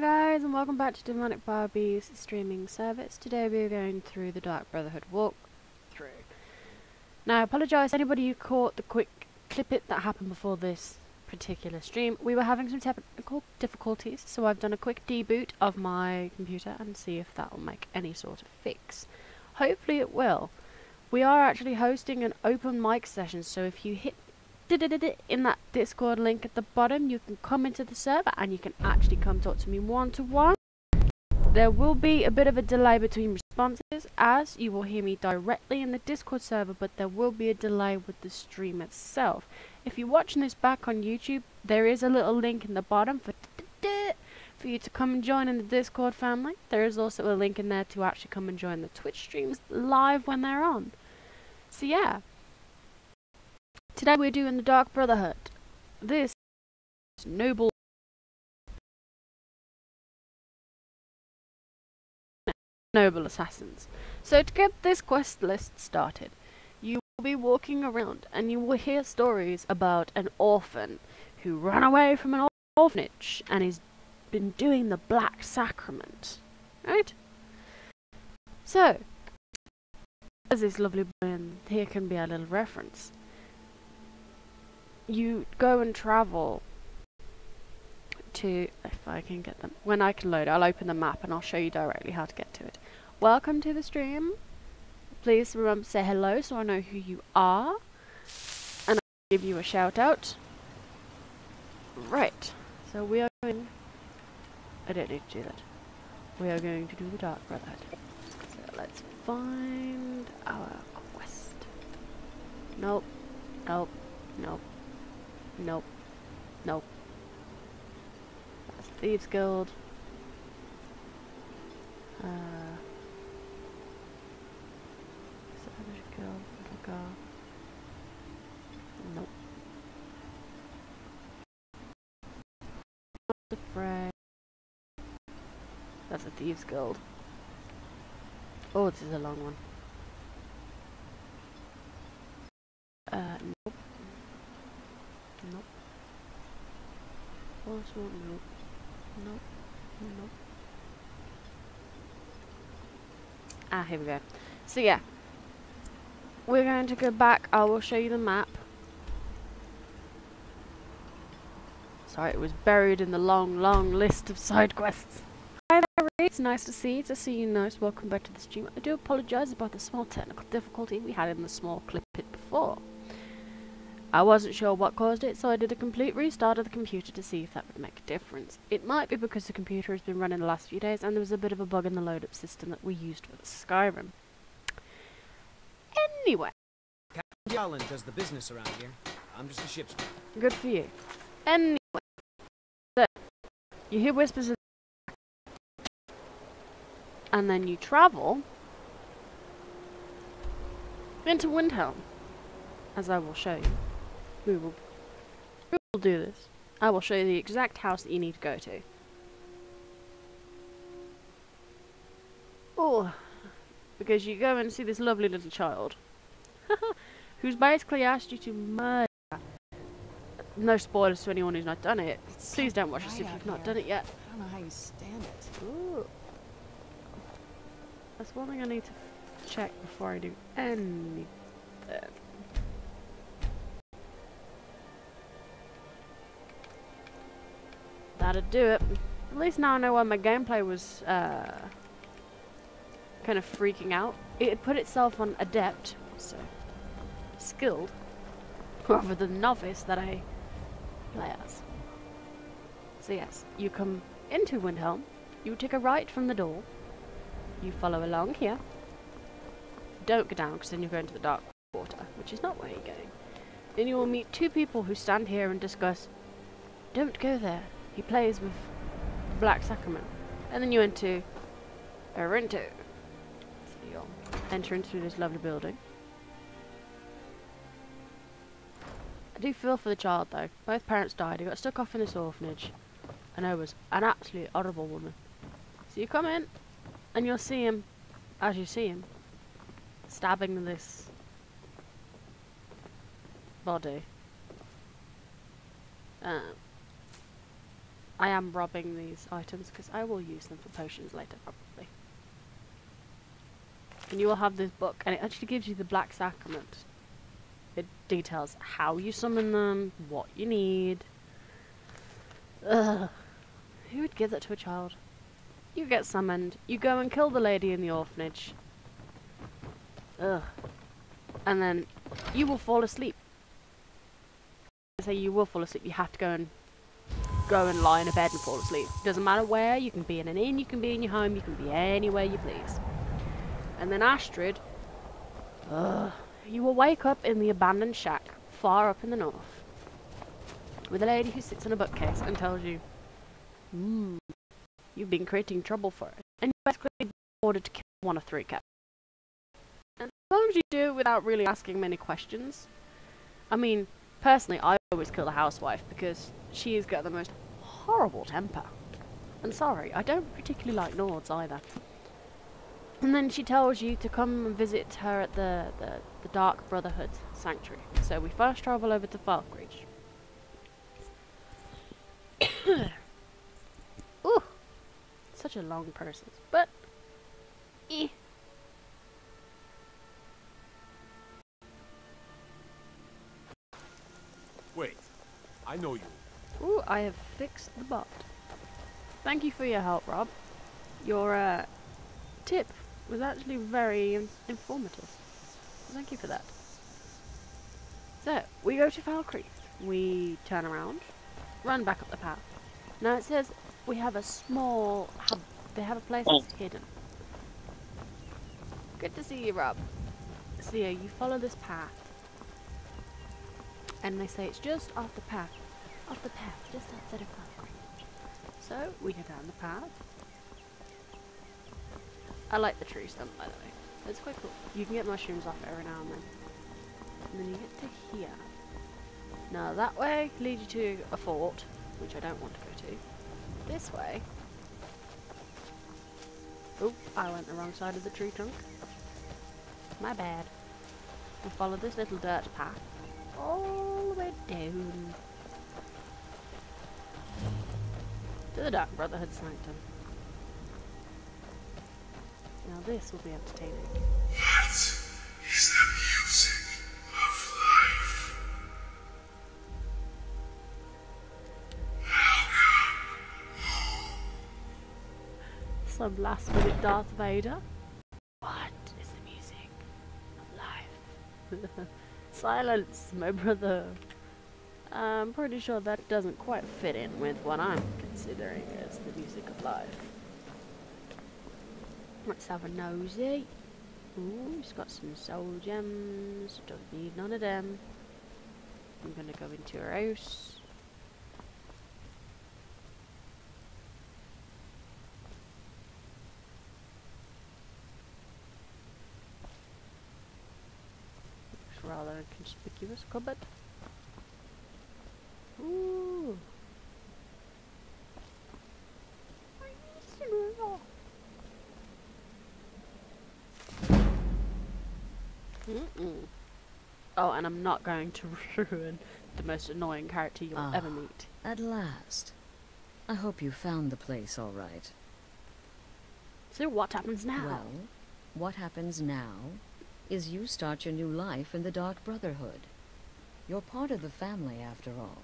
Hi guys, and welcome back to Demonic Barbie's streaming service. Today we're going through the Dark Brotherhood walkthrough. Now I apologise to anybody who caught the quick clip that happened before this particular stream. We were having some technical difficulties, so I've done a quick deboot of my computer and see if that will make any sort of fix. Hopefully it will. We are actually hosting an open mic session, so if you hit in that Discord link at the bottom, you can come into the server and you can actually come talk to me one-to-one. There will be a bit of a delay between responses, as you will hear me directly in the Discord server, but there will be a delay with the stream itself. If you're watching this back on YouTube, there is a little link in the bottom for you to come and join in the Discord family. There is also a link in there to actually come and join the Twitch streams live when they're on. So yeah. Today we're doing the Dark Brotherhood. This is noble assassins. So to get this quest list started, you will be walking around and you will hear stories about an orphan who ran away from an orphanage and has been doing the Black Sacrament. Right? So, as this lovely boy, and here can be a little reference. You go and travel to, if I can get them, when I can load it, I'll open the map and I'll show you directly how to get to it. Welcome to the stream. Please remember to say hello so I know who you are, and I'll give you a shout out. Right, so we are going, I don't need to do that. We are going to do the Dark Brotherhood. So let's find our quest. Nope, nope, nope. Nope. Nope. That's Thieves Guild. Savage Guild. Little girl. Nope. The Fray. That's a Thieves Guild. Oh, this is a long one. Nope. Nope. Also, nope. Nope. Nope. Ah, here we go. So yeah. We're going to go back. I will show you the map. Sorry, it was buried in the long, long list of side quests. Hi there, Reed. It's nice to see you. To see you nice. Welcome back to the stream. I do apologise about the small technical difficulty we had in the small clip it before. I wasn't sure what caused it, so I did a complete restart of the computer to see if that would make a difference. It might be because the computer has been running the last few days and there was a bit of a bug in the load-up system that we used for the Skyrim. Anyway. Captain Allen does the business around here. I'm just a ship's man. Good for you. Anyway. So, you hear whispers of and then you travel into Windhelm, as I will show you. We will do this. I will show you the exact house that you need to go to. Oh, because you go and see this lovely little child who's basically asked you to murder. No spoilers to anyone who's not done it. Please don't watch this if you've not done it yet. I don't know how you stand it. Ooh. That's one thing I need to check before I do anything. That'd do it. At least now I know why my gameplay was kind of freaking out. It had put itself on adept, so skilled, rather than novice that I play as. So yes, you come into Windhelm, you take a right from the door, you follow along here. Don't go down because then you're going to the Dark Quarter, which is not where you're going. Then you will meet two people who stand here and discuss, don't go there. He plays with Black Sacrament. And then you enter Arinto. So you'll enter into this lovely building. I do feel for the child though. Both parents died. He got stuck off in this orphanage. And I was an absolutely horrible woman. So you come in and you'll see him, as you see him, stabbing this body. I am robbing these items because I will use them for potions later, probably. And you will have this book, and it actually gives you the Black Sacrament. It details how you summon them, what you need. Ugh. Who would give that to a child? You get summoned, you go and kill the lady in the orphanage. Ugh. And then you will fall asleep. I say you will fall asleep, you have to go and lie in a bed and fall asleep. Doesn't matter where, you can be in an inn, you can be in your home, you can be anywhere you please. And then Astrid, you will wake up in the abandoned shack far up in the north with a lady who sits in a bookcase and tells you, you've been creating trouble for it. And you're basically ordered to kill one of 3 cats. And as long as you do it without really asking many questions. I mean, personally, I always kill the housewife because she's got the most horrible temper. And sorry, I don't particularly like Nords either. And then she tells you to come and visit her at the Dark Brotherhood sanctuary. So we first travel over to Falkreach. Ooh, such a long process, but Wait, I know you. Ooh, I have fixed the bot. Thank you for your help, Rob. Your tip was actually very informative. Thank you for that. So, we go to Falkreath. We turn around, run back up the path. Now it says we have a small hub. They have a place that's hidden. Good to see you, Rob. So yeah, you follow this path. And they say it's just off the path. Off the path, just outside of Falkreath. So, we go down the path. I like the tree stump, by the way. It's quite cool. You can get mushrooms off it every now and then. And then you get to here. Now that way leads you to a fort, which I don't want to go to. This way. Oh, I went the wrong side of the tree trunk. My bad. And follow this little dirt path all the way down to the Dark Brotherhood sanctum. Now this will be entertaining. What is the music of life? Some last minute Darth Vader. What is the music of life? Silence, my brother. I'm pretty sure that doesn't quite fit in with what I'm considering as the music of life. Let's have a nosy. Ooh, he's got some soul gems. Don't need none of them. I'm gonna go into her house. Looks rather inconspicuous cupboard. Ooh. Oh, and I'm not going to ruin the most annoying character you'll ever meet. At last. I hope you found the place all right. So what happens now? Well, what happens now is you start your new life in the Dark Brotherhood. You're part of the family, after all.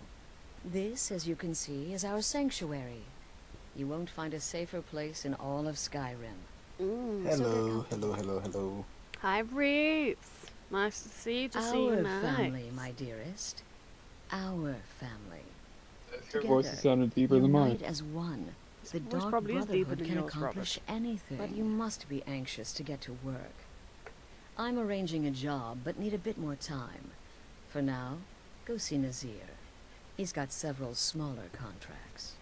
This, as you can see, is our sanctuary. You won't find a safer place in all of Skyrim. Hello. Hi, Reeves. Nice to see you. Our family, my dearest. Our family. Your voice sounded deeper than mine. As one, the voice Dark probably is deeper Brotherhood than can yours, accomplish anything. But you must be anxious to get to work. I'm arranging a job, but need a bit more time. For now, go see Nazir. He's got several smaller contracts.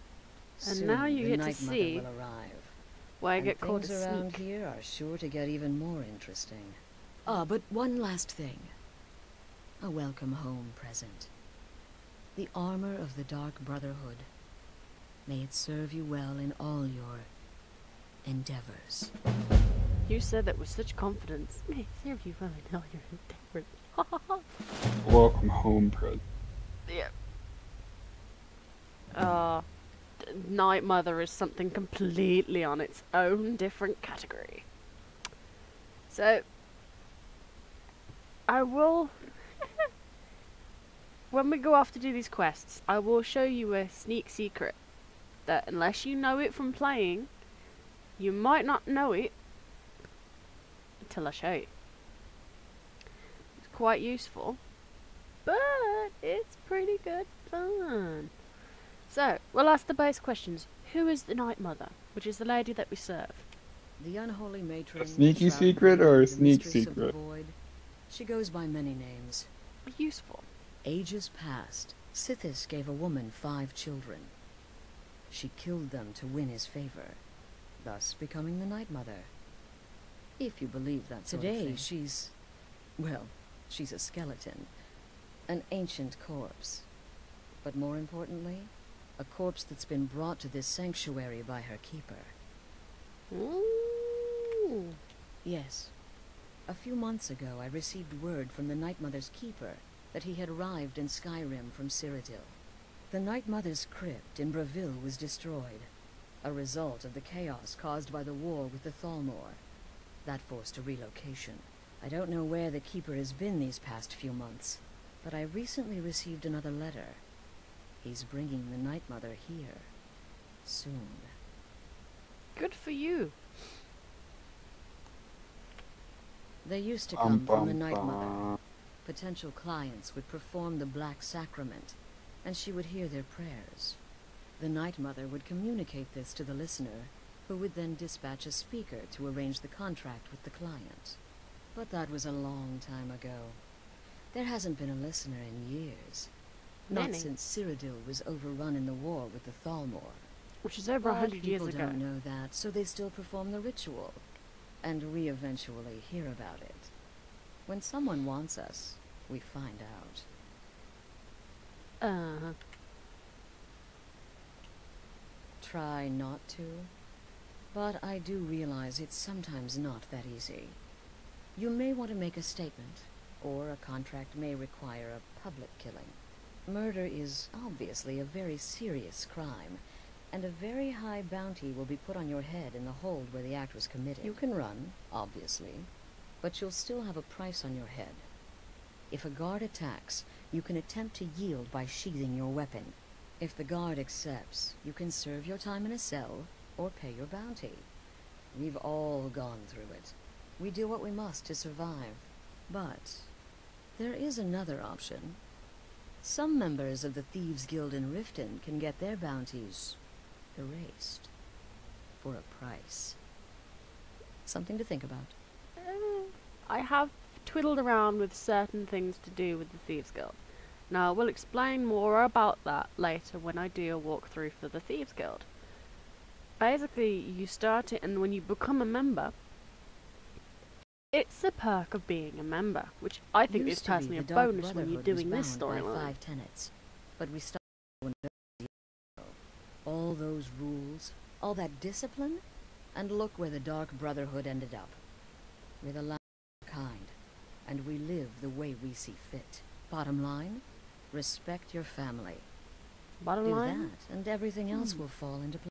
And Soon, now you the get to Night Mother see will arrive. why I And get called a things around sneak. here are sure to get even more interesting. But one last thing. A welcome home present. The armor of the Dark Brotherhood. May it serve you well in all your endeavors. You said that with such confidence. May it serve you well in all your endeavors. Welcome home, Pred. Yeah. Night Mother is something completely on its own different category. So, I will... when we go off to do these quests, I will show you a sneak secret that unless you know it from playing, you might not know it until I show you. It's quite useful, but it's pretty good fun. So, we'll ask the base questions. Who is the Night Mother, which is the lady that we serve? The unholy matron. A sneaky secret or a sneak secret? She goes by many names. Useful. Ages past, Sithis gave a woman 5 children. She killed them to win his favor, thus becoming the Night Mother. If you believe that sort of thing. Today she's... well, she's a skeleton. An ancient corpse. But more importantly, a corpse that's been brought to this sanctuary by her keeper. Ooh. Yes. A few months ago I received word from the Night Mother's keeper that he had arrived in Skyrim from Cyrodiil. The Night Mother's crypt in Breville was destroyed, a result of the chaos caused by the war with the Thalmor. That forced a relocation. I don't know where the keeper has been these past few months, but I recently received another letter. He's bringing the Night Mother here. Soon. Good for you. They used to come from the Night Mother. Potential clients would perform the Black Sacrament, and she would hear their prayers. The Night Mother would communicate this to the listener, who would then dispatch a speaker to arrange the contract with the client. But that was a long time ago. There hasn't been a listener in years. Not since Cyrodiil was overrun in the war with the Thalmor. Which is over 100 years ago. People don't know that, so they still perform the ritual. And we eventually hear about it. When someone wants us, we find out. Uh-huh. Try not to. But I do realize it's sometimes not that easy. You may want to make a statement, or a contract may require a public killing. Murder is obviously a very serious crime, and a very high bounty will be put on your head in the hold where the act was committed. You can run, obviously, but you'll still have a price on your head. If a guard attacks, you can attempt to yield by sheathing your weapon. If the guard accepts, you can serve your time in a cell, or pay your bounty. We've all gone through it. We do what we must to survive. But there is another option. Some members of the Thieves' Guild in Riften can get their bounties erased. For a price. Something to think about. I have twiddled around with certain things to do with the Thieves' Guild. Now, we'll explain more about that later when I do a walkthrough for the Thieves' Guild. Basically, you start it, and when you become a member, it's a perk of being a member, which I think is personally a bonus when you're doing this storyline. 5 tenets, but we started when all those rules, all that discipline, and look where the Dark Brotherhood ended up. We're the last kind, and we live the way we see fit. Bottom line, respect your family. Bottom line? Do that, and everything else will fall into place.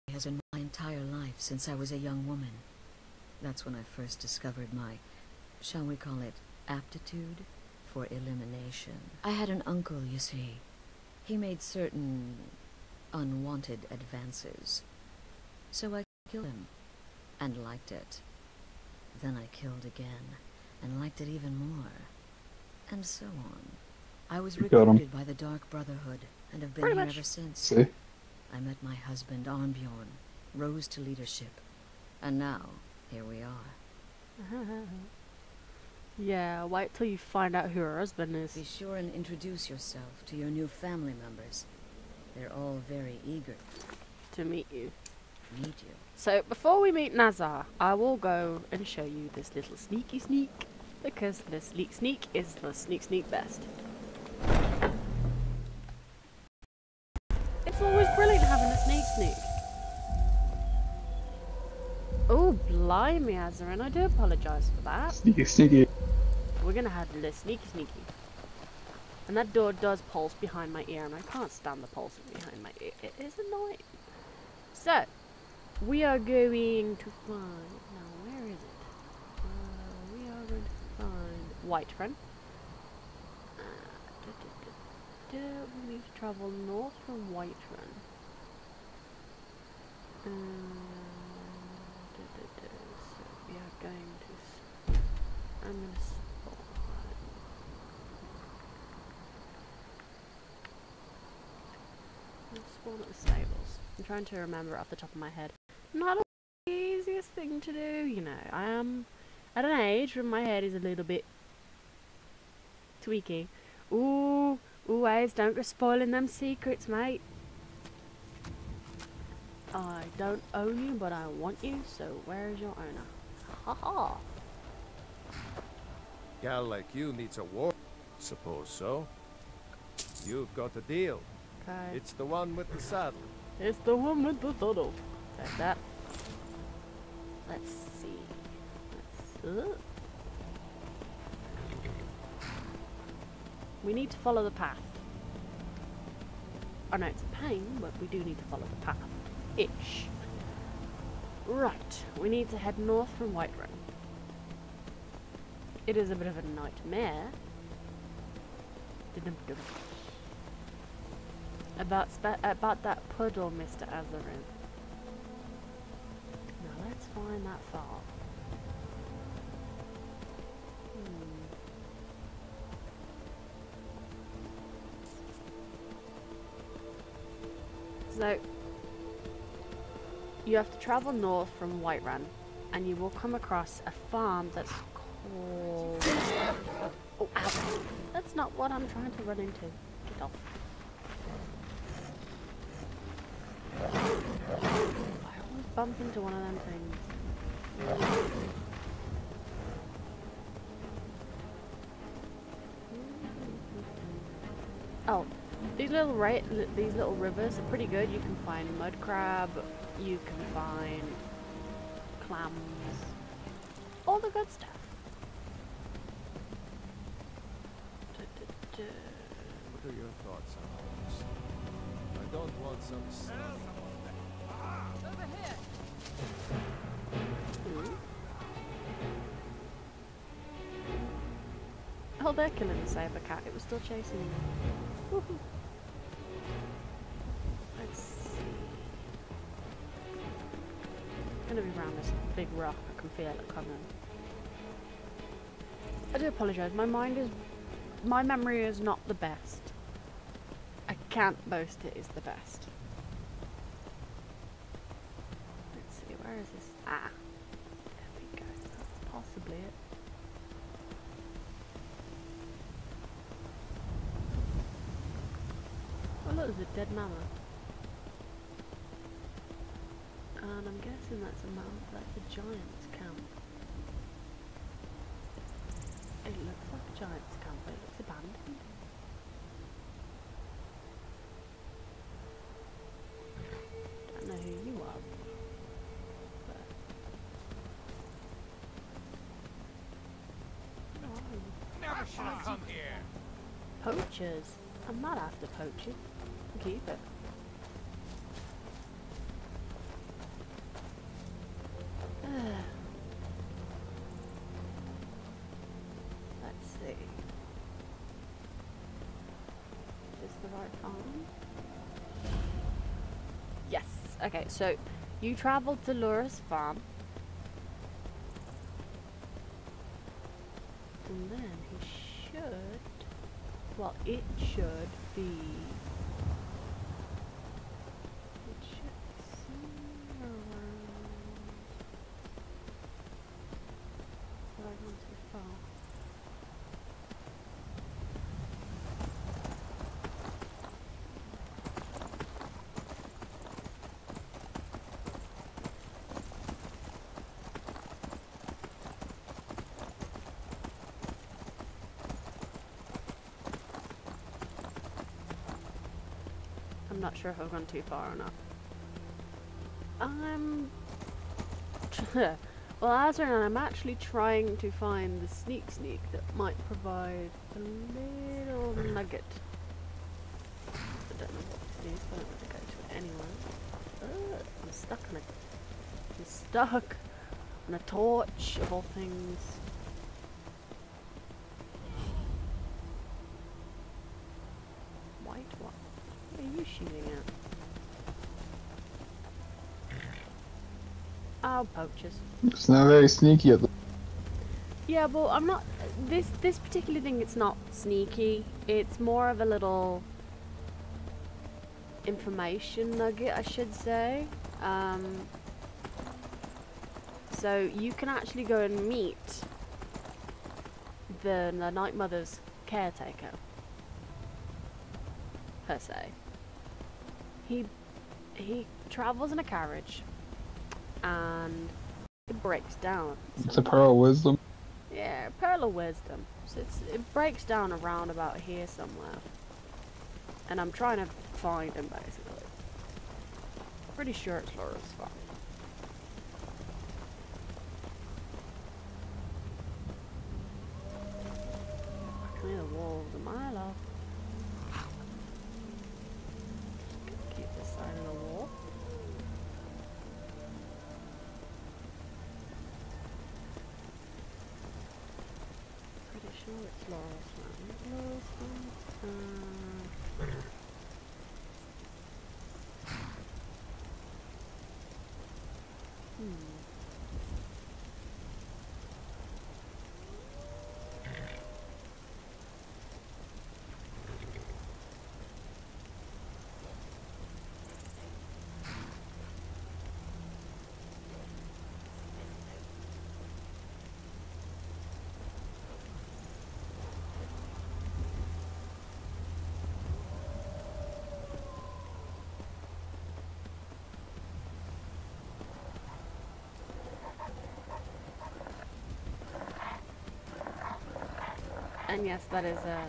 It has been my entire life since I was a young woman. That's when I first discovered my, shall we call it, aptitude for elimination. I had an uncle, you see. He made certain unwanted advances. So I killed him, and liked it. Then I killed again, and liked it even more. And so on. I was recruited by the Dark Brotherhood, and have been here ever since. See? I met my husband Arnbjorn, rose to leadership, and now, here we are. Yeah, wait till you find out who her husband is. Be sure and introduce yourself to your new family members. They're all very eager to meet you. So, before we meet Nazar, I will go and show you this little sneaky sneak, because the sneak is the sneak best. It's always brilliant having a sneak. Oh, blimey, Azarin, I do apologise for that. Sneaky. We're gonna have a little sneaky. And that door does pulse behind my ear, and I can't stand the pulsing behind my ear. It is annoying. So, we are going to find... Now, where is it? We are going to find Whiterun. We need to travel north from Whiterun. So, we are going to... I'm going to spawn at the stables. I'm trying to remember off the top of my head. Not the easiest thing to do, you know. I am at an age when my head is a little bit tweaky. Ooh, Ace, don't go spoiling them secrets, mate. I don't own you, but I want you, so where is your owner? Haha. Gal like you needs a war. Suppose so. You've got a deal. Okay. It's the one with the saddle. It's the one with the saddle. Take that. Let's see. We need to follow the path. I know it's a pain, but we do need to follow the path. Ish. Right, we need to head north from Whiterun. It is a bit of a nightmare. About that puddle, Mr. Azarin. Now let's find that far. So, you have to travel north from Whiterun, and you will come across a farm that's called... Oh, ow. That's not what I'm trying to run into. Get off. I always bump into one of them things. Oh, these little rivers are pretty good. You can find mud crab, you can find clams, all the good stuff. What are your thoughts on all this? I don't want some stuff. Over here. Oh, they're killing the saber cat. It was still chasing me. Woohoo. Let's see. I'm gonna be around this big rock. I can feel it coming. I do apologise. My memory is not the best. I can't boast it is the best. Let's see. Where is this? Ah. There we go. That's possibly it. Oh look, there's a dead mammoth. And I'm guessing that's a giant's camp. It looks like a giant's camp, but it looks abandoned. Don't know who you are. But... Never should have come here. Poachers? I'm not after poaching. Keep it. Let's see. Is this the right farm? Yes. Okay, so you traveled to Laura's farm. And then he should... Well, it should be... It should be somewhere around... Have I gone too far? I'm not sure if I've gone too far or not. Well, Azran, I'm actually trying to find the sneak that might provide a little nugget. I don't know what it is, but I'm going to go to it anyway. I'm stuck on I'm stuck on a torch of all things. White what? What are you shooting at? Oh, poachers. It's not very sneaky at the Yeah, well, I'm not. This particular thing, it's not sneaky. It's more of a little information nugget, I should say. So you can actually go and meet the Night Mother's caretaker, per se. He travels in a carriage, and it breaks down. It's a pearl of wisdom. Yeah, Pearl of Wisdom. So it breaks down around about here somewhere. And I'm trying to find him, basically. Pretty sure it's Laura's farm. I can hear the walls a mile off. Keep this side of the wall. Sure, it's Laurel's one. Laurel's one. And yes, that is a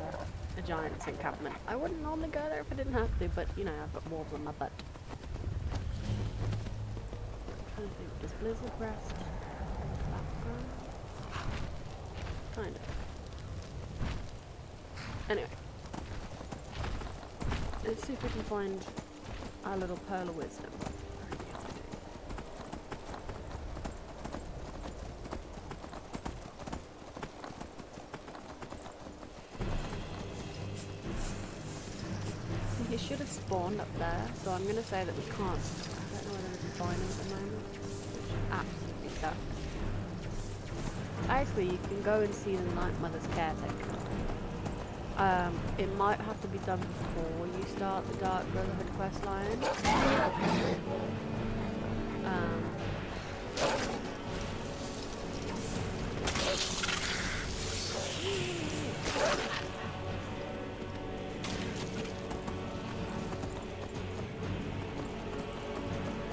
giant's encampment. I wouldn't normally go there if I didn't have to, but you know, I've got wolves on my butt. I'm trying to think, does Blizzard rest? Background? Kind of. Anyway. Let's see if we can find our little Pearl of Wisdom. He should have spawned up there, so I'm going to say that we can't. I don't know whether we can find him at the moment, which absolutely sucks. Actually, you can go and see the Night Mother's caretaker. It might have to be done before you start the Dark Brotherhood questline.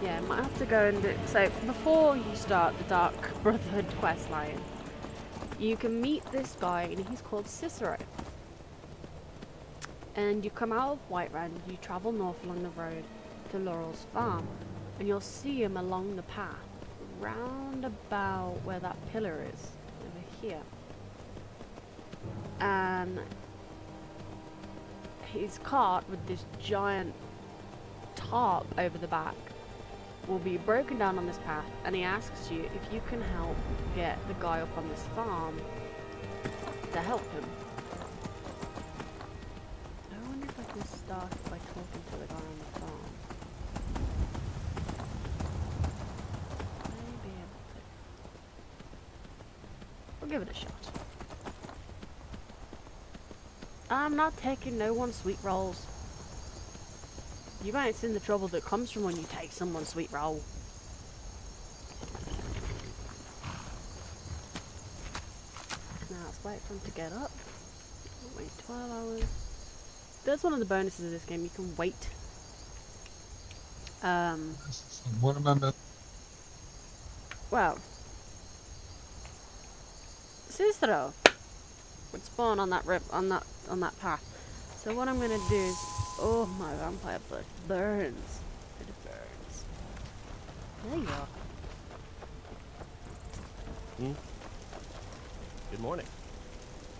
Yeah, might have to go and do. So before you start the Dark Brotherhood questline, you can meet this guy, and he's called Cicero. And you come out of Whiterun, you travel north along the road to Laurel's farm, and you'll see him along the path, round about where that pillar is, over here. And his cart with this giant tarp over the back will be broken down on this path, and he asks you if you can help get the guy up on this farm to help him. I wonder if I can start by talking to the guy on the farm. Maybe able to. We'll give it a shot. I'm not taking no one sweet rolls. You ain't seen the trouble that comes from when you take someone's sweet roll. Now let's wait for him to get up. Wait 12 hours. That's one of the bonuses of this game, you can wait. What am I missing? Well, Cicero would spawn on that on that path. So what I'm gonna do is, oh, my vampire blood burns. It burns. There you are. Good morning.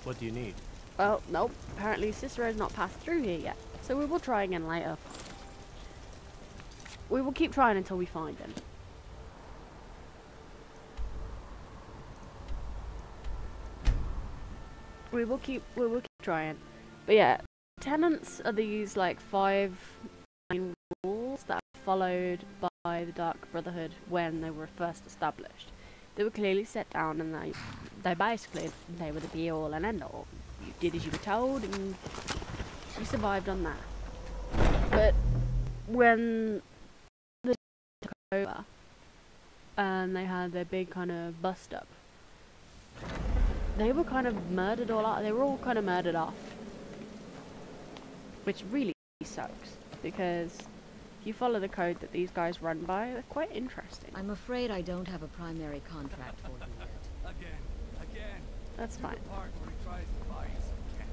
What do you need? Well, nope. Apparently Cicero's not passed through here yet. So we will try again later. We will keep trying until we find him. We will keep trying. But yeah, tenets are these like 5 main rules that are followed by the Dark Brotherhood when they were first established. They were clearly set down, and they basically they were the be all and end all. You did as you were told, and you survived on that. But when the took over and they had their big kind of bust up, they were kind of murdered all out. They were all kind of murdered off, which really sucks because if you follow the code that these guys run by, they're quite interesting. I'm afraid I don't have a primary contract for you yet. Again. That's fine. The part where he tries to buy you some candy.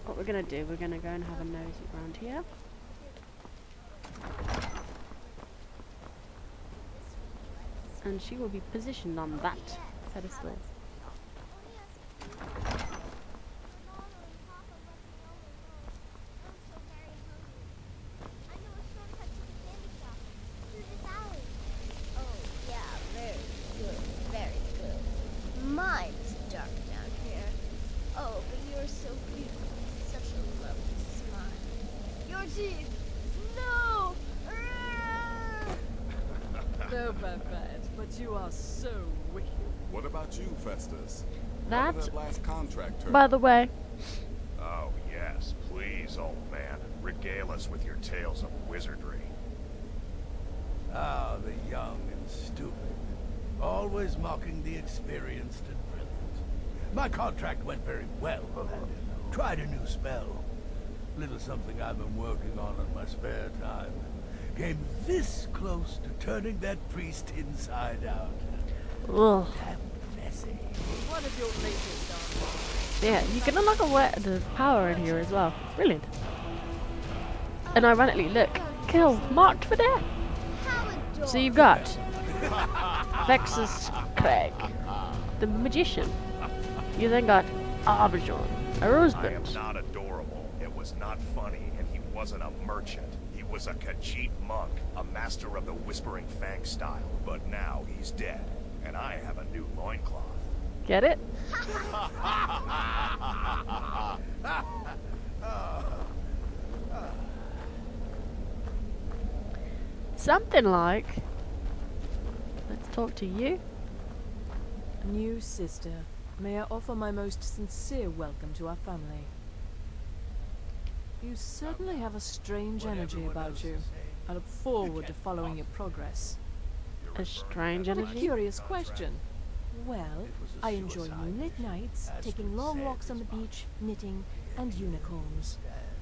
What we're gonna do, we're gonna go and have a nosy around here. And she will be positioned on that pedestal. Mine's dark down here. Oh, but you're so beautiful. Such a lovely smile. Your teeth! No! No, Babette, but you are so wicked. What about you, Festus? That, last contract term? by the way, Oh, yes, please, old man. Regale us with your tales of wizardry. Ah, the young and stupid. Always mocking the experienced and brilliant. My contract went very well, and tried a new spell. Little something I've been working on in my spare time. Came this close to turning that priest inside out. ugh. Damn messy. What have your latest done? Yeah, you can unlock the power in here as well. Brilliant. And ironically, look, kill, marked for death. So you've got Vexus Craig, the magician. You then got Arbijon, a I am husband. not adorable. It was not funny, and he wasn't a merchant. He was a Khajiit monk, a master of the Whispering Fang style. But now he's dead, and I have a new loincloth. Get it? Something like. Let's talk to you. New sister, may I offer my most sincere welcome to our family. You certainly have a strange energy about you. I look forward to following your progress. A strange A energy. curious question. Well, I enjoy moonlit nights, taking long walks on the beach, knitting, and unicorns.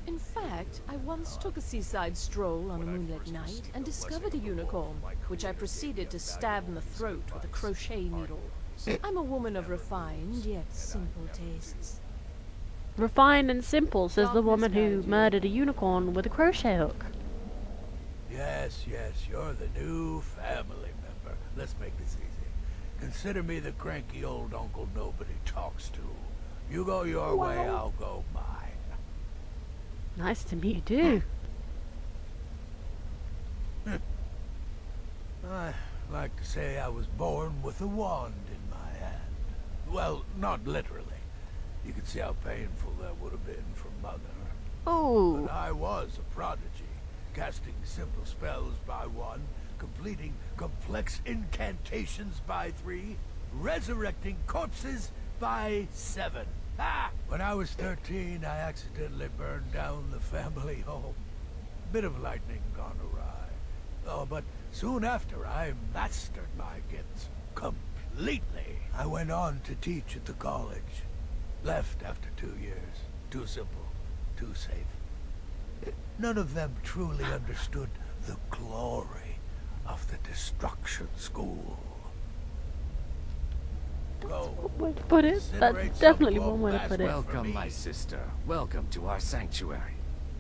In fact, I once took a seaside stroll on a moonlit night and discovered a unicorn, which I proceeded to stab in the throat with a crochet needle. I'm a woman of refined yet simple tastes. Refined and simple, says the woman who murdered a unicorn with a crochet hook. Yes, you're the new family member. Let's make this easy. Consider me the cranky old uncle nobody talks to. You go your way, I'll go mine. Nice to meet you too. I like to say I was born with a wand in my hand. Well, not literally. You can see how painful that would have been for Mother. Oh. But I was a prodigy, casting simple spells by 1, completing complex incantations by 3, resurrecting corpses by 7. Ah! When I was 13, I accidentally burned down the family home. Bit of lightning gone awry. Oh, but soon after, I mastered my gifts completely. I went on to teach at the college. Left after 2 years. Too simple, too safe. None of them truly understood the glory of the Destruction School. Go. Way to put it. That's definitely one way to put it. Welcome, my sister. Welcome to our sanctuary.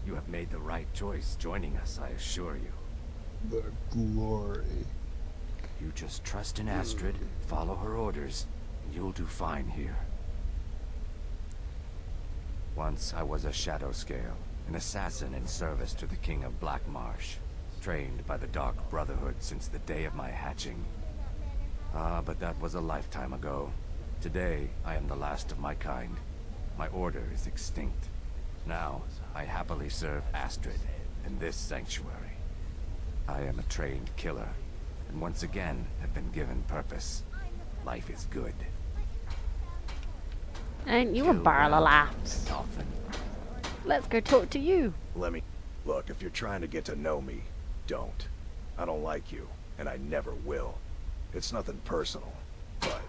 You have made the right choice joining us, I assure you. The glory. You just trust in Astrid, follow her orders, You'll do fine here. Once I was a shadow scale, an assassin in service to the King of Black Marsh, trained by the Dark Brotherhood since the day of my hatching. But that was a lifetime ago. Today, I am the last of my kind. My order is extinct. Now, I happily serve Astrid in this sanctuary. I am a trained killer, and once again have been given purpose. Life is good. Ain't you a barrel of laughs? Often. Let's go talk to you. Look, if you're trying to get to know me, don't. I don't like you, and I never will. It's nothing personal, but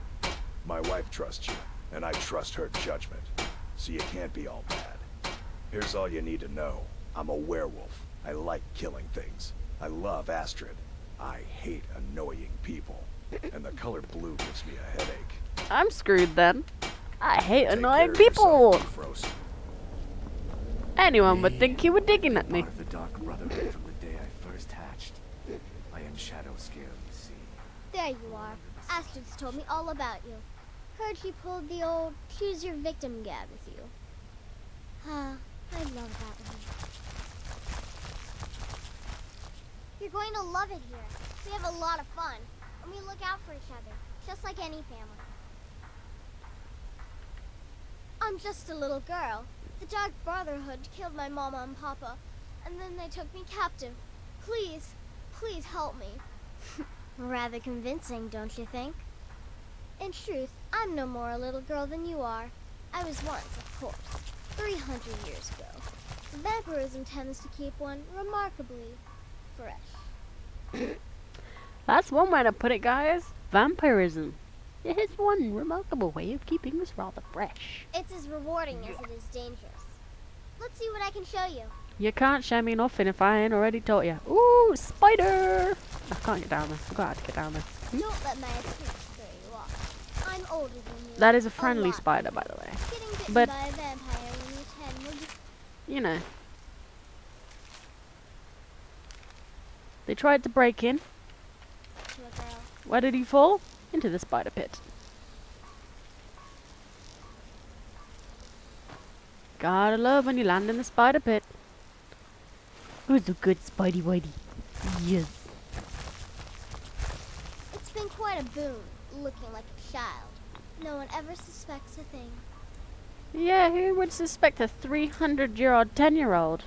my wife trusts you, and I trust her judgment, so you can't be all bad. Here's all you need to know. I'm a werewolf. I like killing things. I love Astrid. I hate annoying people, and the color blue gives me a headache. I'm screwed then. I hate Take annoying care of people. yourself, Frost. Anyone would think you were digging at me. Part of the Dark Brotherhood from the day I first hatched. I am shadow scale, you see. There you are. Astrid's told me all about you. Heard she pulled the old choose your victim gag with you. Ah, I love that one. You're going to love it here. We have a lot of fun, and we look out for each other, just like any family. I'm just a little girl. The Dark Brotherhood killed my mama and papa, and then they took me captive. Please, please help me. Rather convincing, don't you think? In truth, I'm no more a little girl than you are. I was once, of course, 300 years ago. Vampirism tends to keep one remarkably fresh. That's one way to put it, guys. Vampirism. It is one remarkable way of keeping us rather fresh. It's as rewarding as it is dangerous. Let's see what I can show you. You can't show me nothing if I ain't already taught you. Ooh, spider! I can't get down there. I've got to get down there. Don't let my appearance throw you off. I'm older than you. That is a friendly spider, by the way. Getting bitten But, by a vampire when you're 10 will just... you know. They tried to break in. to a girl. Where did he fall? Into the spider pit. Gotta love when you land in the spider pit. Who's a good Spidey Whitey? Yes. It's been quite a boon, looking like a child. No one ever suspects a thing. Yeah, who would suspect a 300-year-old 10-year-old?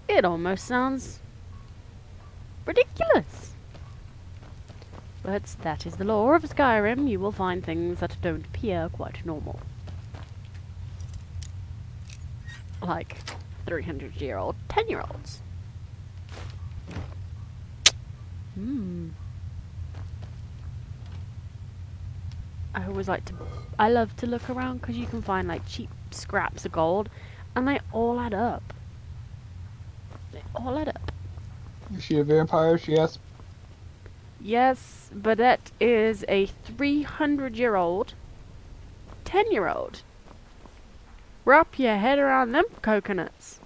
It almost sounds ridiculous. But that is the law of Skyrim. You will find things that don't appear quite normal. Like 300-year-old 10-year-olds. I love to look around because you can find like cheap scraps of gold and they all add up. They all add up. Is she a vampire? She asked. Yes, but that is a 300-year-old 10-year-old. Wrap your head around them coconuts.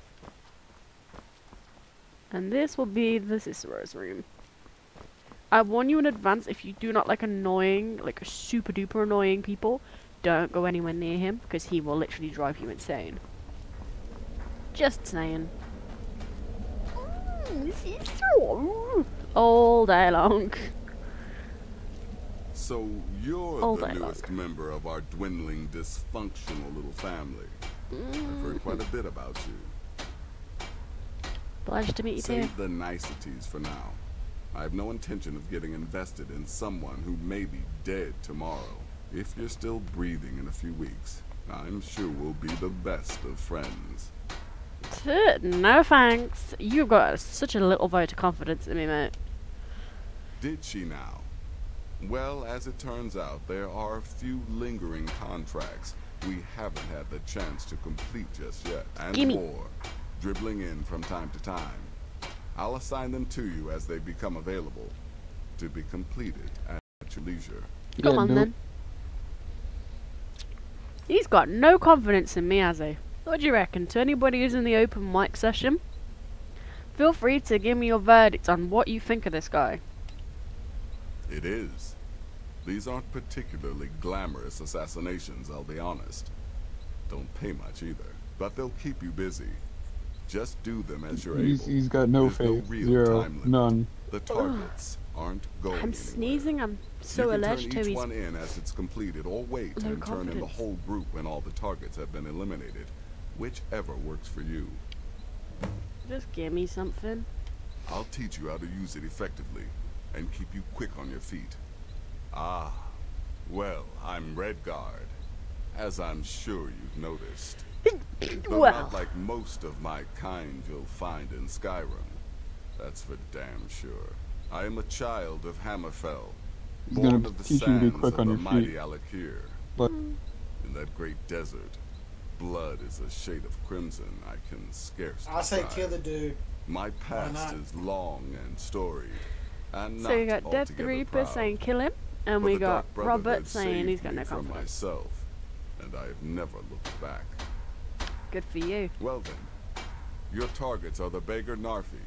And this will be the Cicero's room. I warn you in advance, if you do not like annoying, like super duper annoying people, don't go anywhere near him, because he will literally drive you insane. Just saying. Cicero! All day long. So you're All the day newest member of our dwindling, dysfunctional little family. I've heard quite a bit about you. Pleasure to meet you too. Save the niceties for now. I have no intention of getting invested in someone who may be dead tomorrow. If you're still breathing in a few weeks, I'm sure we'll be the best of friends. No thanks. You've got such a little vote of confidence in me, mate. Did she now? Well, as it turns out, there are a few lingering contracts we haven't had the chance to complete just yet, and more dribbling in from time to time. I'll assign them to you as they become available, to be completed at your leisure. Come on then. He's got no confidence in me, has he? What do you reckon? To anybody who's in the open mic session, feel free to give me your verdict on what you think of this guy. It is. These aren't particularly glamorous assassinations, I'll be honest. Don't pay much either, but they'll keep you busy. Just do them as you're able. He's got no There's faith. no real Zero. time limit. None. The targets aren't going I'm anywhere. sneezing. I'm so you can allergic turn to each his one in as it's completed, or wait low and turn in the confidence. whole group when all the targets have been eliminated. Whichever works for you. Just give me something. I'll teach you how to use it effectively, and keep you quick on your feet. Ah, well, I'm Redguard, as I'm sure you've noticed. Though Well, not like most of my kind you'll find in Skyrim. That's for damn sure. I am a child of Hammerfell, He's born gonna of the teach you to be sands quick of on the your mighty feet. Alakir. But In that great desert, blood is a shade of crimson I can scarce I say describe. kill the dude. My past not? is long and storied, and so we not got Death the altogether Reaper proud. saying kill him, and But we the got Dark Brotherhood Robert saying saved he's got me no from confidence. myself, and I have never looked back. Good for you. Well then, your targets are the beggar Narfi.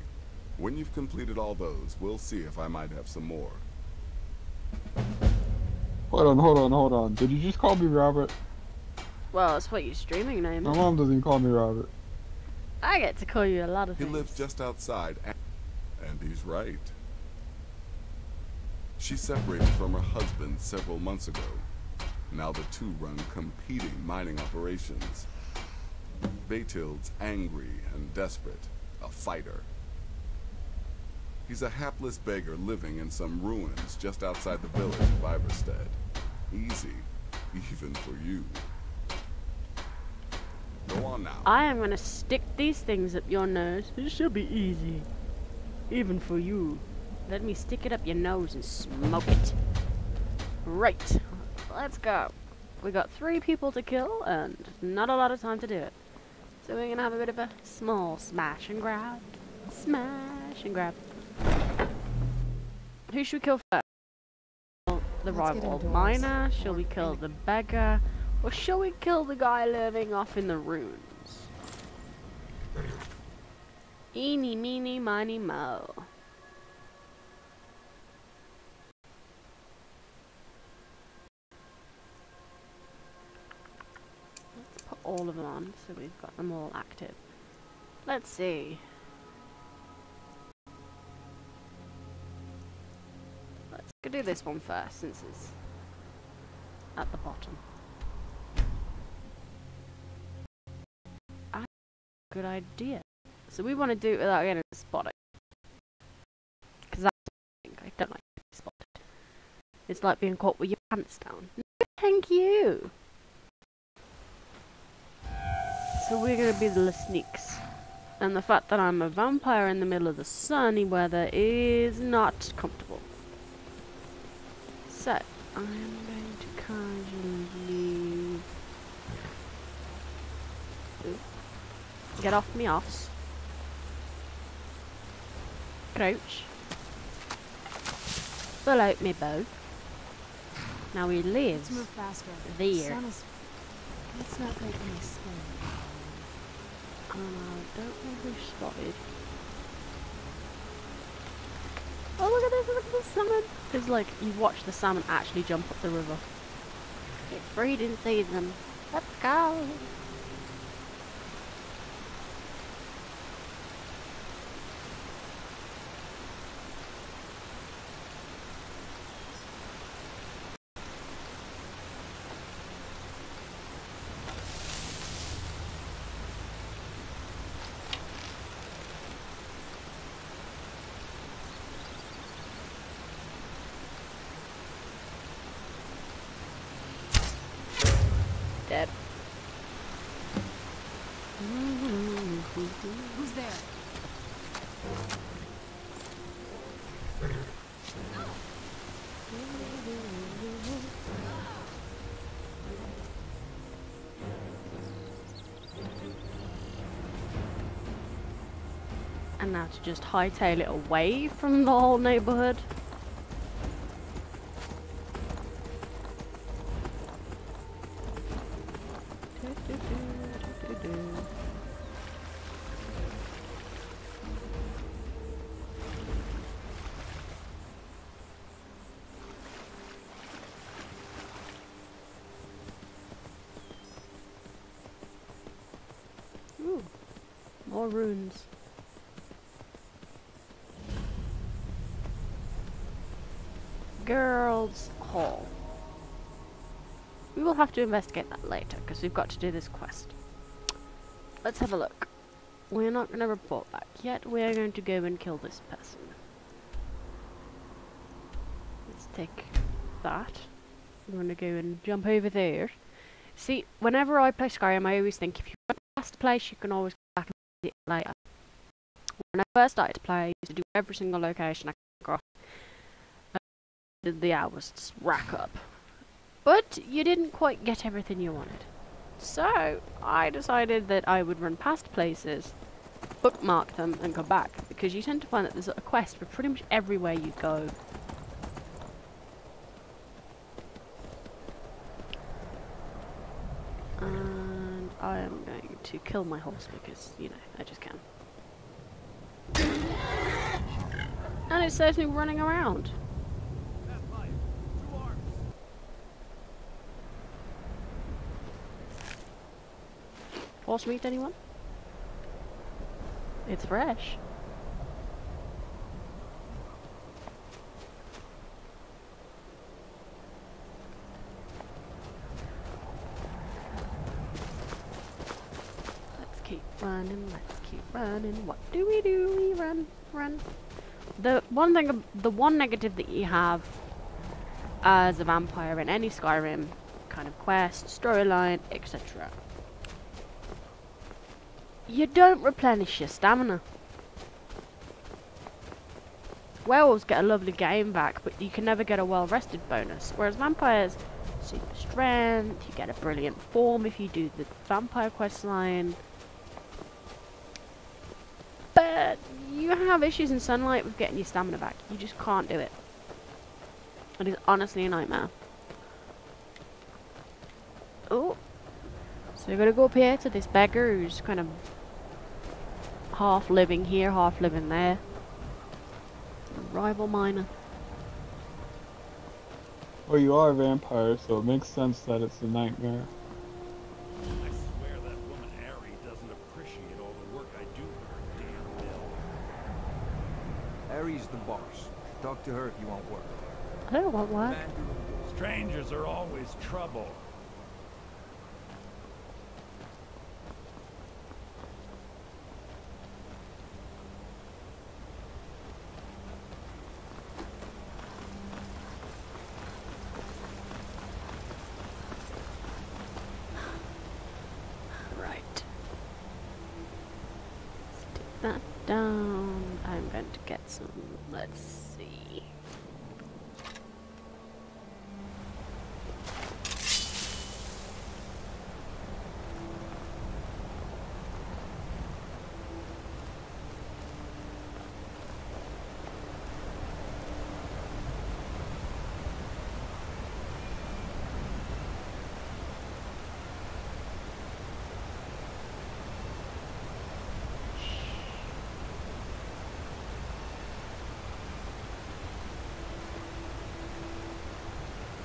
When you've completed all those, we'll see if I might have some more. hold on. Did you just call me Robert? Well, that's what your streaming name My is. mom doesn't call me Robert. I get to call you a lot of He things. lives just outside, and he's right. She separated from her husband several months ago. Now the two run competing mining operations. Baetild's angry and desperate, a fighter. He's a hapless beggar living in some ruins just outside the village of Iverstead. Easy, even for you. Go on now. I am gonna stick these things up your nose. It should be easy. Even for you. Let me stick it up your nose and smoke it. Right. Let's go. We got 3 people to kill and not a lot of time to do it. So we're gonna have a bit of a small smash and grab. Smash and grab. Who should we kill first? The rival miner? Shall we kill the beggar? Or shall we kill the guy living off in the ruins? Eeny, meeny, miny, mo. Let's put all of them on so we've got them all active. Let's see. Let's go do this one first since it's at the bottom. Good idea. So we want to do it without getting spotted. Because that's something I don't like being spotted. It's like being caught with your pants down. No, thank you. So we're going to be the sneaks. And the fact that I'm a vampire in the middle of the sunny weather is not comfortable. So, I'm going to casually leave. Ooh. Get off me offs. Crouch. Pull out me bow. Now he lives Let's move faster. there. Let's not make any spin. I don't know who's spotted. Oh, look at this, look at the salmon. It's like you watch the salmon actually jump up the river. It's breeding season. Let's go. Dead. Who's there? And now to just hightail it away from the whole neighborhood. More runes. Girls' Hall. We will have to investigate that later, because we've got to do this quest. Let's have a look. We're not going to report back yet. We are going to go and kill this person. Let's take that. I'm going to go and jump over there. See, whenever I play Skyrim, I always think if you run past a place, you can always go back and visit it later. When I first started to play, I used to do every single location I came across. The hours rack up. But you didn't quite get everything you wanted. So, I decided that I would run past places, bookmark them, and come back. Because you tend to find that there's a quest for pretty much everywhere you go. And I am going to kill my horse because, you know, I just can. And it saves me running around. Horse meat, anyone? It's fresh. Let's keep running, let's keep running. What do? We run, run. The one negative that you have as a vampire in any Skyrim kind of quest, storyline, etc. You don't replenish your stamina. Werewolves get a lovely game back, but you can never get a well-rested bonus. Whereas vampires, super strength, you get a brilliant form if you do the vampire quest line. But you have issues in sunlight with getting your stamina back. You just can't do it. It is honestly a nightmare. Oh. So we're gonna go up here to this beggar who's kind of half living here, half living there. A rival miner. Well, you are a vampire, so it makes sense that it's a nightmare. I swear that woman Ari doesn't appreciate all the work I do for her damn mill. Ari's the boss. Talk to her if you want work. I don't want work. Strangers are always trouble. That down. I'm going to get some. Let's see.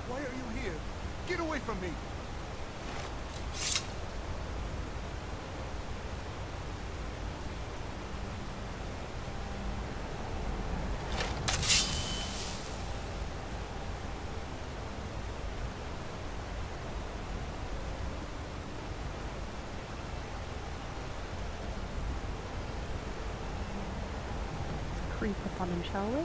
Why are you here? Get away from me! Creep up on him, shall we?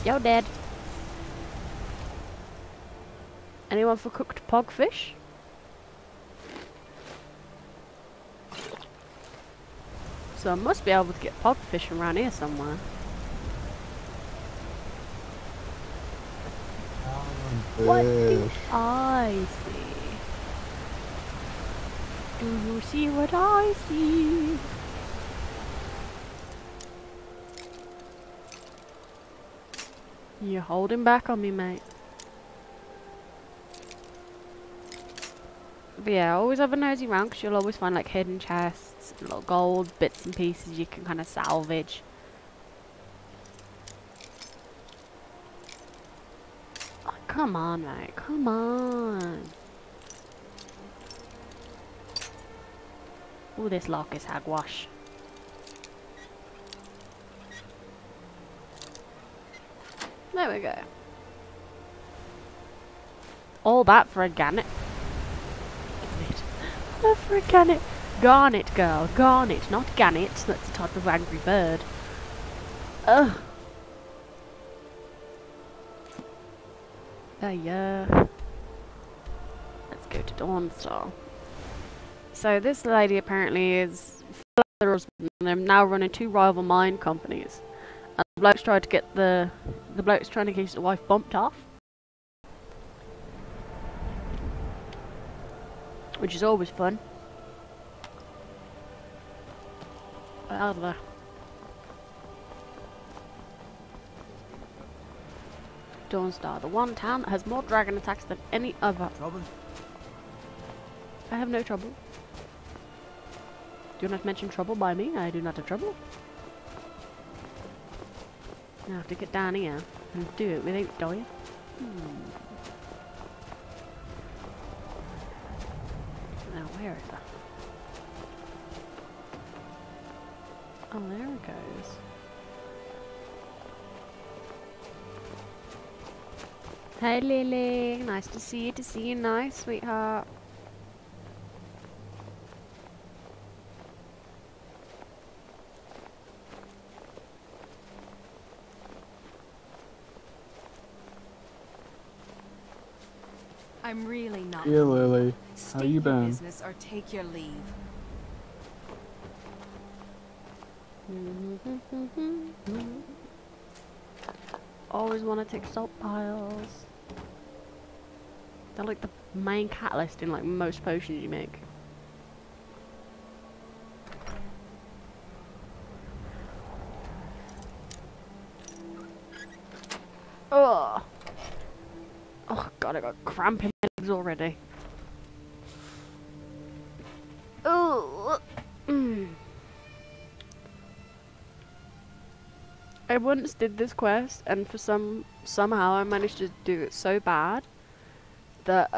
You're dead. Anyone for cooked pogfish? So I must be able to get pogfish around here somewhere. What do I see? Do you see what I see? You're holding back on me, mate. But yeah, always have a nosy round because you'll always find like hidden chests, little gold bits and pieces you can kind of salvage. Oh, come on, mate. Come on. Oh, this lock is hagwash. There we go. All that for a gannet. For a gannet. Garnet, girl. Garnet, not gannet. That's a type of angry bird. Ugh. Yeah. Let's go to Dawnstar. So this lady apparently is her husband, and they're now running 2 rival mine companies. And the bloke's trying to get the bloke's trying to get his wife bumped off, which is always fun. Out of there. Dawnstar, the one town that has more dragon attacks than any other. Trouble? I have no trouble. Do not mention trouble by me. I do not have trouble. I have to get down here and do it without dying. Now where is that? Oh, there it goes. Hey Lily, nice to see you nice, sweetheart. I'm really not. Yeah, Lily. How State you your been? business or take your leave. Always want to take salt piles. They're like the main catalyst in like most potions you make. Ugh. Oh god, I got cramp in my legs already. Oh. I once did this quest, and for somehow I managed to do it so bad that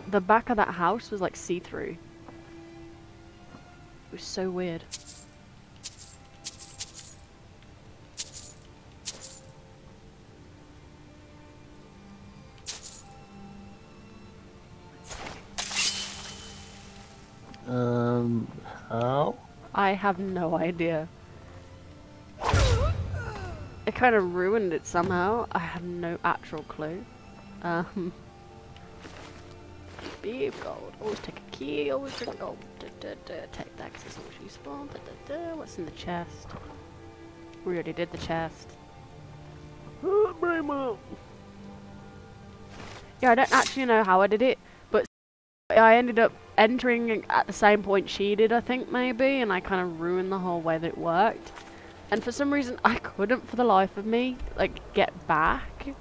the back of that house was like see-through. It was so weird. How? I have no idea. It kind of ruined it somehow. I have no actual clue. Beef gold. Always take a key. Always take gold. Take that because it's always useful. What's in the chest? We already did the chest. Yeah, I don't actually know how I did it, but I ended up entering at the same point she did, I think, maybe, and I kind of ruined the whole way that it worked. And for some reason, I couldn't, for the life of me, like, get back.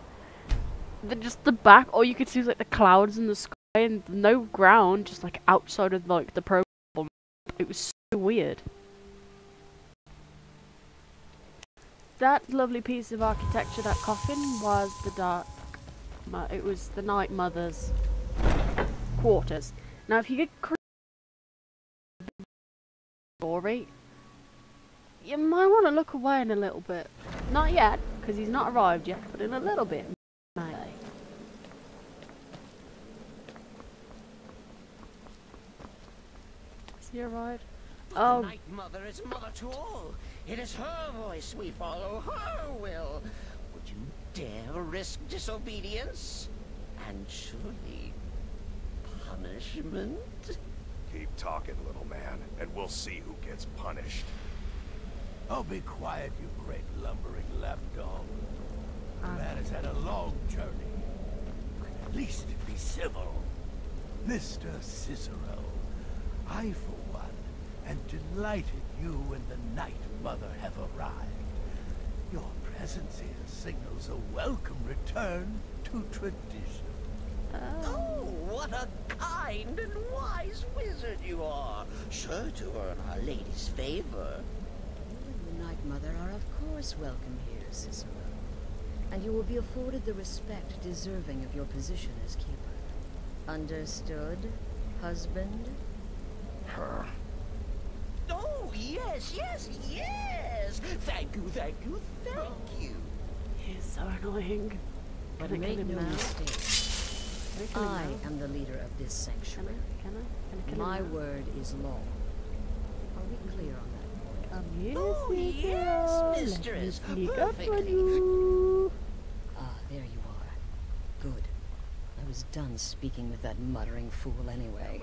Just the back, all you could see was, like, the clouds in the sky and no ground, just, like, outside of, like, the program. It was so weird. That lovely piece of architecture, that coffin, was the it was the Night Mother's quarters. Now, if you get story, you might want to look away in a little bit. Not yet, because he's not arrived yet, but in a little bit, maybe. Has he arrived? The Night Mother is mother to all. It is her voice we follow, her will. Would you dare risk disobedience? And surely punishment? Keep talking, little man, and we'll see who gets punished. Oh, be quiet, you great lumbering lapdog. The man has had a long journey. At least be civil. Mr. Cicero, I, for one, am delighted you and the Night Mother have arrived. Your presence here signals a welcome return to tradition. Oh, what a kind and wise wizard you are. Sure to earn Our Lady's favor. The Night Mother are of course welcome here, Cicero. And you will be afforded the respect deserving of your position as keeper. Understood, husband? Her. Oh, yes, yes, yes! Thank you, thank you, thank you. He's so annoying. But Can I make kill him no now? mistake. Can I kill him I now? am the leader of this sanctuary. Can I kill him My now? word is law. Are we clear on that point? Come here, Oh, Cicero. yes, Let me mistress. sneak up on Perfectly. Ah, there you are. Good. I was done speaking with that muttering fool anyway.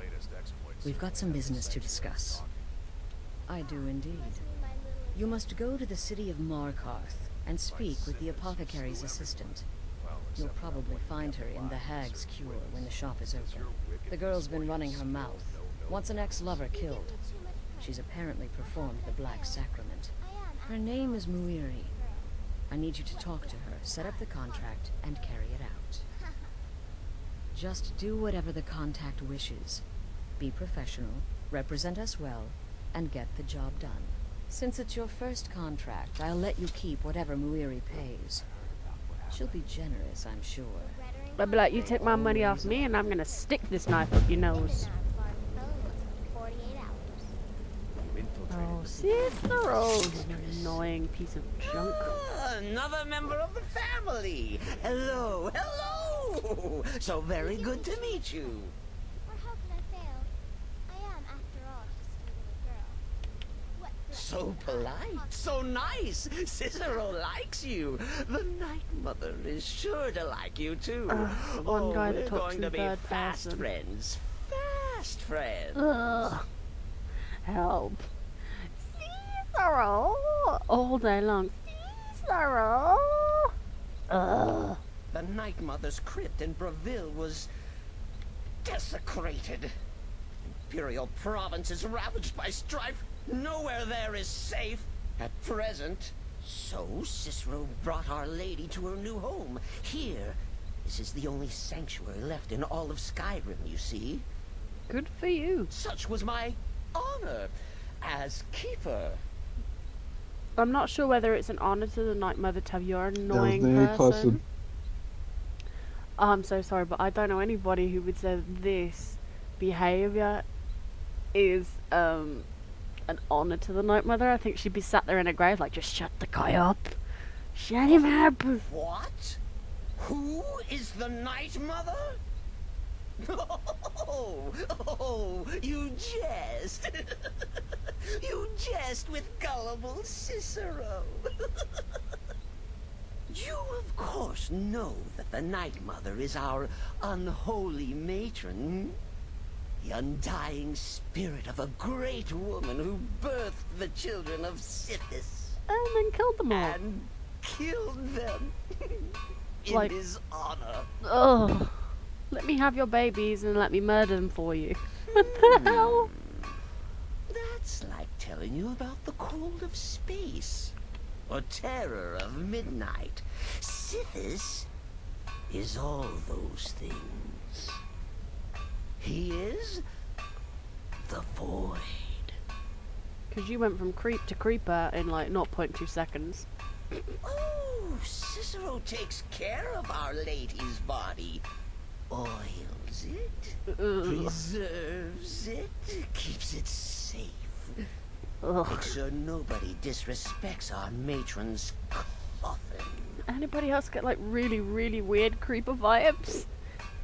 We've got some business to discuss. I do indeed. You must go to the city of Markarth and speak with the apothecary's assistant. You'll probably find her in the Hag's Cure when the shop is open. The girl's been running her mouth. Wants an ex-lover killed. She's apparently performed the Black Sacrament. Her name is Muiri. I need you to talk to her, set up the contract, and carry it out. Just do whatever the contact wishes. Be professional, represent us well, and get the job done. Since it's your first contract, I'll let you keep whatever Muiri pays. She'll be generous, I'm sure. I'll be like, you take my money off me and I'm gonna stick this knife up your nose. Oh, Cicero, you annoying piece of junk. Another member of the family. Hello, hello. So very good to meet you. Or how could I fail? I am, after all, just a little girl. What the— So polite, so nice. Cicero likes you. The Night Mother is sure to like you too. One guy that we're talks going in to be third fast person. friends. Fast friends. Ugh. Help. Cicero! All day long. Cicero! Ugh. The Night Mother's crypt in Brotherhood was desecrated. Imperial province is ravaged by strife. Nowhere there is safe at present. So Cicero brought Our Lady to her new home. Here, this is the only sanctuary left in all of Skyrim, you see. Good for you. Such was my honor as keeper. I'm not sure whether it's an honor to the Night Mother to have your annoying the person. Oh, I'm so sorry, but I don't know anybody who would say that this behaviour is an honor to the Night Mother. I think she'd be sat there in a grave like, just shut the guy up. Shut him up. What? Who is the Night Mother? Oh, you jest. You jest with gullible Cicero. You, of course, know that the Night Mother is our unholy matron. The undying spirit of a great woman who birthed the children of Sithis. And then killed them all. And killed them. In Like- his honor. Ugh. Let me have your babies and let me murder them for you. What the hell? That's like telling you about the cold of space. Or terror of midnight. Sithis is all those things. He is the void. Because you went from creep to creeper in like 0.2 seconds. Oh, Cicero takes care of Our Lady's body. Oils it, preserves it, keeps it safe. Ugh. Make sure nobody disrespects our matron's coffin. Anybody else get like really, really weird creeper vibes?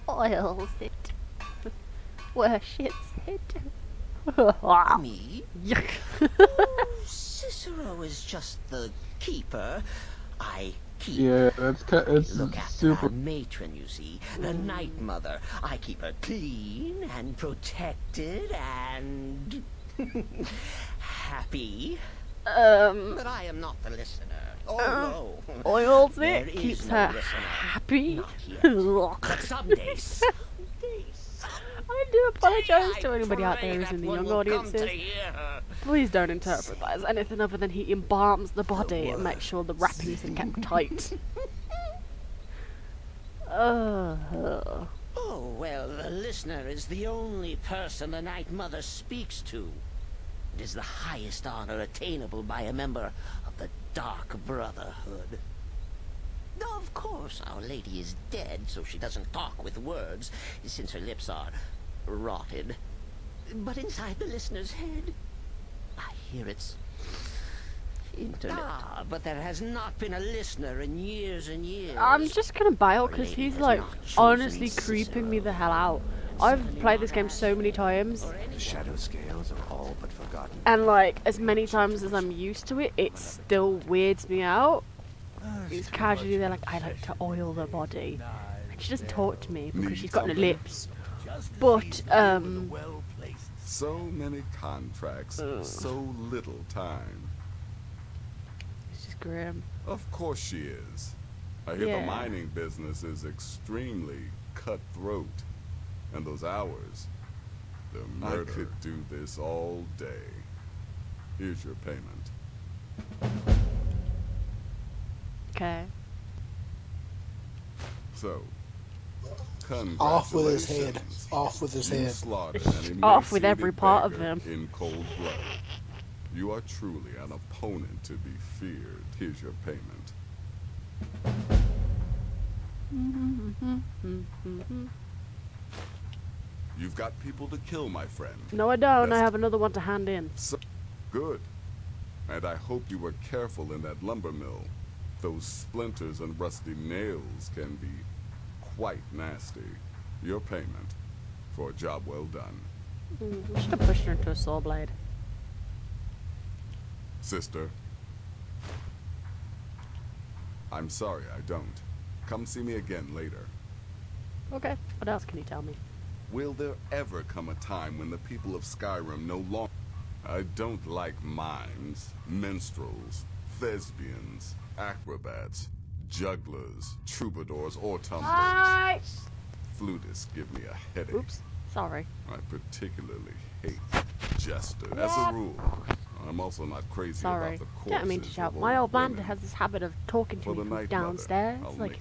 Oils it. Worships it. Me? Yuck. Cicero is just the keeper. I keep. Yeah, it's Look after super. our matron, you see, the Night Mother. I keep her clean and protected and happy. But I am not the listener. Oh no. Oils There it, is keeps no her listener. happy. Not yet. But someday, I do apologise to I anybody out there pray who's in that the one young will come audiences. to hear her. Please don't interpret that as anything other than he embalms the body and makes sure the wrappings are kept tight. Oh, Well, the listener is the only person the Night Mother speaks to. It is the highest honor attainable by a member of the Dark Brotherhood. Of course, Our Lady is dead, so she doesn't talk with words, since her lips are rotted. But inside the listener's head, I hear its internet. Ah, but there has not been a listener in years and years. I'm just gonna bail because he's like honestly creeping me the hell out. I've played this game so many times, The shadow scales are all but forgotten. and like as many times as I'm used to it, it still weirds me out. He's casually there like, I like to oil the body. Like, she doesn't talk to me because she's got no lips. But so many contracts, so little time. It's just grim. Of course she is. I hear the mining business is extremely cutthroat. And those hours, the murder. I could do this all day. Here's your payment. Okay. So, off with his head. Off with his head. Off with every part of him. In cold blood. You are truly an opponent to be feared. Here's your payment. You've got people to kill, my friend. No, I don't. I have another one to hand in. So, good. And I hope you were careful in that lumber mill. Those splinters and rusty nails can be quite nasty. Your payment for a job well done. We should have pushed her into a saw blade. Sister. I'm sorry, I don't. Come see me again later. Okay. What else can you tell me? Will there ever come a time when the people of Skyrim no longer... I don't like mimes, minstrels, thespians, acrobats, jugglers, troubadours, or tumblers. Flutists give me a headache. Oops, sorry. I particularly hate jesters. As a rule, I'm also not crazy about the courses. Don't mean to shout. My old man has this habit of talking to me from downstairs, like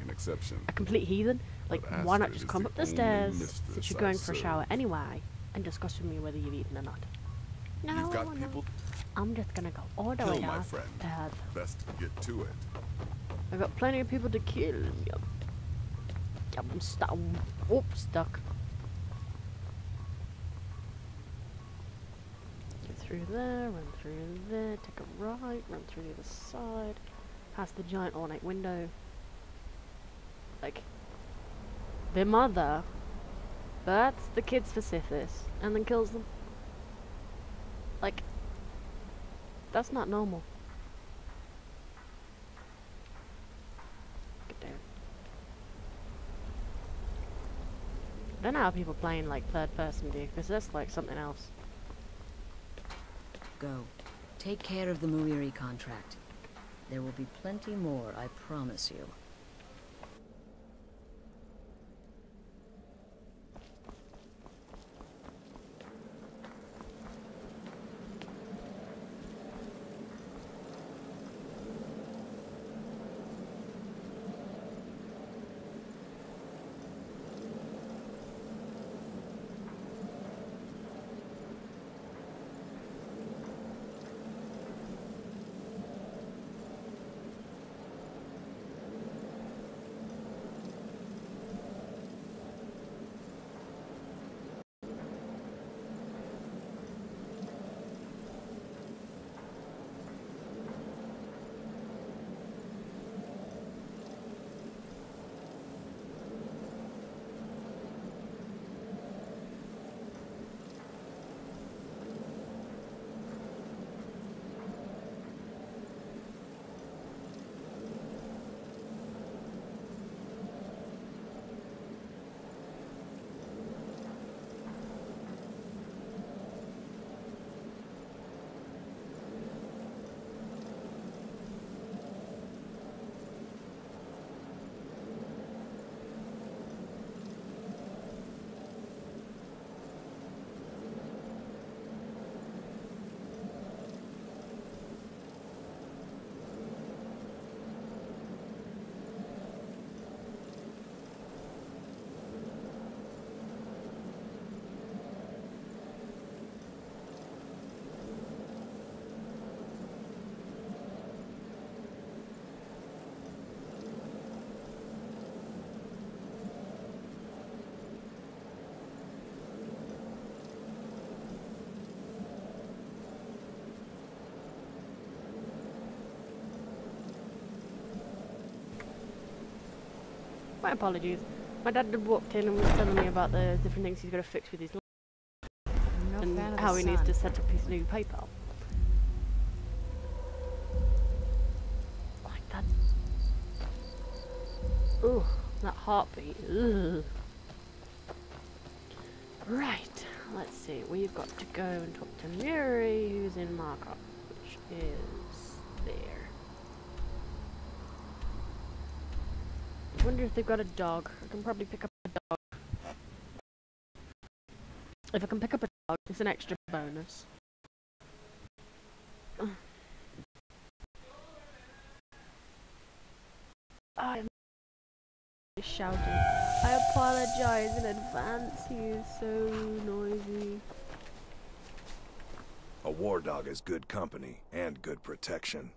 a complete heathen. Like, why not just come up the stairs since you're going for a shower anyway and discuss with me whether you've eaten or not? No, You've got people. I'm just gonna go all the way down. Dad. Best get to it. I've got plenty of people to kill. I'm stuck. Oops, stuck. Get through there, run through there, take a right, run through the other side, past the giant ornate window. Like, their mother births the kids for syphilis and then kills them. Like, that's not normal. Get down. I don't know how people playing like third person do, because that's like something else. Go. Take care of the Muiri contract. There will be plenty more, I promise you. My apologies. My dad had walked in and was telling me about the different things he's got to fix with his life and how he needs to set up his new PayPal. Like that. Ooh, that heartbeat. Ugh. Right, let's see. We've got to go and talk to Mary, who's in Markup, which is there. I wonder if they've got a dog. I can probably pick up a dog. If I can pick up a dog, it's an extra bonus. I'm shouting. I apologize in advance. He is so noisy. A war dog is good company and good protection.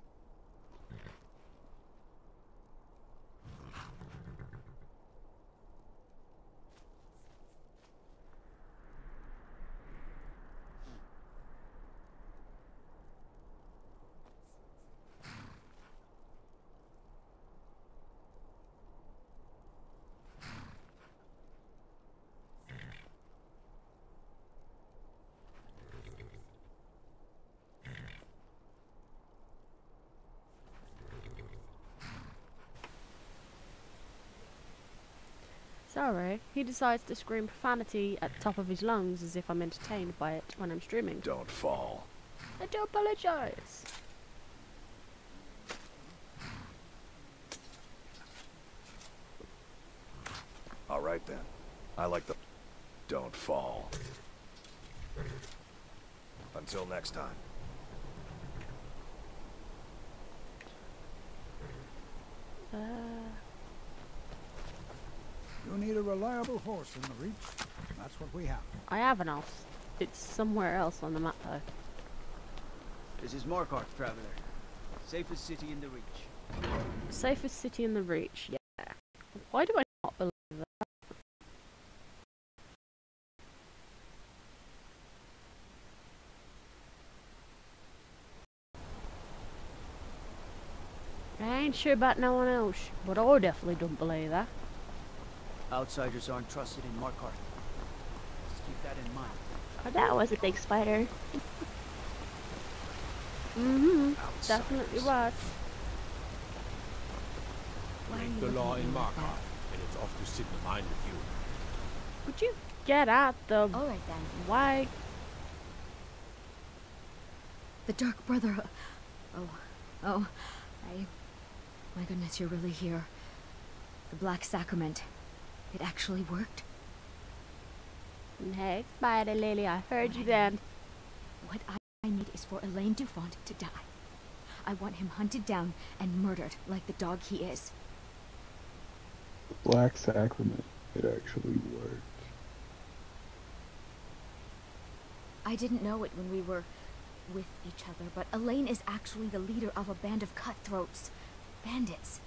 Sorry, he decides to scream profanity at the top of his lungs as if I'm entertained by it when I'm streaming. Don't fall. I do apologize. All right then. I like the... Don't fall. Until next time. You need a reliable horse in the Reach. That's what we have. I have an horse. It's somewhere else on the map though. This is Markarth, traveler. Safest city in the Reach. Safest city in the Reach, yeah. Why do I not believe that? I ain't sure about no one else, but I definitely don't believe that. Outsiders aren't trusted in Markarth. Just keep that in mind. Oh, that was a big spider. Definitely was. Break the law in Markarth, and it's off to sit in line with you. Would you get out the... Alright then. Why? The Dark Brotherhood. Oh. My goodness, you're really here. The Black Sacrament. It actually worked. Hey, Spider Lily, I heard you then. What I need is for Elaine Dufont to die. I want him hunted down and murdered like the dog he is. Black Sacrament. It actually worked. I didn't know it when we were with each other, but Elaine is actually the leader of a band of cutthroats. Bandits.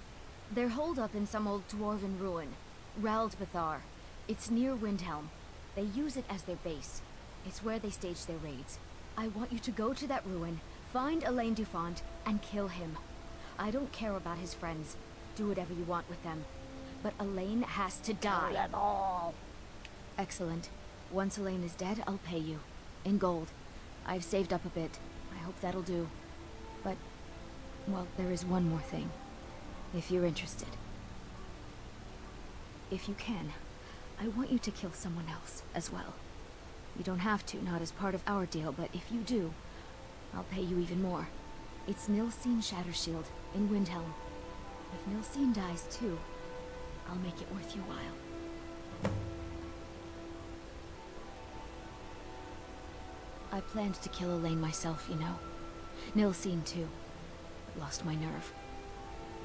They're holed up in some old dwarven ruin. Raldbethar. It's near Windhelm. They use it as their base. It's where they stage their raids. I want you to go to that ruin, find Elaine Dufont, and kill him. I don't care about his friends. Do whatever you want with them. But Elaine has to die. Kill them all. Excellent. Once Elaine is dead, I'll pay you. In gold. I've saved up a bit. I hope that'll do. But, well, there is one more thing. If you're interested. If you can, I want you to kill someone else as well. You don't have to, not as part of our deal, but if you do, I'll pay you even more. It's Nilsine Shattershield in Windhelm. If Nilsine dies too, I'll make it worth your while. I planned to kill Elaine myself, you know. Nilsine too, but lost my nerve.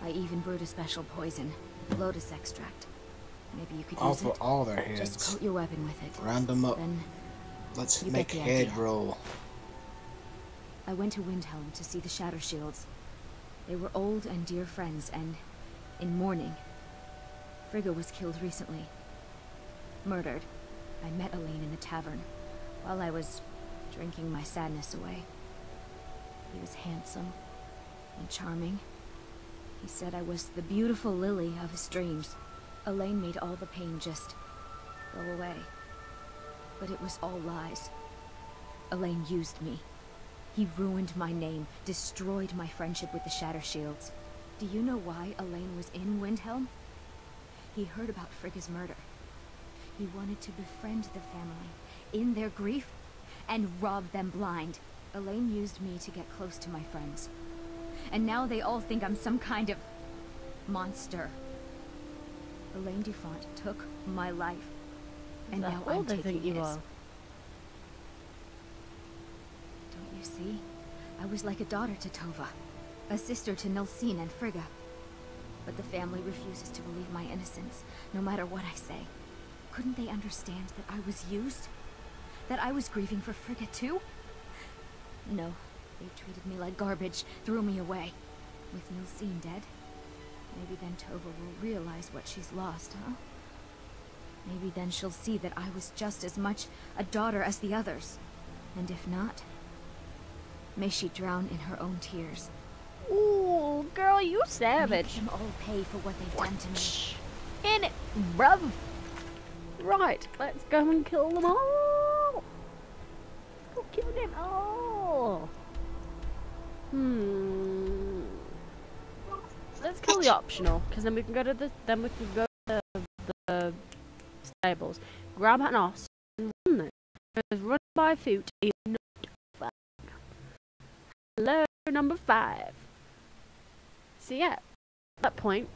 I even brewed a special poison, lotus extract. Maybe you could use it. All their heads. Just coat your weapon with it. Round them up. Then let's you make get the head idea. roll. I went to Windhelm to see the Shattershields. They were old and dear friends, and in mourning. Frigga was killed recently. Murdered. I met Elaine in the tavern, while I was drinking my sadness away. He was handsome and charming. He said I was the beautiful lily of his dreams. Elaine made all the pain just go away. But it was all lies. Elaine used me. He ruined my name, destroyed my friendship with the Shatter Shields. Do you know why Elaine was in Windhelm? He heard about Frigga's murder. He wanted to befriend the family in their grief and rob them blind. Elaine used me to get close to my friends. And now they all think I'm some kind of monster. Elaine Dufont took my life. And now I'm taking his. Don't you see? I was like a daughter to Tova, a sister to Nilsine and Frigga. But the family refuses to believe my innocence, no matter what I say. Couldn't they understand that I was used? That I was grieving for Frigga too? No, they treated me like garbage, threw me away. With Nilsine dead, maybe then Tova will realize what she's lost, huh? Maybe then she'll see that I was just as much a daughter as the others. And if not, may she drown in her own tears. Ooh, girl, you savage. Make them all pay for what they've done to me. In it, bruv. Right, let's go and kill them all. Let's go kill them all. Let's kill the optional, because then we can go to the stables, grab an ox, and run them. Because run by foot is not fun. Hello, number 5. So yeah, at that point,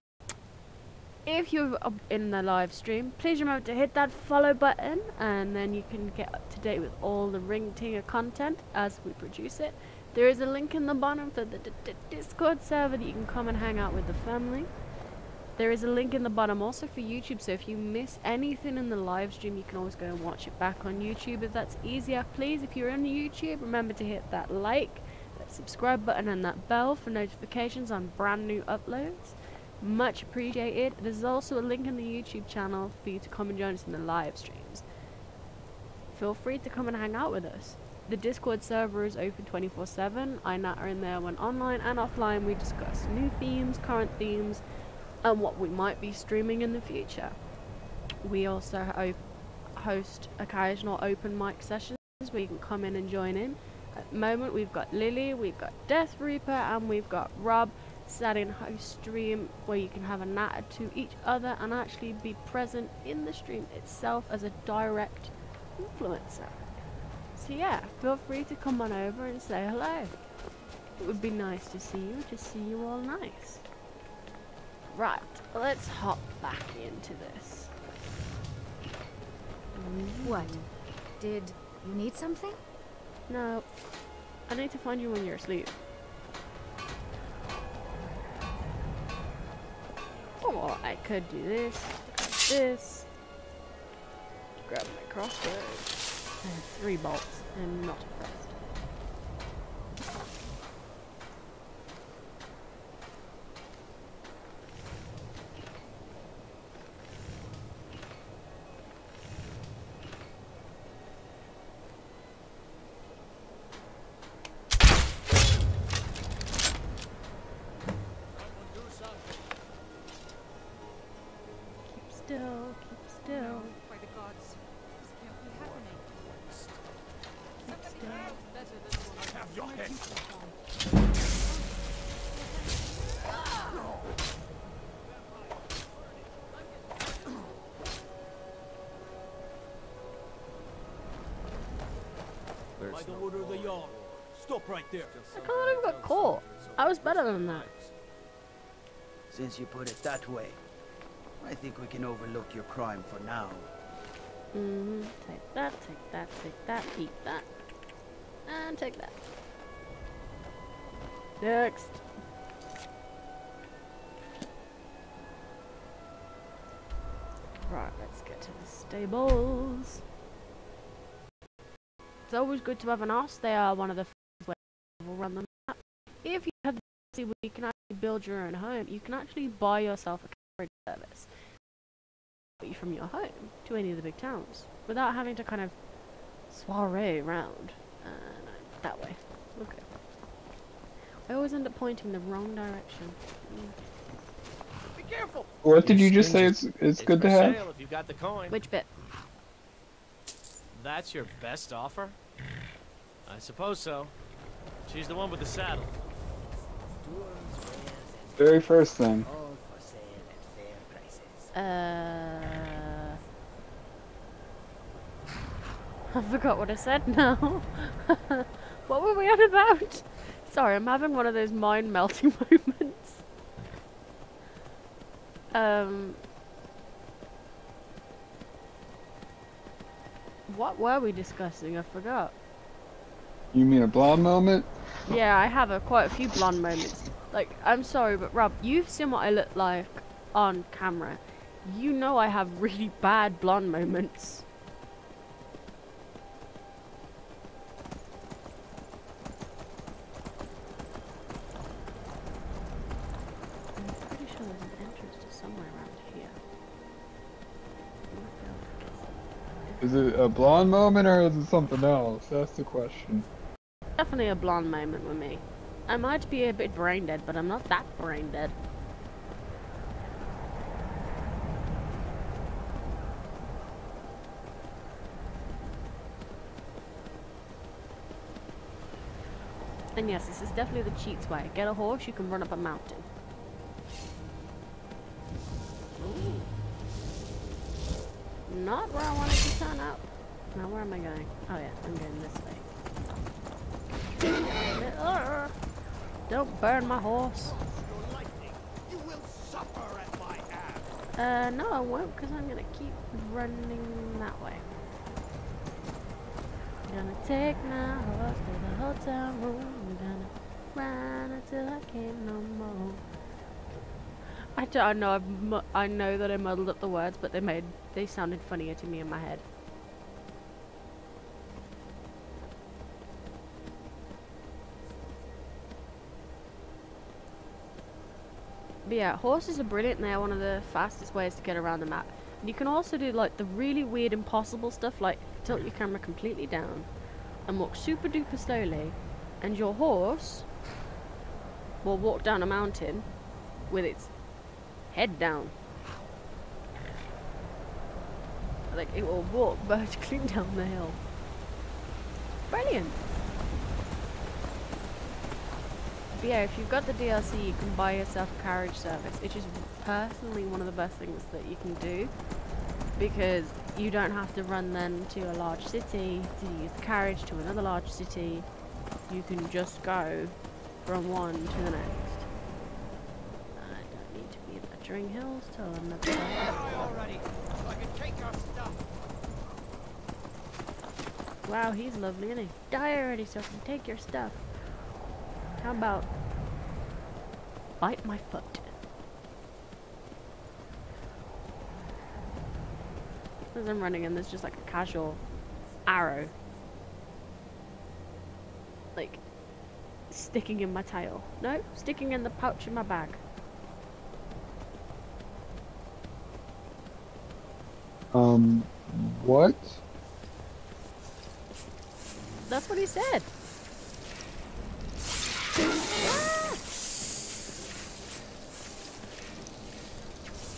if you're in the live stream, please remember to hit that follow button, and then you can get up to date with all the Ring Tinger content as we produce it. There is a link in the bottom for the Discord server that you can come and hang out with the family. There is a link in the bottom also for YouTube, so if you miss anything in the live stream, you can always go and watch it back on YouTube if that's easier. Please, if you're on YouTube, remember to hit that like, that subscribe button, and that bell for notifications on brand new uploads. Much appreciated. There's also a link in the YouTube channel for you to come and join us in the live streams. Feel free to come and hang out with us. The Discord server is open 24/7. I and Nat are in there when online and offline. We discuss new themes, current themes, and what we might be streaming in the future. We also host occasional open mic sessions where you can come in and join in. At the moment, we've got Lily, we've got Death Reaper, and we've got Rob sat in host stream where you can have a natter to each other and actually be present in the stream itself as a direct influencer. So yeah, feel free to come on over and say hello. It would be nice to see you all nice. Right, let's hop back into this. What? Did you need something? No. I need to find you when you're asleep. Oh, I could do this, grab my crossbow, and 3 bolts. I'm not impressed. Keep still. By the gods, this can't be happening. Keep still. Have your head. By the order of the Jarl. Stop right there. I can't even got caught. I was better than that. Since you put it that way, I think we can overlook your crime for now. Take that, take that, take that, eat that. And take that. Next. Right, let's get to the stables. It's always good to have an ass. They are one of the things where we'll run the map. If you have the ability where you can actually build your own home, you can actually buy yourself a carriage service from your home to any of the big towns without having to kind of soiree around that way. Okay. I always end up pointing the wrong direction. careful. What did you just say? It's good to have? If you got the coin. Which bit? That's your best offer? I suppose so. She's the one with the saddle. Very first thing. I forgot what I said now. What were we on about? Sorry, I'm having one of those mind melting moments. What were we discussing? I forgot. You mean a blonde moment? Yeah, I have quite a few blonde moments. Like, I'm sorry, but Rob, you've seen what I look like on camera. You know I have really bad blonde moments. I'm pretty sure there's an entrance to somewhere around here. Is it a blonde moment or is it something else? That's the question. Definitely a blonde moment with me. I might be a bit brain dead, but I'm not that brain dead. And yes, this is definitely the cheats way. Get a horse, you can run up a mountain. Ooh. Not where I wanted to turn up. Now where am I going? Oh yeah, I'm going this way. Don't burn my horse. You will suffer at my hand. No I won't, because I'm gonna keep running that way. Gonna take my horse to the hotel room. I'm gonna run until I can't no more. I know that I muddled up the words, but they sounded funnier to me in my head. But yeah, horses are brilliant and they're one of the fastest ways to get around the map. And you can also do like the really weird impossible stuff, like tilt your camera completely down and walk super duper slowly, and your horse will walk down a mountain with its head down. Like, it will walk vertically down the hill. Brilliant. But yeah, if you've got the DLC, you can buy yourself a carriage service, which is personally one of the best things that you can do, because you don't have to run then to a large city to use the carriage to another large city. You can just go from one to the next. I don't need to be adventuring hills till another time. Wow, he's lovely, isn't he? Die already so I can take your stuff. How about bite my foot? As I'm running and there's just like a casual arrow like sticking in my tail. No, sticking in the pouch in my bag. What? That's what he said.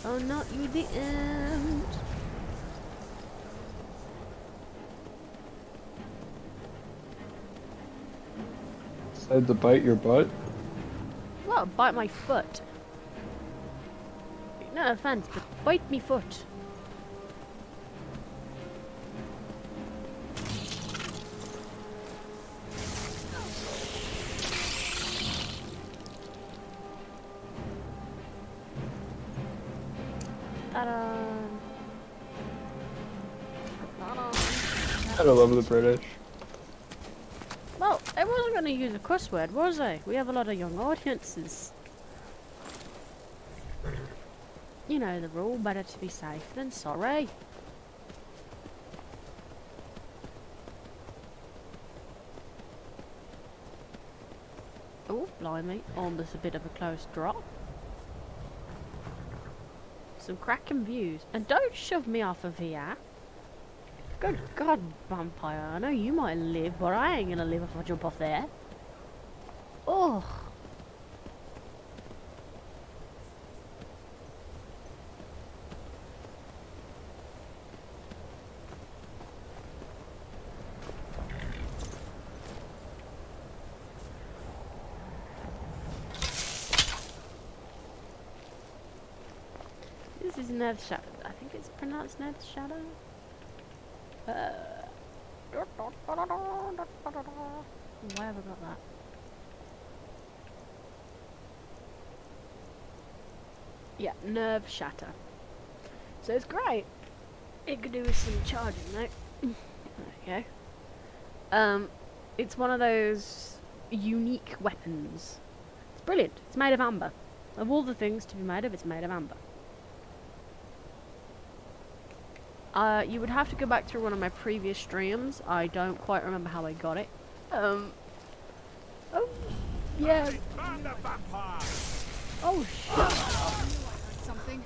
Oh, not you, the end. Said to bite your butt? Well, bite my foot. No offense, but bite me foot. I love the British. Well, I wasn't going to use a cuss word, was I? We have a lot of young audiences. You know the rule, better to be safe than sorry. Oh, blimey, almost a bit of a close drop. Some cracking views. And don't shove me off of here. Good God, vampire, I know you might live, but I ain't gonna live if I jump off there. Oh. is Neth Shadow. I think it's pronounced Neth Shadow. Why have I got that? Yeah, nerve shatter. So it's great. It could do with some charging, though. There you go. It's one of those unique weapons. It's brilliant. It's made of amber. Of all the things to be made of, it's made of amber. You would have to go back through one of my previous streams. I don't quite remember how I got it. Oh, yeah. Oh, shut up. Something.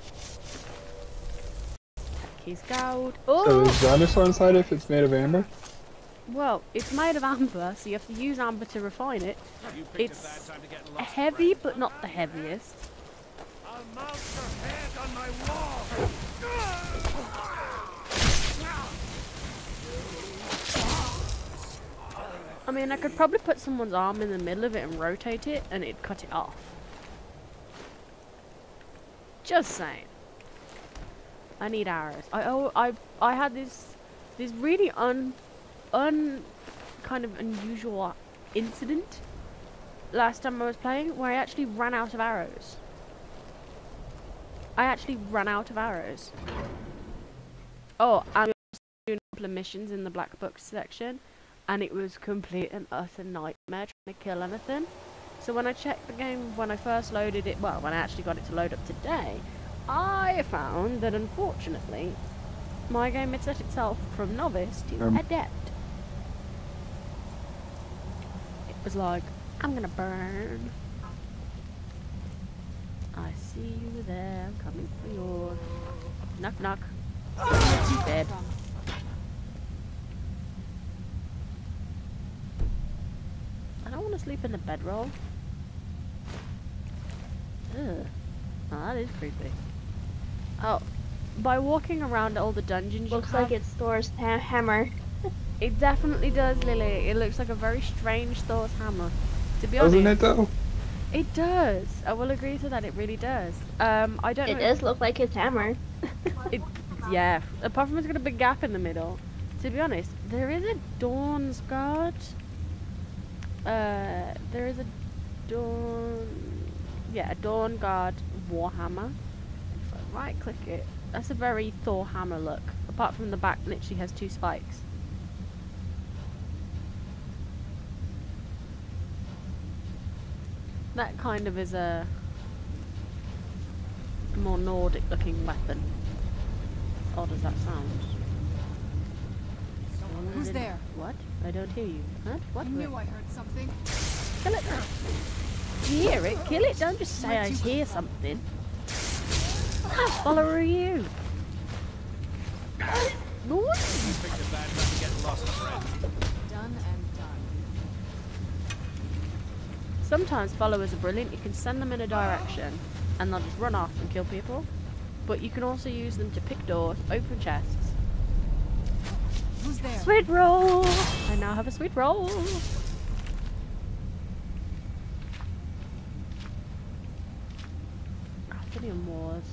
He's gold. So Oh! is dinosaur inside if it's made of amber? Well, it's made of amber, so you have to use amber to refine it. It's heavy, but not the heaviest. I'll mount your head on my wall. I mean, I could probably put someone's arm in the middle of it and rotate it, and it'd cut it off. Just saying. I need arrows. I had this really kind of unusual incident last time I was playing where I actually ran out of arrows. Oh, and we were doing a couple of missions in the Black Book section, and it was complete and utter nightmare trying to kill anything. So when I checked the game, when I first loaded it, well, when I actually got it to load up today, I found that unfortunately, my game had set itself from novice to adept. It was like, I'm gonna burn. I see you there, I'm coming for yours. Knock knock. Dead. I don't want to sleep in the bedroll. Ugh. Oh, that is creepy. Oh, by walking around all the dungeons, looks like it stores hammer. It definitely does, Lily. It looks like a very strange Thor's hammer. To be honest, doesn't it though? It does. I will agree to that. It really does. I don't know. It does look like his hammer. Yeah. Apart from it's got a big gap in the middle. To be honest, there is a Dawn's Guard. There is a Dawn Guard Warhammer. If I right click it, that's a very Thor hammer look. Apart from the back, literally has 2 spikes. That kind of is a more Nordic looking weapon. As odd as that sounds. Who's there? What? I don't hear you. Huh? What? I knew I heard something. Kill it. You hear it? Kill it. Don't just say I hear something. What kind of follower are you? What? Done and done. Sometimes followers are brilliant. You can send them in a direction and they'll just run off and kill people. But you can also use them to pick doors, open chests. Who's there? Sweet roll! I now have a sweet roll. Athenian Wars.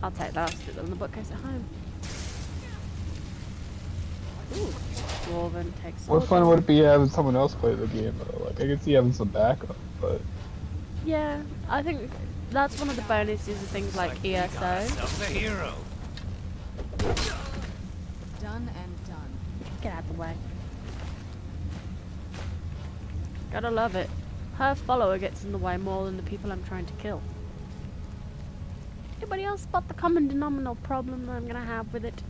I'll take that. I'll stick them in the bookcase at home. Ooh. Dwarven takes. What fun would it be having someone else play the game though? Like I could see having some backup, but yeah, I think that's one of the bonuses of things like ESO. A hero. Done and done. Get out of the way. Gotta love it. Her follower gets in the way more than the people I'm trying to kill. Anybody else spot the common denominator problem that I'm gonna have with it?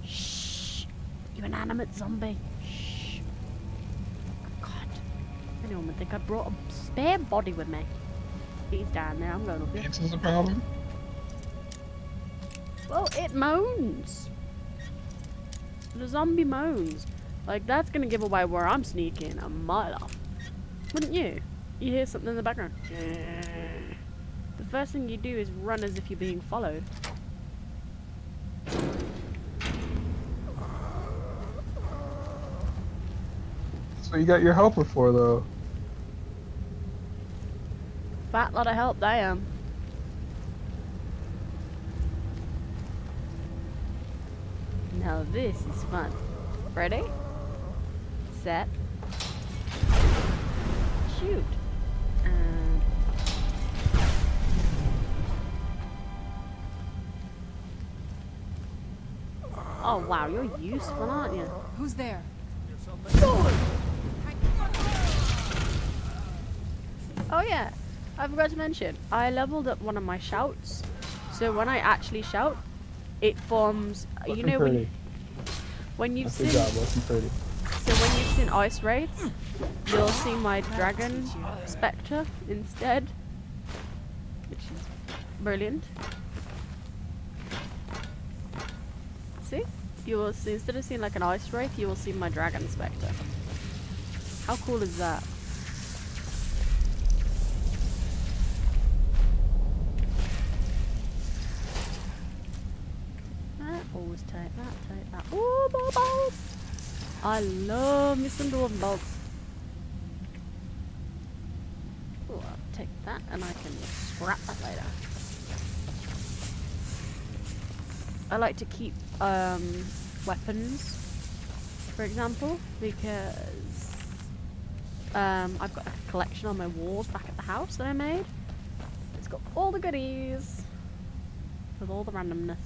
Shh! You inanimate zombie. Shh. God. Anyone would think I brought a spare body with me. He's down there, I'm going up here. this is a problem. Well, it moans. The zombie moans. Like, that's gonna give away where I'm sneaking a mile off. Wouldn't you? You hear something in the background. The first thing you do is run as if you're being followed. That's what you got your helper for though. fat lot of help I am. Now this is fun. Ready? Set. Shoot. And oh wow, you're useful, aren't you? Who's there? Oh yeah, I forgot to mention, I leveled up one of my shouts. So when I actually shout, it forms, you know, when you've seen, so when you've seen Ice Raids, you'll see my dragon spectre instead, which is brilliant. See? You will see, instead of seeing like an Ice Wraith, you will see my dragon spectre. How cool is that? Always take that. Ooh, more bolts! I love me some dwarven bolts. Ooh, I'll take that and I can scrap that later. I like to keep weapons, for example, because I've got a collection on my walls back at the house that I made. It's got all the goodies with all the randomness.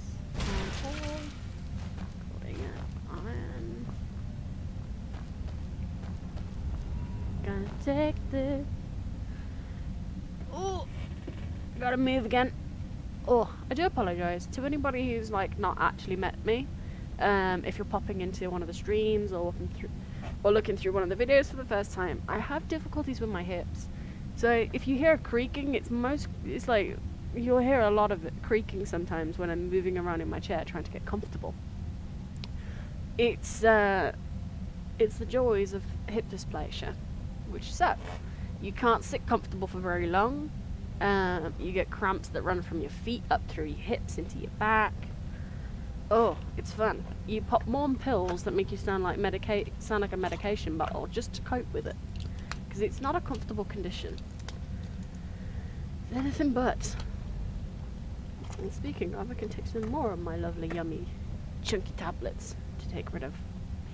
Gonna take this. Oh, gotta move again. Oh, I do apologise to anybody who's like not actually met me. If you're popping into one of the streams or looking through one of the videos for the first time, I have difficulties with my hips. So if you hear creaking, it's like you'll hear a lot of it creaking sometimes when I'm moving around in my chair trying to get comfortable. It's the joys of hip dysplasia, which suck. You can't sit comfortable for very long. You get cramps that run from your feet up through your hips into your back. Oh, it's fun. You pop more pills that make you sound like a medication bottle just to cope with it, because it's not a comfortable condition. It's anything but. And speaking of, I can take some more of my lovely, yummy, chunky tablets to take rid of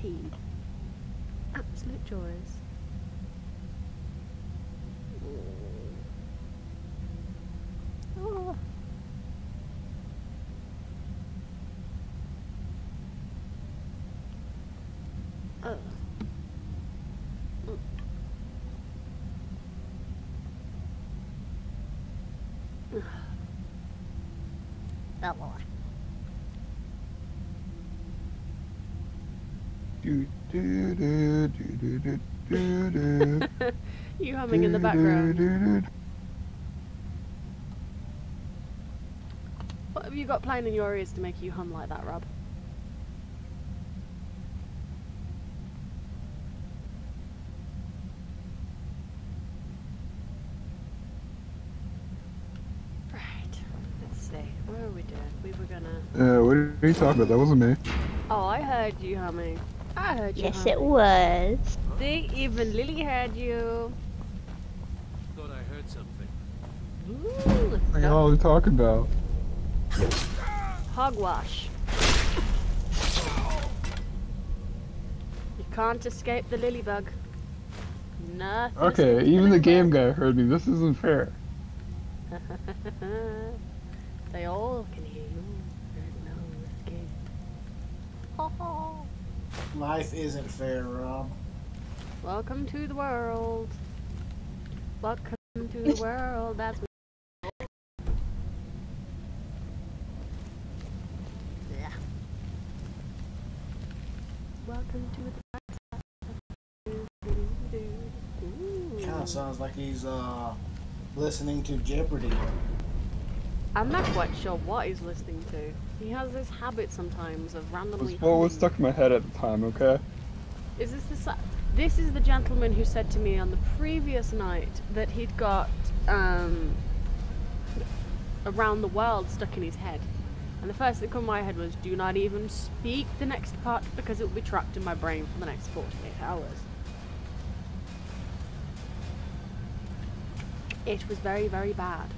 pain. Absolute joys. Oh. Oh. Oh boy. You humming in the background. What have you got playing in your ears to make you hum like that, Rob? Right. Let's see. What are we doing? We were gonna... what are you talking about? That wasn't me. Oh, I heard you humming. I heard you Yes, humming. it was. See, even Lily heard you. Thought I heard something. Ooh, What the hell are you talking about? Hogwash. You can't escape the lily bug. Nothing. Okay, even the game guy heard me. This isn't fair. They all can hear you. There's no escape. Ho ho. Life isn't fair, Rob. Welcome to the world. Welcome to the world. That's yeah. Welcome to the Kind of sounds like he's listening to Jeopardy. I'm not quite sure what he's listening to. He has this habit sometimes of randomly. What was stuck in my head at the time, okay? Is this the this is the gentleman who said to me on the previous night that he'd got Around the World stuck in his head. And the first thing that came to my head was, do not even speak the next part because it will be trapped in my brain for the next 48 hours. It was very, very bad.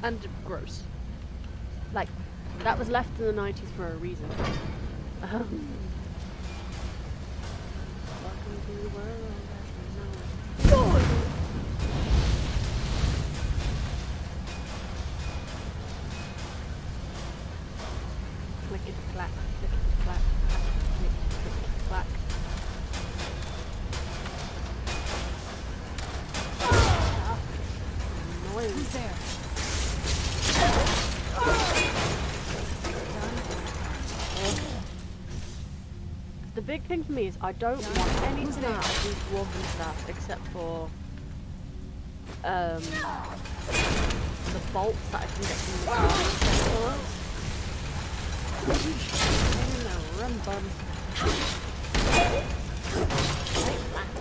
And gross. Like, that was left in the 90s for a reason. Welcome to the world as we know it. Clickety clack, clickety clack, clickety clack. Annoying. Who's there? The big thing for me is I don't want anything out of these dwarven stuff except for the bolts that I can get from the run, bum. Take that.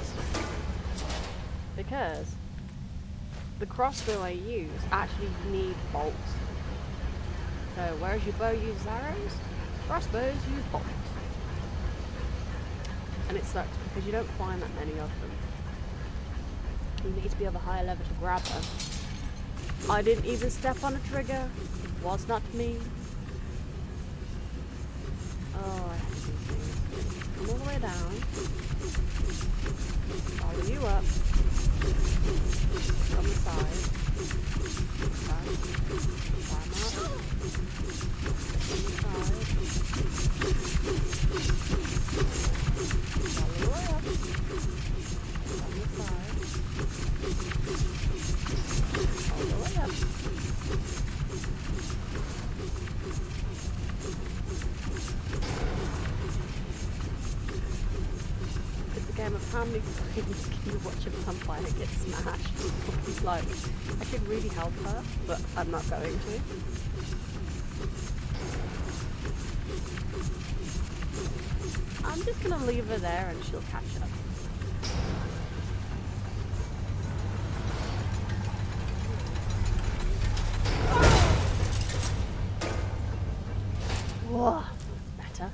Because the crossbow I use actually needs bolts. So whereas your bow uses arrows, crossbows use bolts. And it sucks because you don't find that many of them. You need to be of a higher level to grab them. I didn't even step on a trigger. It was not me. Oh, I hate these things. Come all the way down. Follow you up. On the side. Climb up. On the side. Follow the way up. On the side. All the way up. It's a game of how many times can you watch a vampire get smashed? It's like, I should really help her, but I'm not going to. I'm just gonna leave her there and she'll catch up. Whoa, better.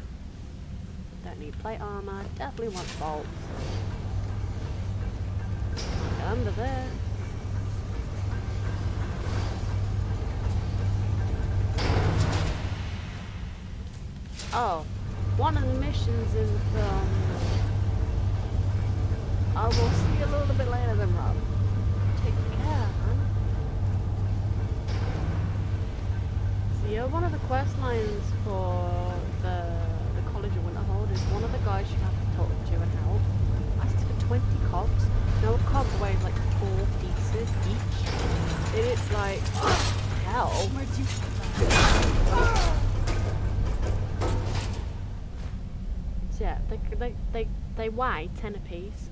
Don't need plate armor, definitely want bolts. Get under there. Oh, one of the missions in the film. I will see you a little bit later then, Rob. Take care, man. So yeah, one of the quest lines for the College of Winterhold is one of the guys you have to talk to and help asks for 20 cogs. Now a cog weighs like 4 pieces each. And it's like, what the hell? Where'd you So yeah, they weigh 10 apiece.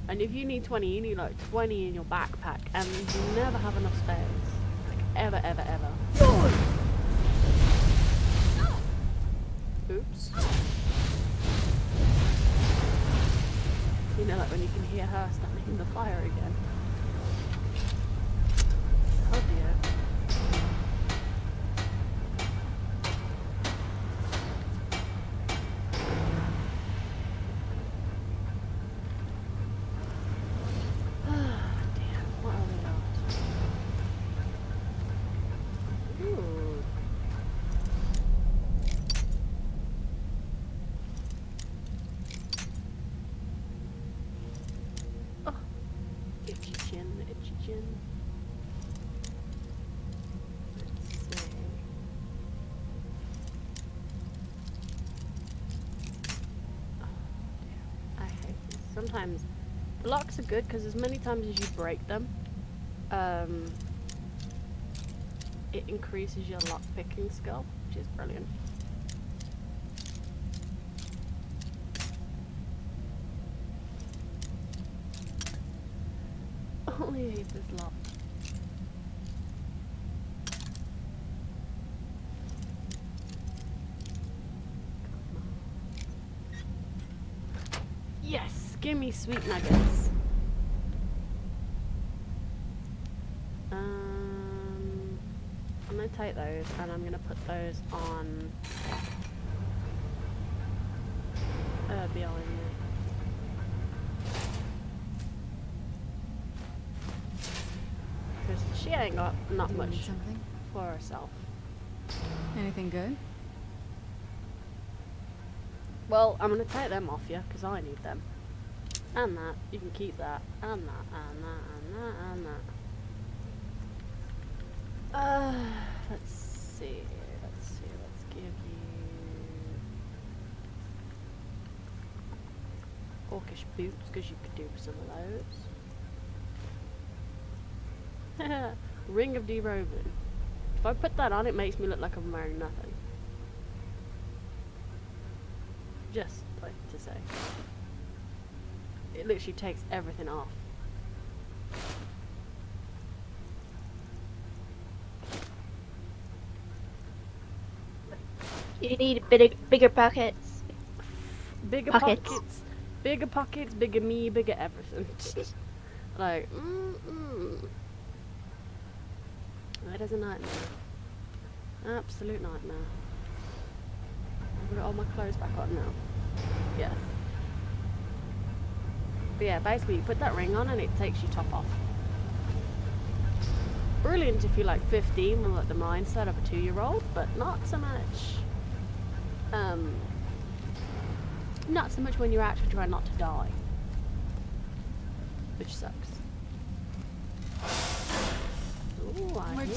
And if you need 20, you need like 20 in your backpack, and you never have enough space. Like, ever, ever, ever. Oops. You know, like when you can hear her standing in the fire again. Oh dear. Sometimes the locks are good because as many times as you break them, it increases your lock picking skill, which is brilliant. Only hate this lock. Yes! Give me sweet nuggets. I'm gonna take those and I'm gonna put those on behind me. she ain't got not Do you much need something? for herself. Anything good? Well, I'm gonna take them off you, because I need them. And that. You can keep that. And that. And that. And that. And that. Let's see. Let's see. Let's give you... orcish boots, because you could do some of those. Ring of derobing. If I put that on, it makes me look like I'm wearing nothing. Just like to say. It literally takes everything off. You need bigger pockets. Bigger pockets. Bigger pockets, bigger me, bigger everything. Like, That is a nightmare. Absolute nightmare. I've got all my clothes back on now. Yes. But yeah, basically you put that ring on and it takes your top off. Brilliant if you're like 15 with like the mindset of a 2-year-old, but not so much. Not so much when you're actually trying not to die. Which sucks. Ooh, I hear you.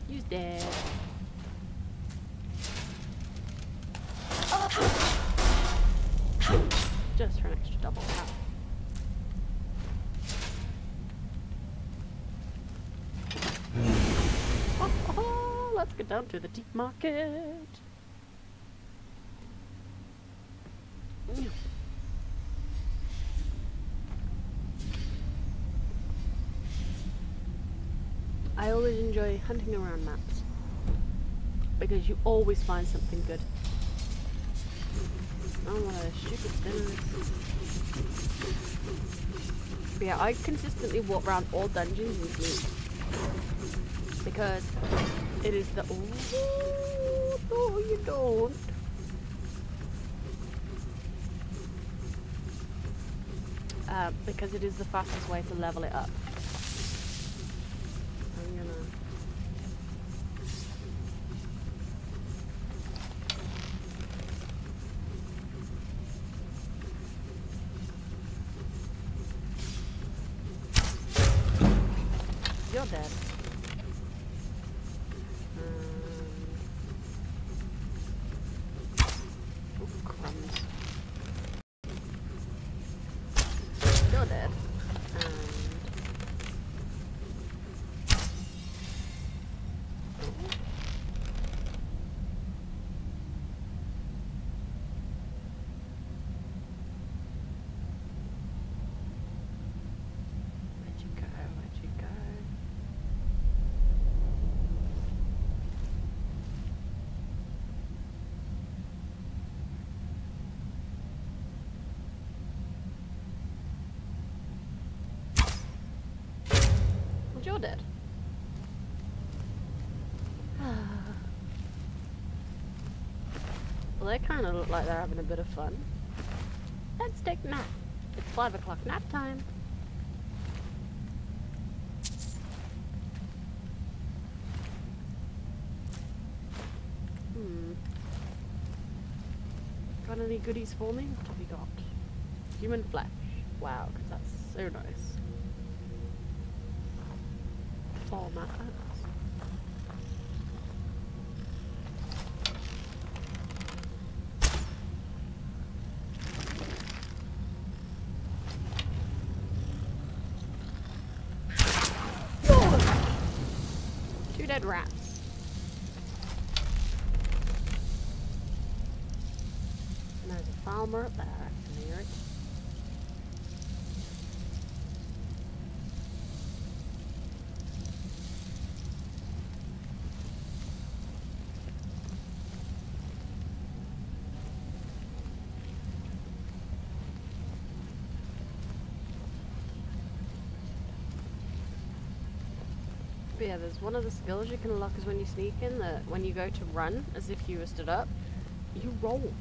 He's dead. Just for an extra double tap. Oh, let's get down to the deep market. I always enjoy hunting around maps because you always find something good. Oh, what a stupid spinner. But yeah, I consistently walk around all dungeons and sleep because it is the no, you don't. Because it is the fastest way to level it up. I'm gonna... You're dead. Oh, crumbs. You're dead. Where'd you go? Where'd you go? Well, you're dead. Well, they kind of look like they're having a bit of fun. Let's take a nap. It's 5 o'clock nap time. Got any goodies for me? What have we got? Human flesh. Wow, because that's so nice. Format. Two dead rats. And there's a farmer up there. I can hear it. But yeah, there's one of the skills you can unlock is when you sneak in, that when you go to run, as if you were stood up, you roll.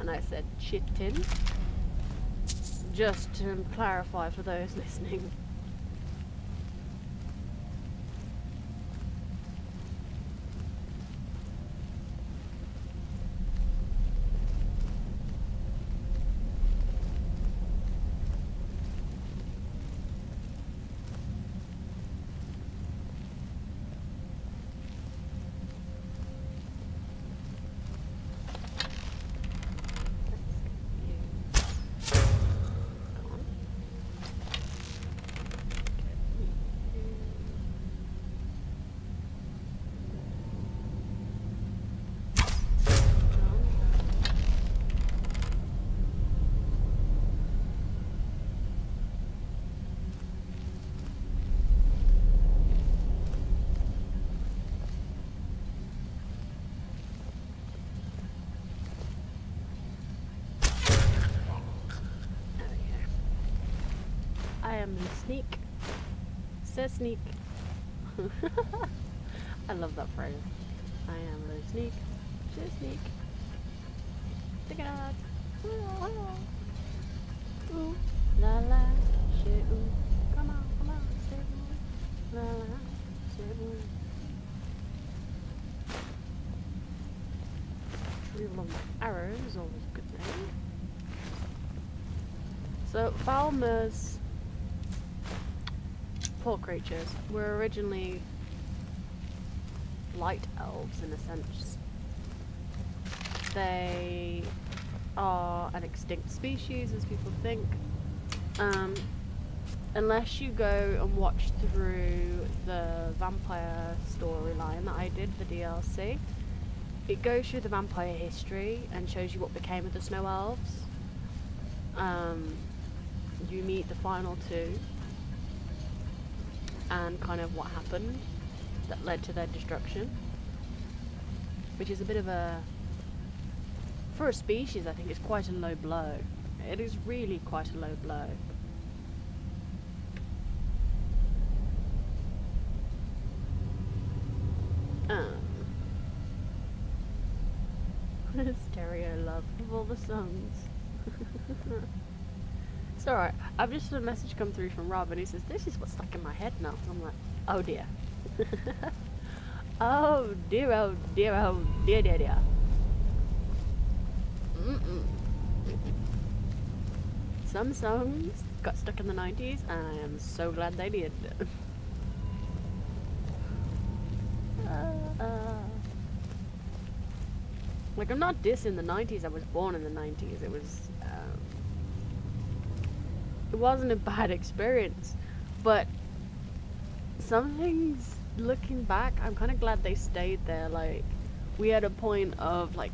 and I said chitin. Just to clarify for those listening. I am the sneak. Says sneak. I love that phrase. I am the sneak. Says sneak. Check it out. Ooh, la la, shit, ooh. Come on, say ooh. La la, shit, ooh. Reroll on my arrows is always a good thing. So, Falmer's poor creatures were originally light elves in a sense. They are an extinct species, as people think. Unless you go and watch through the vampire storyline that I did for DLC, it goes through the vampire history and shows you what became of the snow elves. You meet the final two and kind of what happened that led to their destruction, which is a bit of a, for a species, I think it's quite a low blow. It is really quite a low blow. Stereo love of all the songs. It's alright. I've just had a message come through from Rob and he says, this is what's stuck in my head now. I'm like, oh dear. Oh dear, oh dear, oh dear, dear, dear. Some songs got stuck in the 90s and I am so glad they did. Like, I'm not dissing the 90s, I was born in the 90s. It wasn't a bad experience, but some things, looking back, I'm kind of glad they stayed there. Like, we had a point of, like,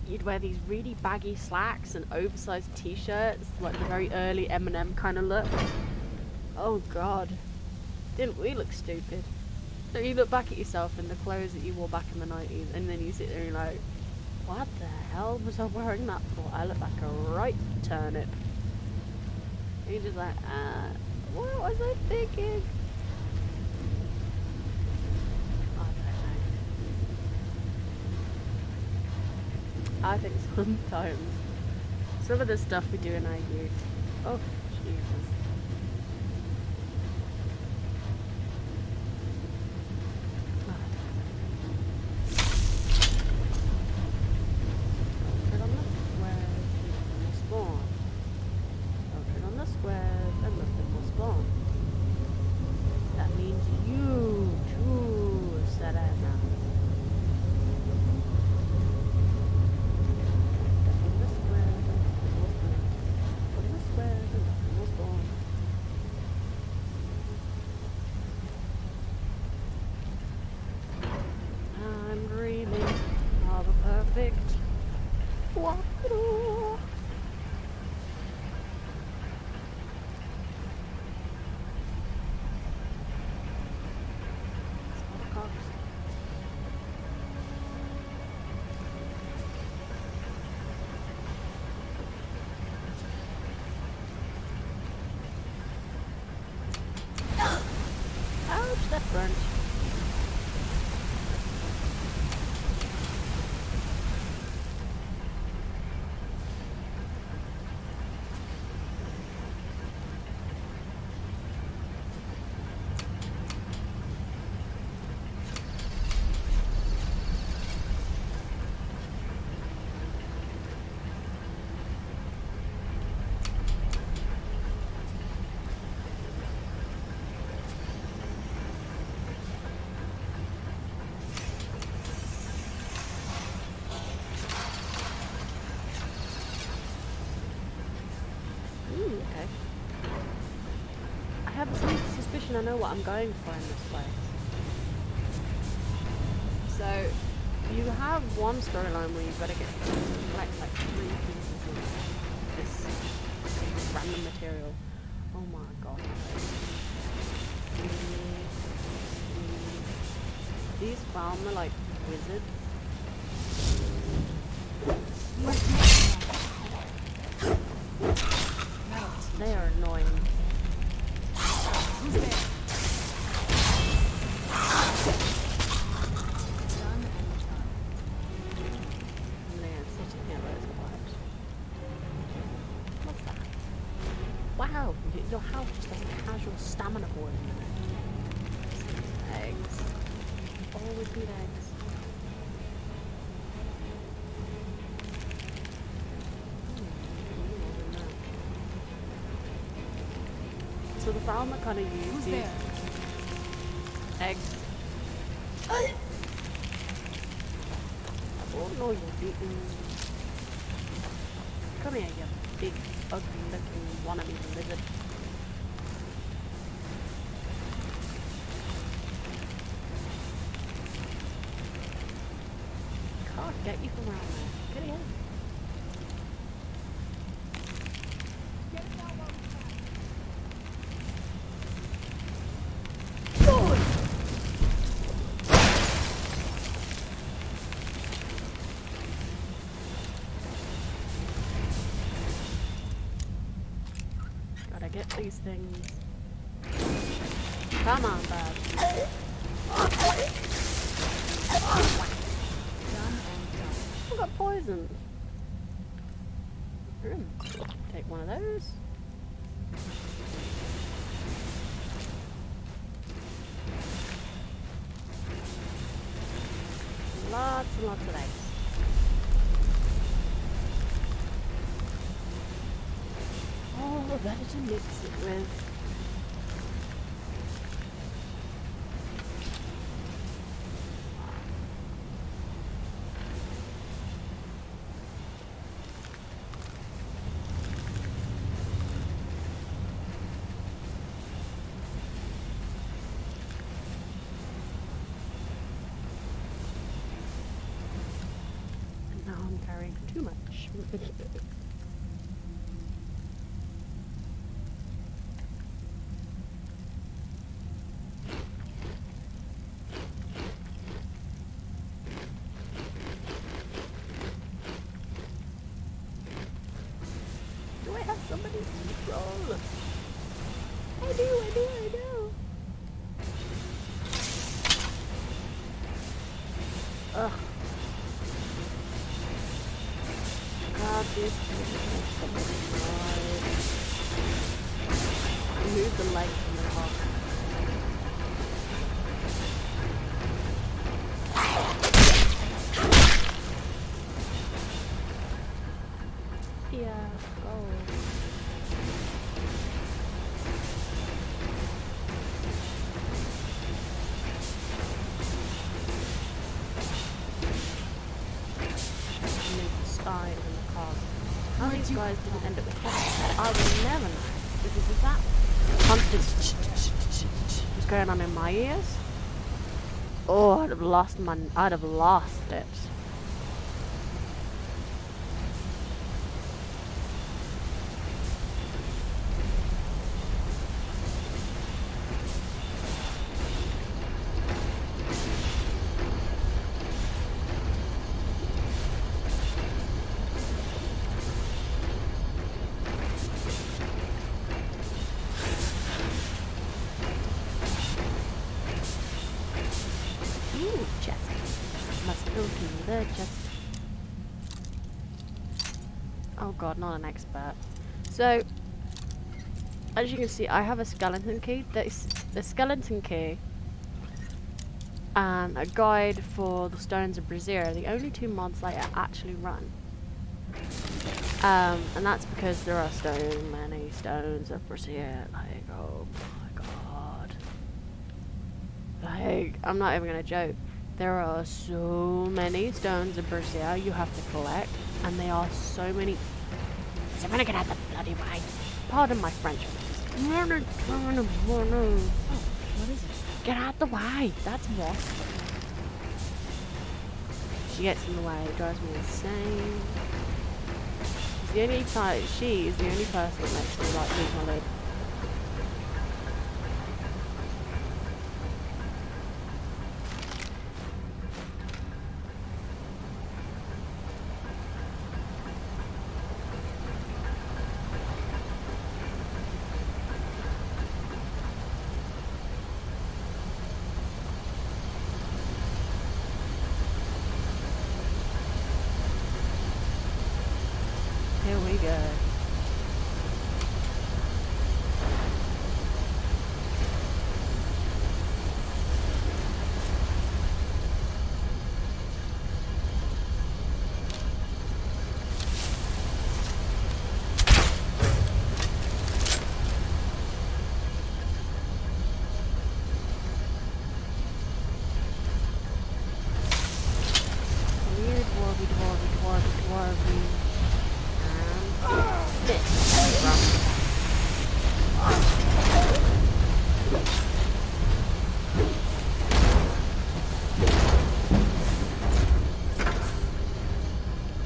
you'd wear these really baggy slacks and oversized t-shirts, like the very early Eminem kind of look. Oh god, didn't we look stupid? So you look back at yourself in the clothes that you wore back in the 90s, and then you sit there and you're like, what the hell was I wearing that for? I look like a right turnip. And you're just like, what was I thinking? I don't know. I think sometimes some of the stuff we do in our youth, oh Jesus. direction. I know what I'm going for in this place. So, you have one storyline where you've got to get collect like 3 pieces of this random material. Oh my god. These found are like wizards. They are annoying. Who's there? Man, sitting here where it's quiet. What's that? Wow, your house just has a casual stamina board in it. Eggs. Always need eggs. So the farmer kind of used these eggs. Oh no, you're beaten. Come here, you big, ugly looking wannabe lizard. Can't get you from around there. Get in. Get these things. Come on, bud. I got poisoned. Take one of those. Lots and lots of eggs. Oh, better to mix it with. And now I'm carrying too much. Somebody's control. I do. Ugh. God, this thing is somebody's right. Move the light from the top. Yeah, go. How these guys didn't end up with that, I will never know. Because if that constant was going on in my ears, oh, I'd have lost it. Oh god, not an expert. So, as you can see, I have a skeleton key. The skeleton key and a guide for the Stones of Brazier, the only 2 mods I actually run. And that's because there are so many Stones of Brazier. Like, oh my god. Like, I'm not even gonna joke. There are so many Stones of Brazier you have to collect, and they are so many. So I'm gonna get out the bloody way. Pardon my French, but just Running. Oh, what is it? Get out the way. That's what. She gets in the way. It drives me insane. She is the only person that makes me like lose my lid. Here we go. Weird dwarvy.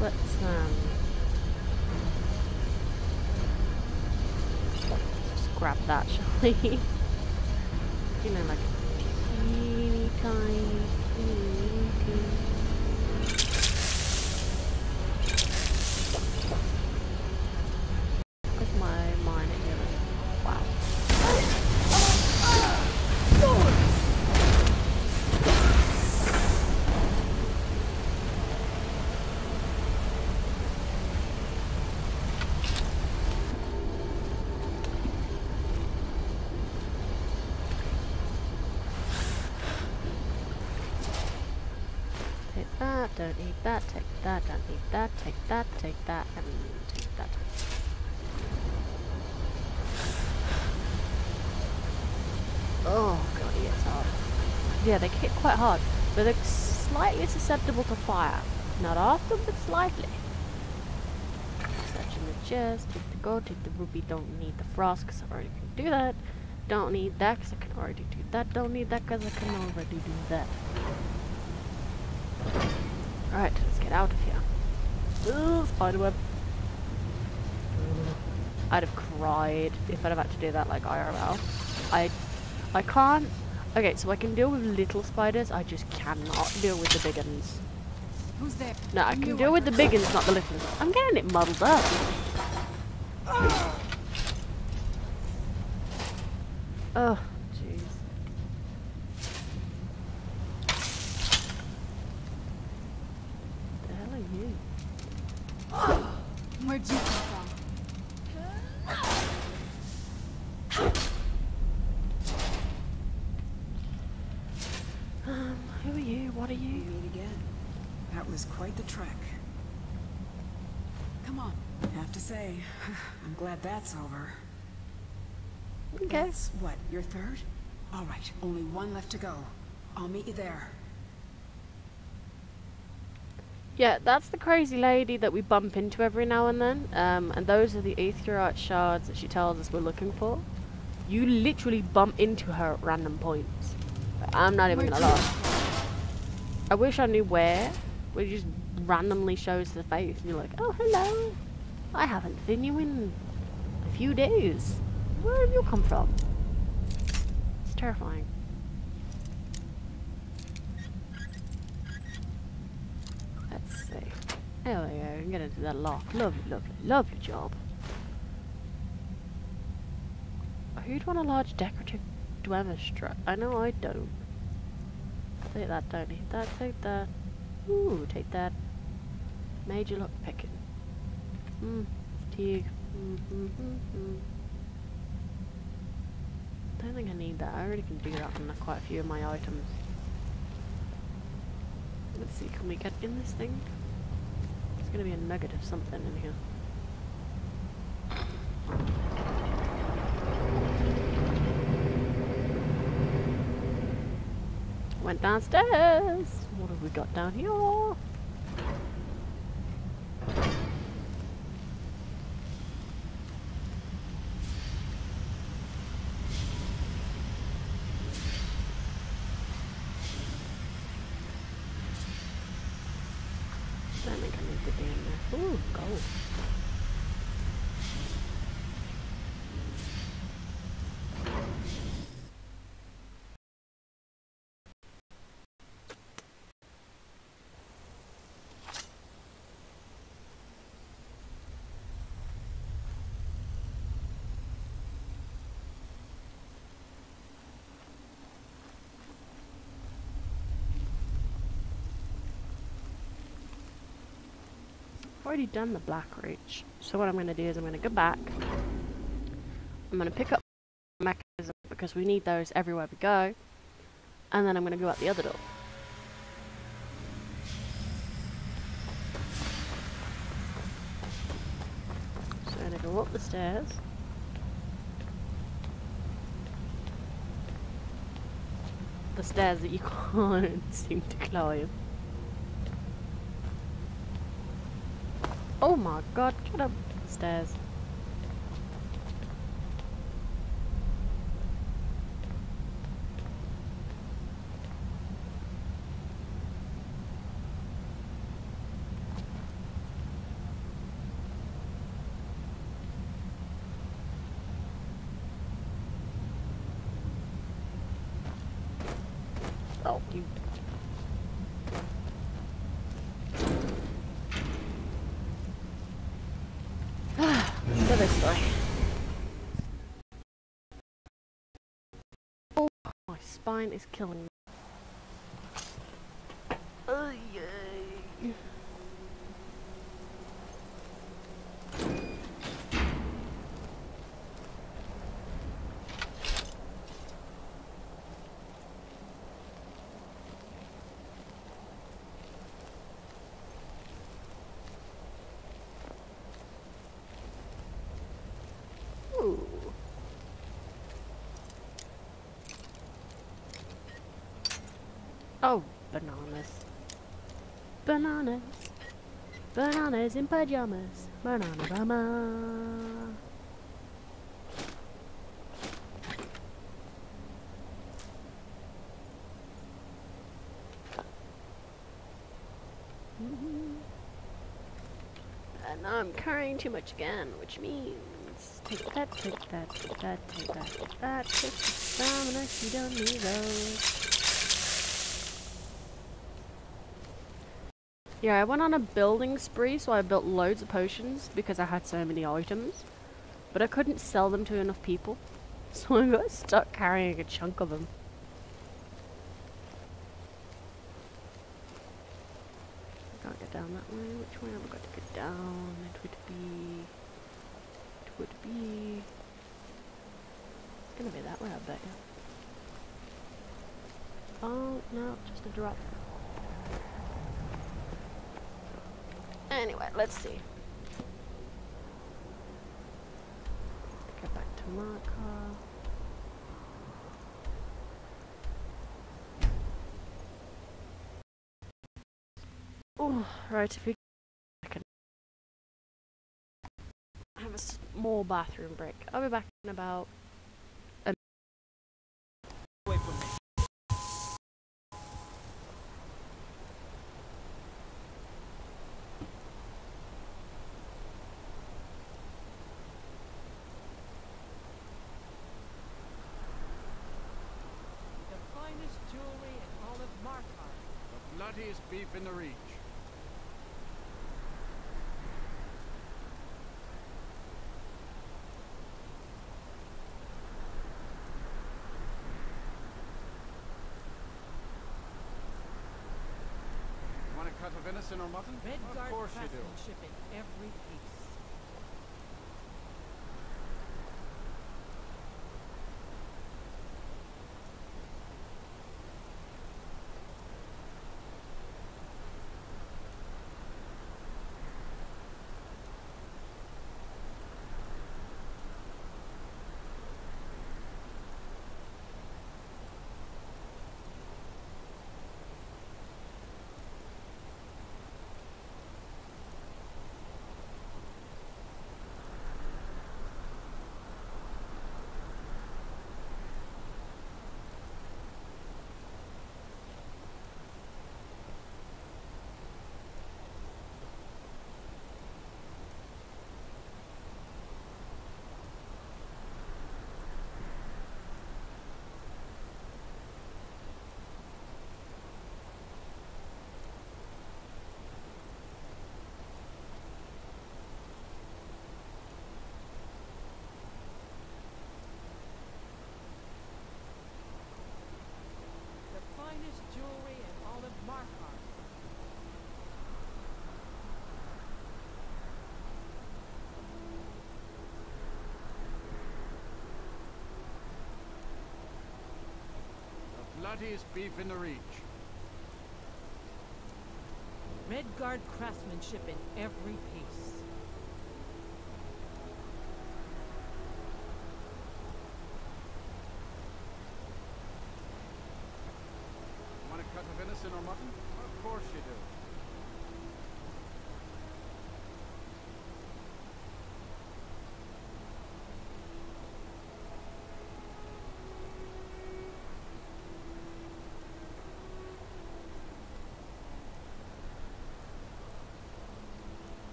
Let's just grab that, shall we? You know, like a teeny tiny. Where's my mine here? Wow. Take that, don't need that, take that, don't need that, take that, and take that. Oh god, he gets hard. Yeah, they hit quite hard, but they're slightly susceptible to fire. Not often, but slightly. Searching the chest, take the gold, take the ruby, don't need the frost because I already can do that. Don't need that because I can already do that. Don't need that because I can already do that. Alright, let's get out of here. Ooh, spiderweb. I'd have cried if I'd have had to do that like IRL. I can't. Okay, so I can deal with little spiders, I just cannot deal with the big ones. Who's there? No, I can deal with the big ones, not the little ones. I'm getting it muddled up. Oh, jeez. The hell are you? Where'd you come from? Who are you? What are you? Meet again. That was quite the trek. Come on. I have to say, I'm glad that's over. Okay. That's what, your third? All right, only one left to go. I'll meet you there. Yeah, that's the crazy lady that we bump into every now and then. And those are the aetheryte shards that she tells us we're looking for. You literally bump into her at random points. I'm not even gonna lie. I wish I knew where. Where it just randomly shows the face and you're like, oh hello. I haven't seen you in a few days. Where have you come from? It's terrifying. Let's see. There we go, we can get into that lock. Lovely, lovely, lovely job. Who'd want a large decorative dwemer strut? I know I don't. Take that, don't need that, take that. Ooh, take that. Major lock picking. Fatigue. Don't think I need that. I already can do that on quite a few of my items. Let's see, can we get in this thing? There's gonna be a nugget of something in here. Went downstairs. What have we got down here? don't think I need to be in there. Ooh, gold. Already done the Black Reach, so what I'm going to do is I'm going to go back. I'm going to pick up the mechanism because we need those everywhere we go, and then I'm going to go out the other door. So I'm going to go up the stairs. The stairs that you can't seem to climb. Oh my god, get up the stairs. Oh, you. Go this way. Oh, my spine is killing me. Oh, yay. Ooh. Oh, bananas. Bananas. Bananas in pajamas. Banana mama. And I'm carrying too much again, which means take that, take that, take that, take that, take that, take the stamina, you don't need those. Yeah, I went on a building spree, so I built loads of potions because I had so many items. But I couldn't sell them to enough people, so I got stuck carrying a chunk of them. I can't get down that way. Which way have I got to get down? It would be... It's gonna be that way, I bet you. Oh, no, just a drop. Anyway, let's see. Get back to my car. Oh, right, if we can have a small bathroom break. I'll be back in about a Away from me. The finest jewelry in all of Markarth. The bloodiest beef in the Reach. Want a cut of venison or mutton? Redguard Of course you do. craftsmanship in every piece. bloodiest beef in the Reach. Redguard craftsmanship in every piece. Want a cut of venison or mutton? Of course you do.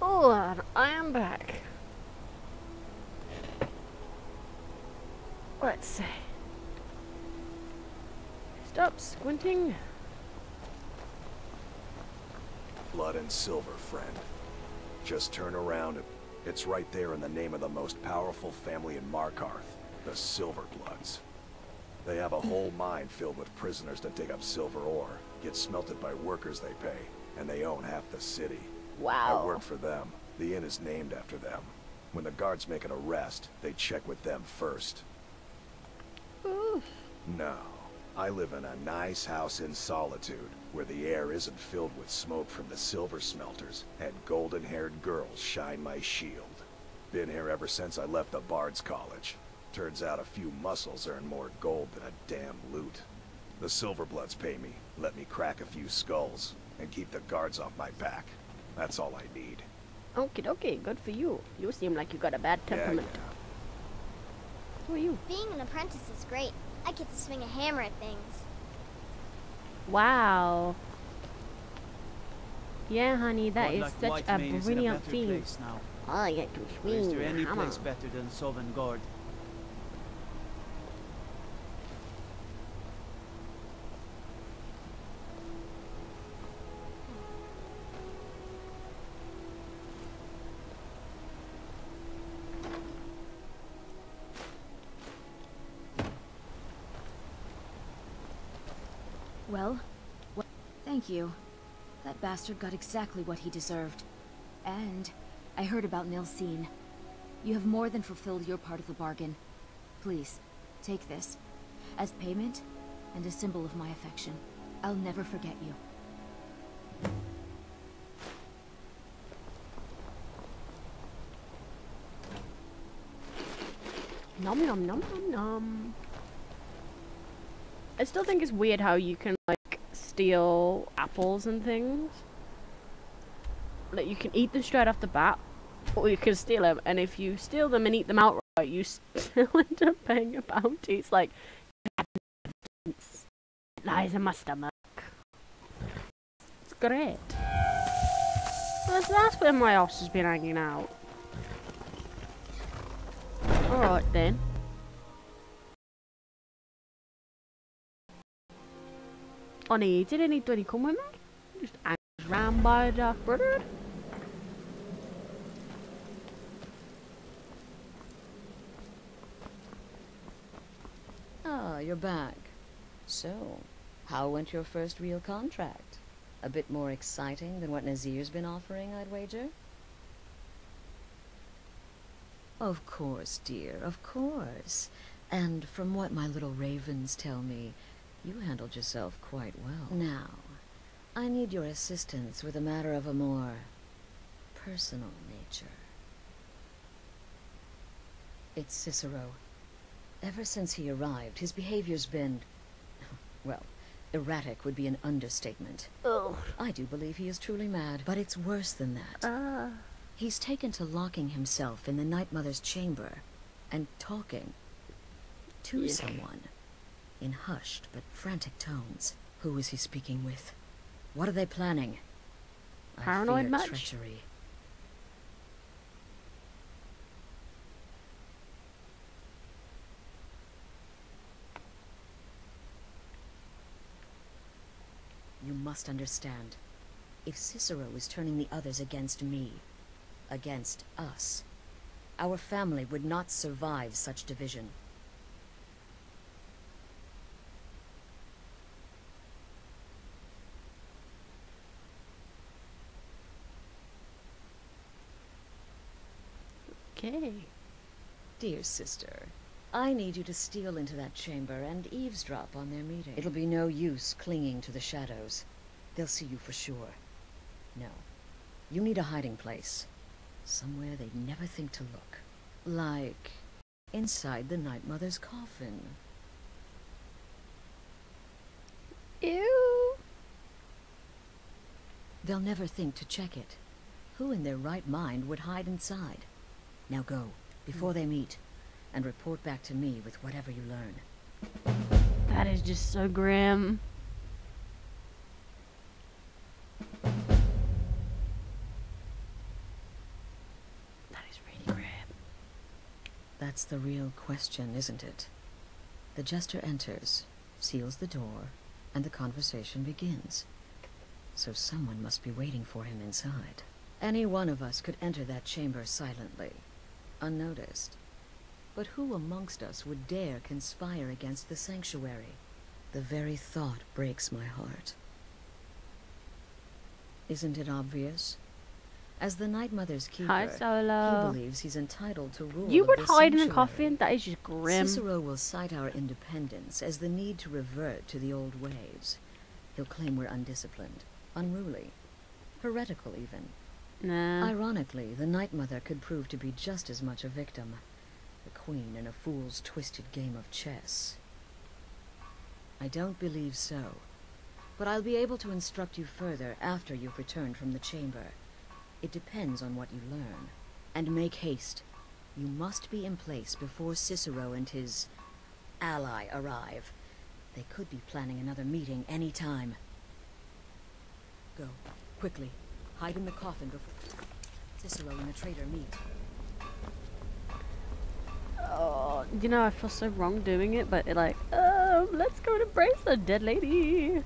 Oh, and I am back. Let's see. Stop squinting. Blood and silver, friend. Just turn around and it's right there in the name of the most powerful family in Markarth, the Silverbloods. They have a whole mine filled with prisoners that dig up silver ore, get smelted by workers they pay, and they own half the city. Wow. I work for them. The inn is named after them. When the guards make an arrest, they check with them first. Oof. No. I live in a nice house in solitude, where the air isn't filled with smoke from the silver smelters, and golden-haired girls shine my shield. Been here ever since I left the Bard's College. Turns out a few muscles earn more gold than a damn loot. The Silverbloods pay me, let me crack a few skulls, and keep the guards off my back. That's all I need. Okie dokie, good for you. You seem like you got a bad temperament. Yeah. Who are you? Being an apprentice is great. I get to swing a hammer at things. Wow. Yeah, honey, that is Like such White a Mane is in brilliant better theme. place now. I get to Or is swing there any a hammer. place better than Sovngarde? Well, thank you. That bastard got exactly what he deserved. And I heard about Nilsine. You have more than fulfilled your part of the bargain. Please, take this. As payment, and a symbol of my affection. I'll never forget you. Nom nom nom nom nom. I still think it's weird how you can like steal apples and things. Like you can eat them straight off the bat, or you can steal them, and if you steal them and eat them outright, you still end up paying a bounty. It's like it lies in my stomach. It's great. Well, that's where my ass has been hanging out. Alright then. Oh no, did anybody come with me? Just hang around by Dark Brotherhood? Ah, you're back. So, how went your first real contract? A bit more exciting than what Nazir's been offering, I'd wager? Of course, dear, of course. And from what my little ravens tell me, you handled yourself quite well. Now, I need your assistance with a matter of a more personal nature. It's Cicero. Ever since he arrived, his behavior's been, well, erratic would be an understatement. Oh. I do believe he is truly mad, but it's worse than that. He's taken to locking himself in the Night Mother's chamber and talking to someone in hushed but frantic tones. Who is he speaking with? What are they planning? Paranoid I fear much? treachery. must understand. If Cicero is turning the others against me, against us, our family would not survive such division. Okay. Dear sister, I need you to steal into that chamber and eavesdrop on their meeting. It'll be no use clinging to the shadows. They'll see you for sure. No. You need a hiding place. Somewhere they'd never think to look. Like inside the Night Mother's coffin. Ew. They'll never think to check it. Who in their right mind would hide inside? Now go, before they meet, and report back to me with whatever you learn. That is just so grim. That is really grim. That's the real question, isn't it? The jester enters, seals the door, and the conversation begins. So someone must be waiting for him inside. Any one of us could enter that chamber silently, unnoticed. But who amongst us would dare conspire against the sanctuary? The very thought breaks my heart. Isn't it obvious? As the Night Mother's keeper, Hi, Solo. he believes he's entitled to rule You of would the hide in a sanctuary. coffin? That is just grim. Cicero will cite our independence as the need to revert to the old ways. He'll claim we're undisciplined, unruly, heretical even. Nah. Ironically, the Night Mother could prove to be just as much a victim. A queen in a fool's twisted game of chess. I don't believe so. But I'll be able to instruct you further after you've returned from the chamber. It depends on what you learn. And make haste. You must be in place before Cicero and his ally arrive. They could be planning another meeting any time. Go, quickly. Hide in the coffin before Cicero and the traitor meet. Oh, you know, I feel so wrong doing it, but like, let's go and embrace the dead lady.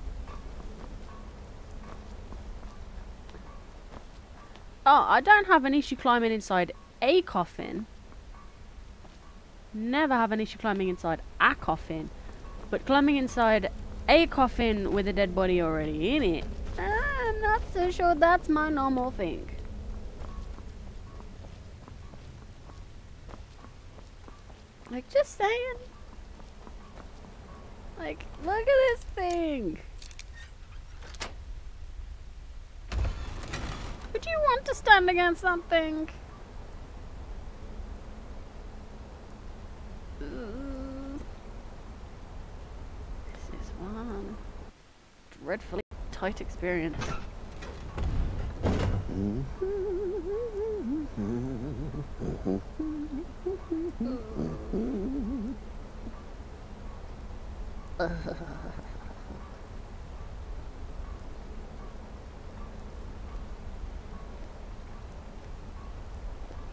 Oh, I don't have an issue climbing inside a coffin. Never have an issue climbing inside a coffin. But climbing inside a coffin with a dead body already in it, I'm not so sure that's my normal thing. Like, just saying. Like, look at this thing. Would you want to stand against something? This is one dreadfully tight experience.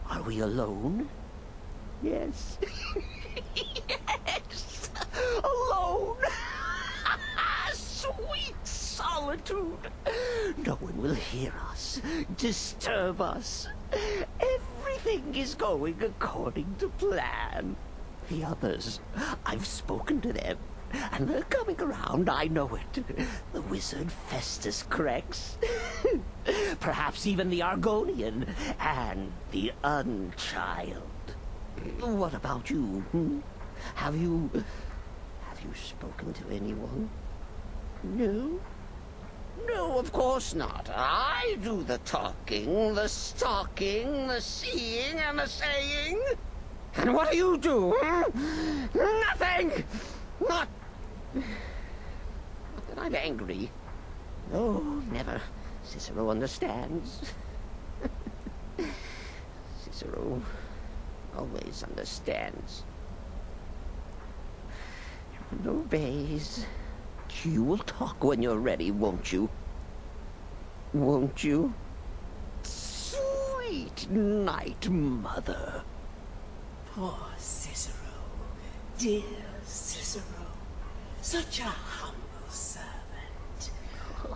Are we alone? Yes. Yes! Alone! Sweet solitude! No one will hear us, disturb us. Everything is going according to plan. The others, I've spoken to them, and they're coming around, I know it. The wizard Festus Crex. Perhaps even the Argonian, and the Unchild. What about you? Have you spoken to anyone? No? No, of course not. I do the talking, the stalking, the seeing, and the saying. And what do you do? Nothing! Not that I'm angry. No, never. Cicero understands. Cicero always understands. And obeys. You will talk when you're ready, won't you? Won't you? Sweet Night Mother. Poor Cicero. Dear Cicero. Such a humble servant.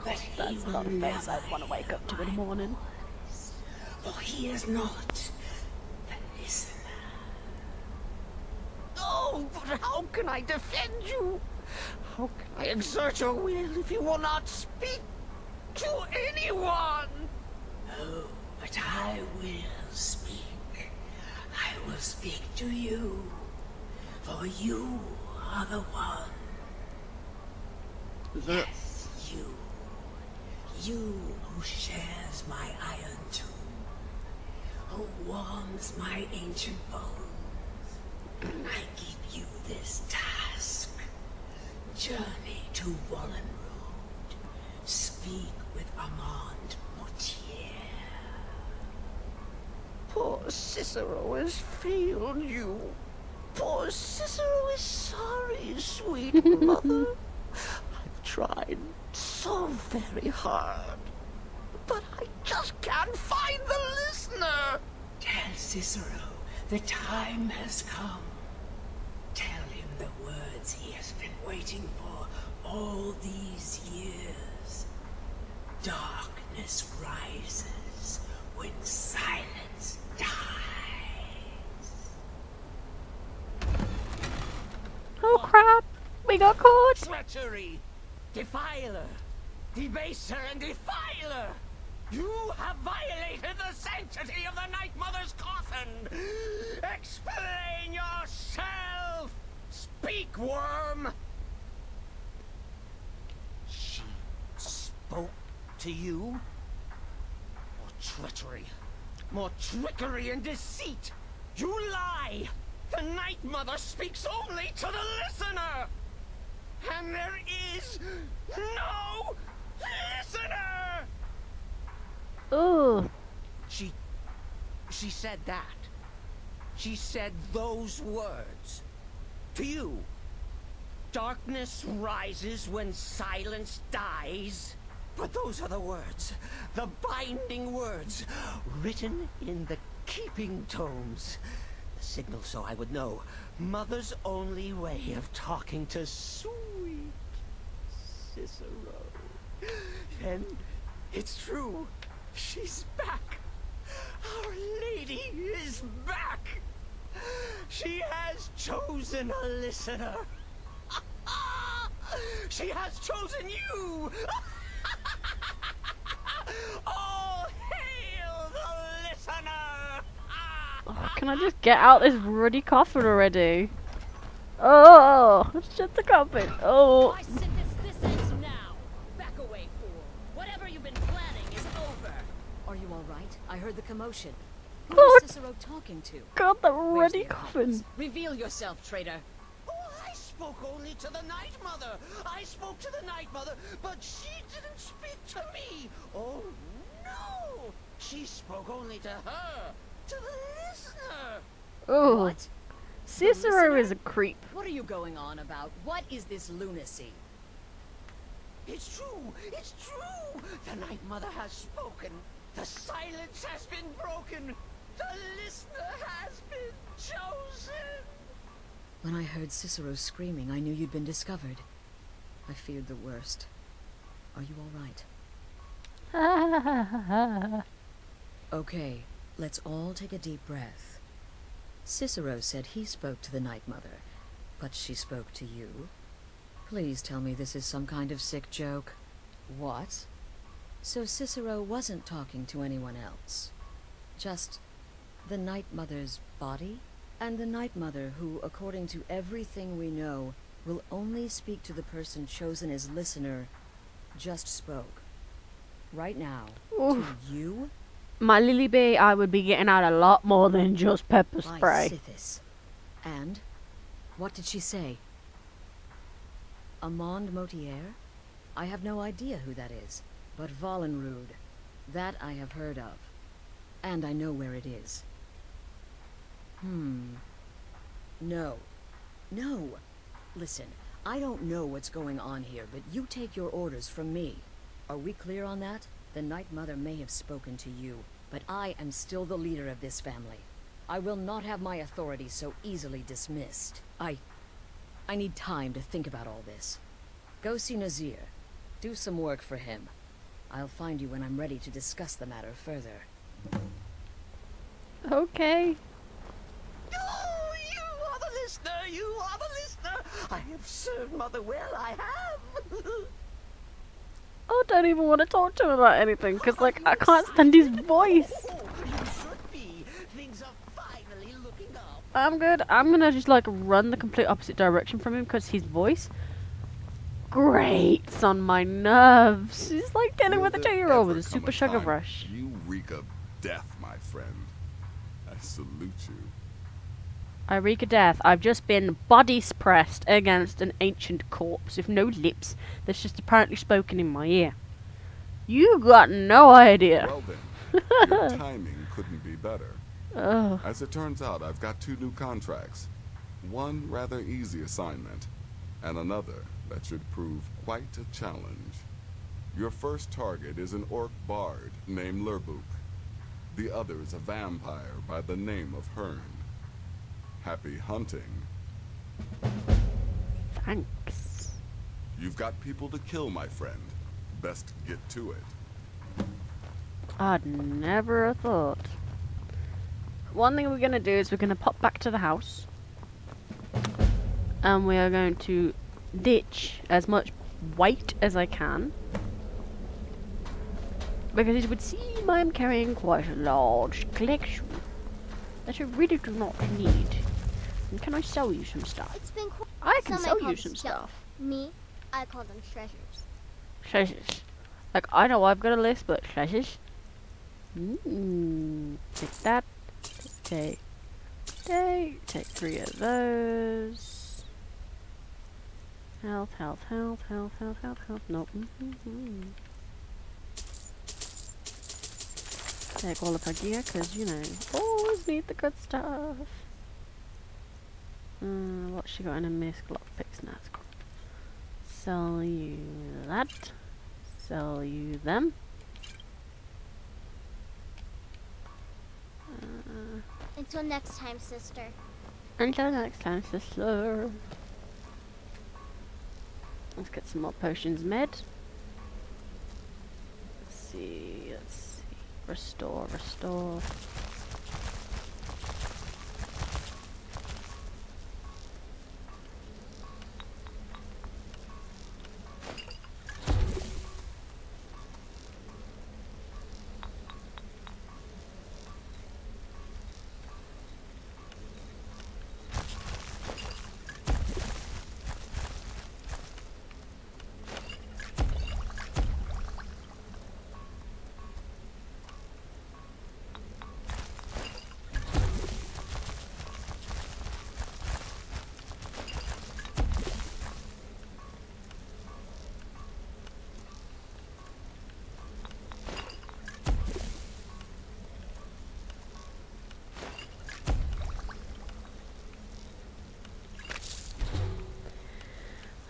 that he That's will not a face never I'd want to wake up to in the morning. for he is not the listener. Oh, but how can I defend you? How can I exert your will if you will not speak to anyone? Oh, but I will speak. I will speak to you, for you are the one. Yes, you. You who shares my iron tomb, who warms my ancient bones. I give you this task. Journey to Brotherhood. Speak with Armand Mortier. Poor Cicero has failed you. Poor Cicero is sorry, sweet mother. I've tried so very hard, but I just can't find the listener. Tell Cicero the time has come. Tell him the words he has been waiting for all these years. Darkness rises when silence dies. Oh crap! We got caught! Treachery! Defiler! Debaser and defiler! You have violated the sanctity of the Night Mother's coffin! Explain yourself! Speak, worm! She spoke to you? More treachery. More trickery and deceit! You lie! The Night Mother speaks only to the listener! And there is no listener! Ooh. She said that. She said those words. To you. Darkness rises when silence dies. But those are the words. The binding words. Written in the keeping tomes. The signal so I would know. Mother's only way of talking to sweet Cicero. Then it's true. She's back. Our Lady is back. She has chosen a listener. She has chosen you. All hail the listener. Oh, can I just get out this ruddy coffin already? Oh, shut the coffin. Oh. I said this ends now. Back away, fool. Whatever you've been planning is over. Are you all right? I heard the commotion. Who God. is Cicero talking to? God, the Where's ruddy the coffin. evidence? Reveal yourself, traitor. Oh, I spoke only to the Night Mother. I spoke to the Night Mother, but she didn't speak to me. Oh, no. She spoke only to her. To the listener. Oh. What? Cicero is a creep. What are you going on about? What is this lunacy? It's true. It's true. The Night Mother has spoken. The silence has been broken. The listener has been chosen. When I heard Cicero screaming, I knew you'd been discovered. I feared the worst. Are you all right? Okay, let's all take a deep breath. Cicero said he spoke to the Night Mother, but she spoke to you. Please tell me this is some kind of sick joke. What? So Cicero wasn't talking to anyone else. Just the Night Mother's body? And the Night Mother who, according to everything we know, will only speak to the person chosen as listener, just spoke. Right now. Oof. To you? My Lily Bee, I would be getting out a lot more than just pepper By spray. Sithis. And? What did she say? Armand Mortier? I have no idea who that is. But Vollenrud. That I have heard of. And I know where it is. No. No. Listen, I don't know what's going on here, but you take your orders from me. Are we clear on that? The Night Mother may have spoken to you, but I am still the leader of this family. I will not have my authority so easily dismissed. I need time to think about all this. Go see Nazir. Do some work for him. I'll find you when I'm ready to discuss the matter further. Okay. Oh, you are the listener! You are the listener! I have served Mother well, I have! I don't even want to talk to him about anything, because, like, I can't stand his voice. You should be. Things are finally looking up. I'm good. I'm gonna just, like, run the complete opposite direction from him, because his voice grates on my nerves. He's like dealing with a 2-year-old with a super sugar rush. You reek of death, my friend. I salute you. I reek of death. I've just been body pressed against an ancient corpse with no lips that's just apparently spoken in my ear. You got no idea. Well then, your timing couldn't be better. Ugh. As it turns out, I've got 2 new contracts. One rather easy assignment, and another that should prove quite a challenge. Your first target is an orc bard named Lurbuk. The other is a vampire by the name of Hearn. Happy hunting. Thanks. You've got people to kill, my friend. Best get to it. I'd never have thought. One thing we're gonna do is we're gonna pop back to the house. And we are going to ditch as much weight as I can. Because it would seem I'm carrying quite a large collection that I really do not need. And can I sell you some stuff? It's been I can some sell call you them some stuff. stuff. Me, I call them treasures. Treasures. Like, I know I've got a list, but treasures? Take that. Take 3 of those. Health. Nope. Take all of our gear, because, you know, always need the good stuff. What's she got in a misc? Lockpicks. Nah, it's cool. Sell you that. Sell you them. Until next time, sister. Until next time, sister. Let's get some more potions made. Let's see. Restore.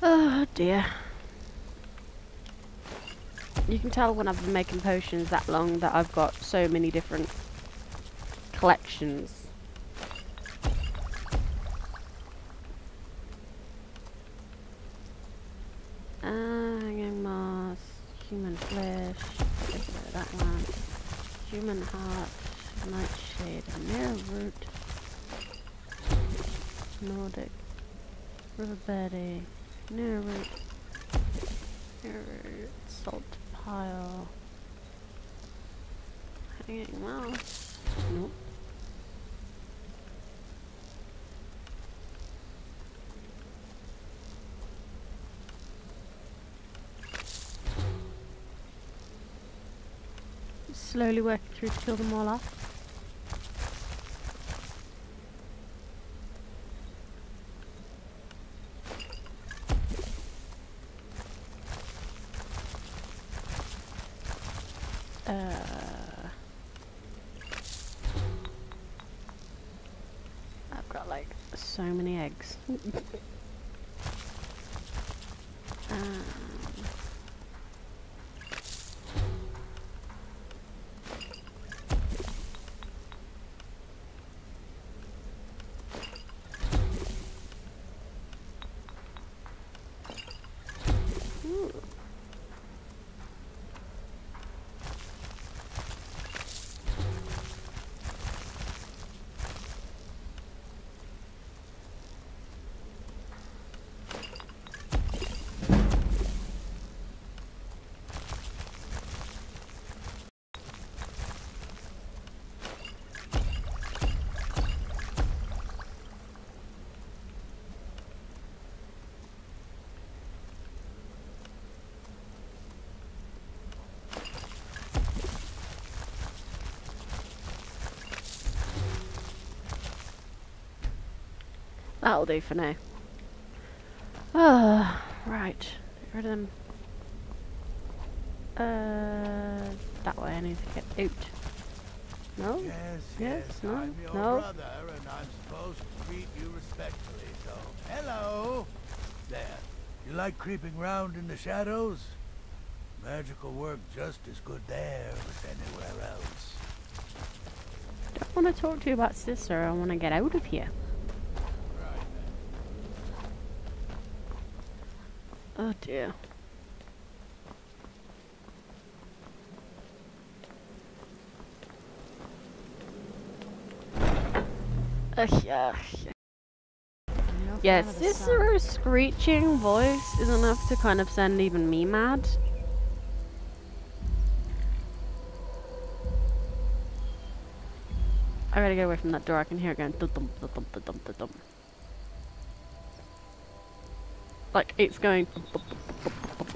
Oh dear. You can tell when I've been making potions that long that I've got so many different collections. Hanging moss, human flesh, that one, human heart, nightshade, mirror root, Nordic, river berry, mirror root, salt pile, hanging moss, nope. Slowly working through to kill them all off. I've got like so many eggs. That'll do for now. Right. Get rid of them. That way I need to get out. No? Yes, no? I'm your No? brother, and I'm supposed to treat you respectfully, so... Hello! There. You like creeping round in the shadows? Magical work just as good there as anywhere else. I don't want to talk to you about Cicero. I want to get out of here. Oh dear. Yeah, Cicero's screeching voice is enough to kind of send even me mad. I gotta get away from that door. I can hear it going dum dum dum dum dum dum. Like it's going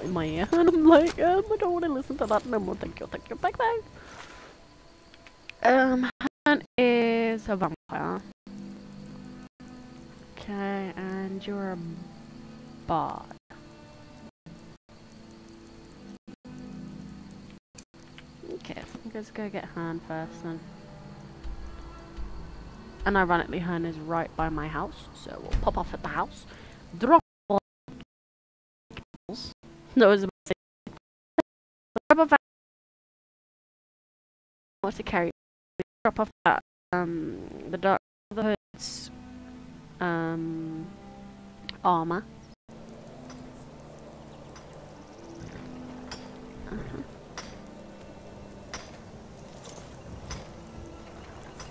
in my ear, and I'm like, I don't want to listen to that no more. Thank you, bye bye. Han is a vampire. Okay, and you're a bard. Okay, so I'm just gonna get Han first then. And ironically, Han is right by my house, so we'll pop off at the house. Drop off. No, I was about to say. Drop off. What to carry? Drop off at the Dark Brotherhoods armor.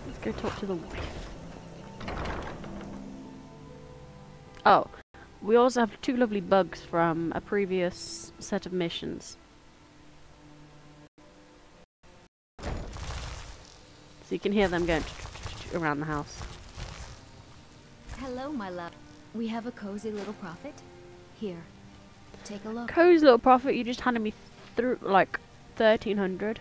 Let's go talk to the wife. Oh, we also have 2 lovely bugs from a previous set of missions. So you can hear them going around the house. Hello, my love. We have a cozy little prophet. Here, take a look. Cozy little prophet, you just handed me through like 1300.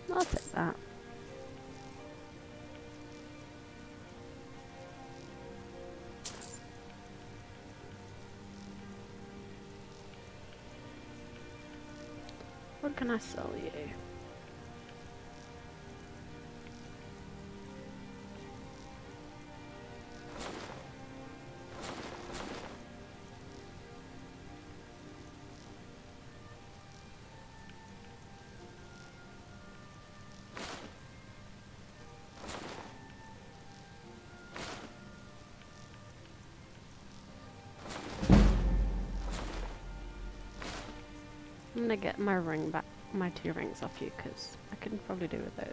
I'll take that. What can I sell you? I'm gonna get my ring back, my 2 rings off you, because I can probably do with those.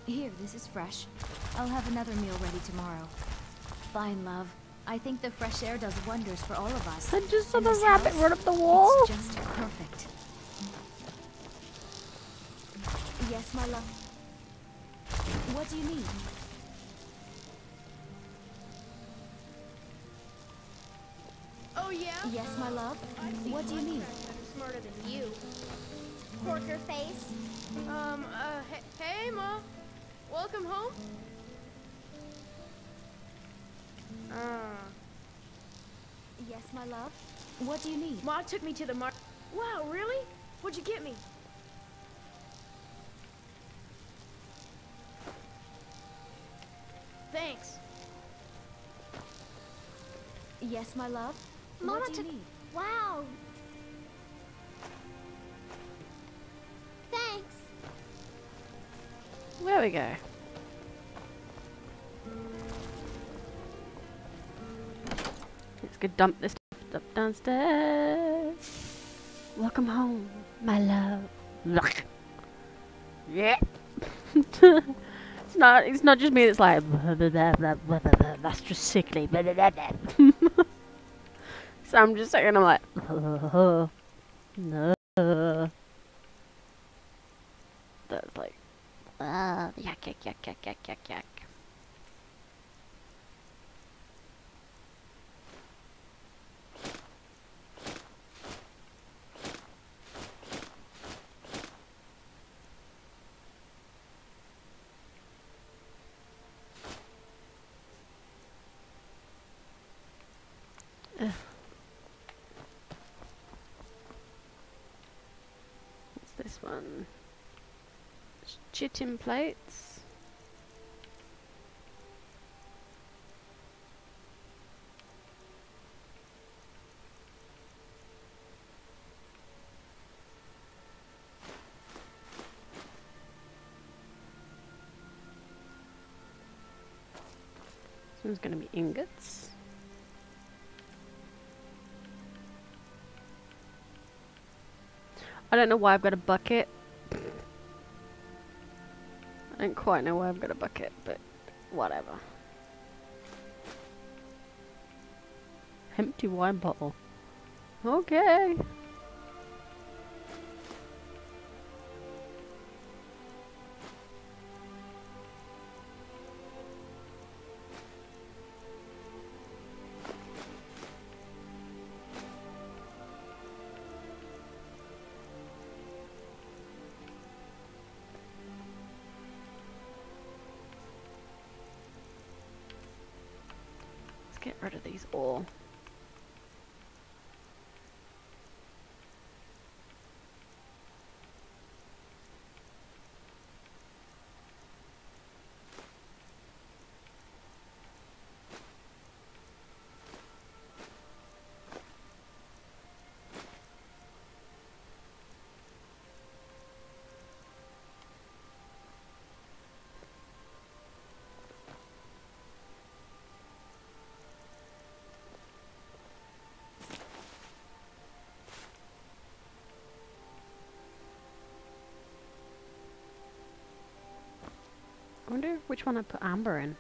Here, this is fresh. I'll have another meal ready tomorrow. Fine, love. I think the fresh air does wonders for all of us. I just saw the rabbit run up the wall. It's just perfect. Yes, my love. What do you need? Oh yeah? Yes, my love. What do you need? I'm smarter than you. Porker face. Hey, Ma. Welcome home? Yes, my love. What do you need? Ma took me to the market. Wow, really? What'd you get me? Thanks. Yes, my love. Mama what do you took need? Wow. Thanks. There we go. Let's go dump this stuff downstairs. Welcome home, my love. Yeah. It's not just me that's like that's just sickly. So I'm just saying, I'm like no. That's like yuck. What's this one? Chitin plates. This one's going to be ingots. I don't know why I've got a bucket. I don't quite know why I've got a bucket, but whatever. Empty wine bottle. Okay. Get rid of these all. I wonder which one I put amber in.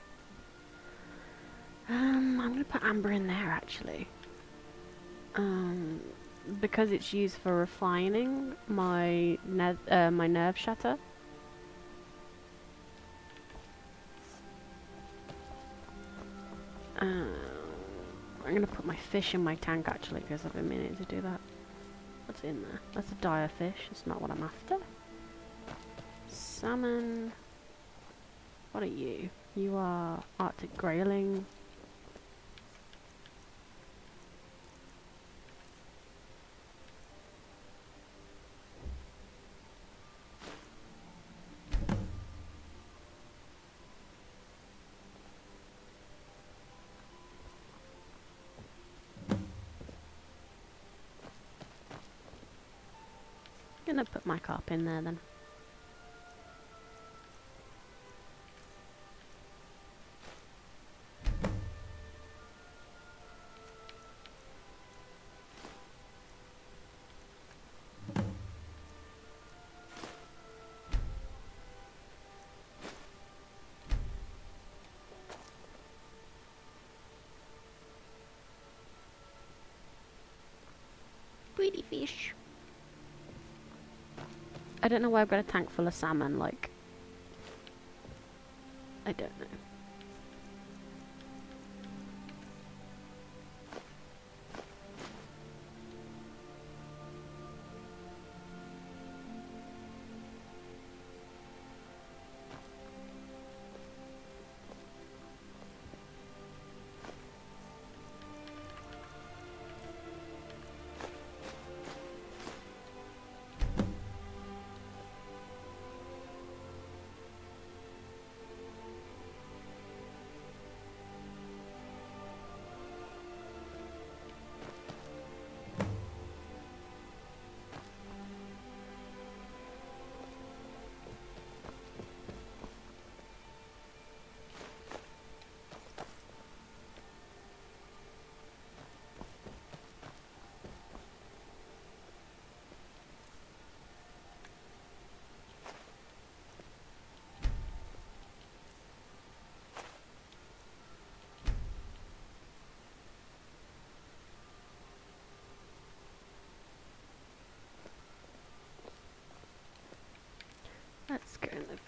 I'm gonna put amber in there actually. Because it's used for refining my nerve shatter. I'm gonna put my fish in my tank actually because I've been meaning to do that. What's in there? That's a dire fish. It's not what I'm after. Salmon. What are you? You are Arctic grayling. I'm gonna put my carp in there then. Pretty fish. I don't know why I've got a tank full of salmon, like... I don't know.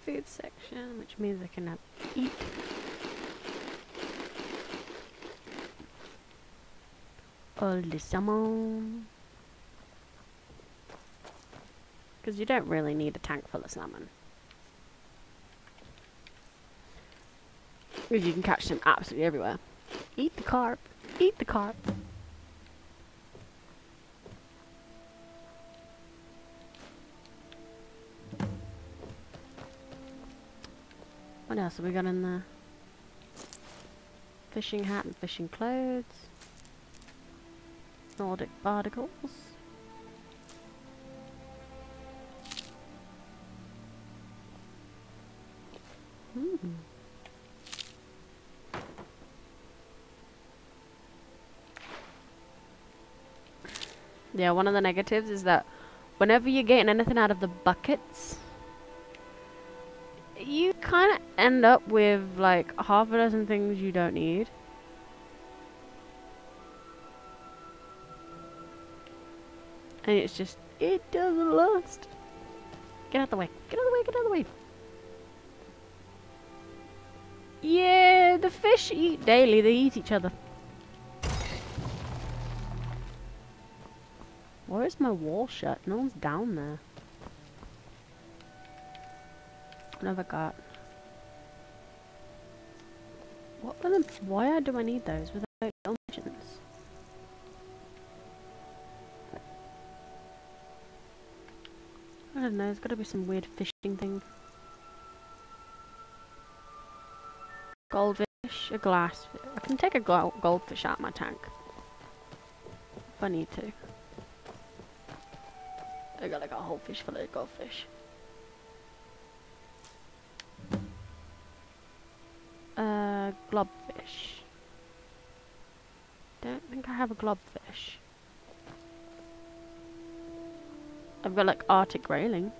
food section, which means I can have eat. All the salmon. Because you don't really need a tank full of salmon. Because you can catch them absolutely everywhere. Eat the carp. Eat the carp. What else have we got in there? Fishing hat and fishing clothes. Nordic barnacles. Yeah, one of the negatives is that whenever you're getting anything out of the buckets, you kind of end up with like half a dozen things you don't need. And it's just, it doesn't last. Get out the way. Get out of the way. Get out of the way. Yeah, the fish eat daily. They eat each other. Where is my wall shut? No one's down there. What have I got? What are them? Why do I need those without little missions? I don't know, there's gotta be some weird fishing thing. Goldfish, a glass. I can take a goldfish out of my tank. If I need to. I got like a whole fish full of goldfish. Globfish. Don't think I have a globfish. I've got like Arctic grayling.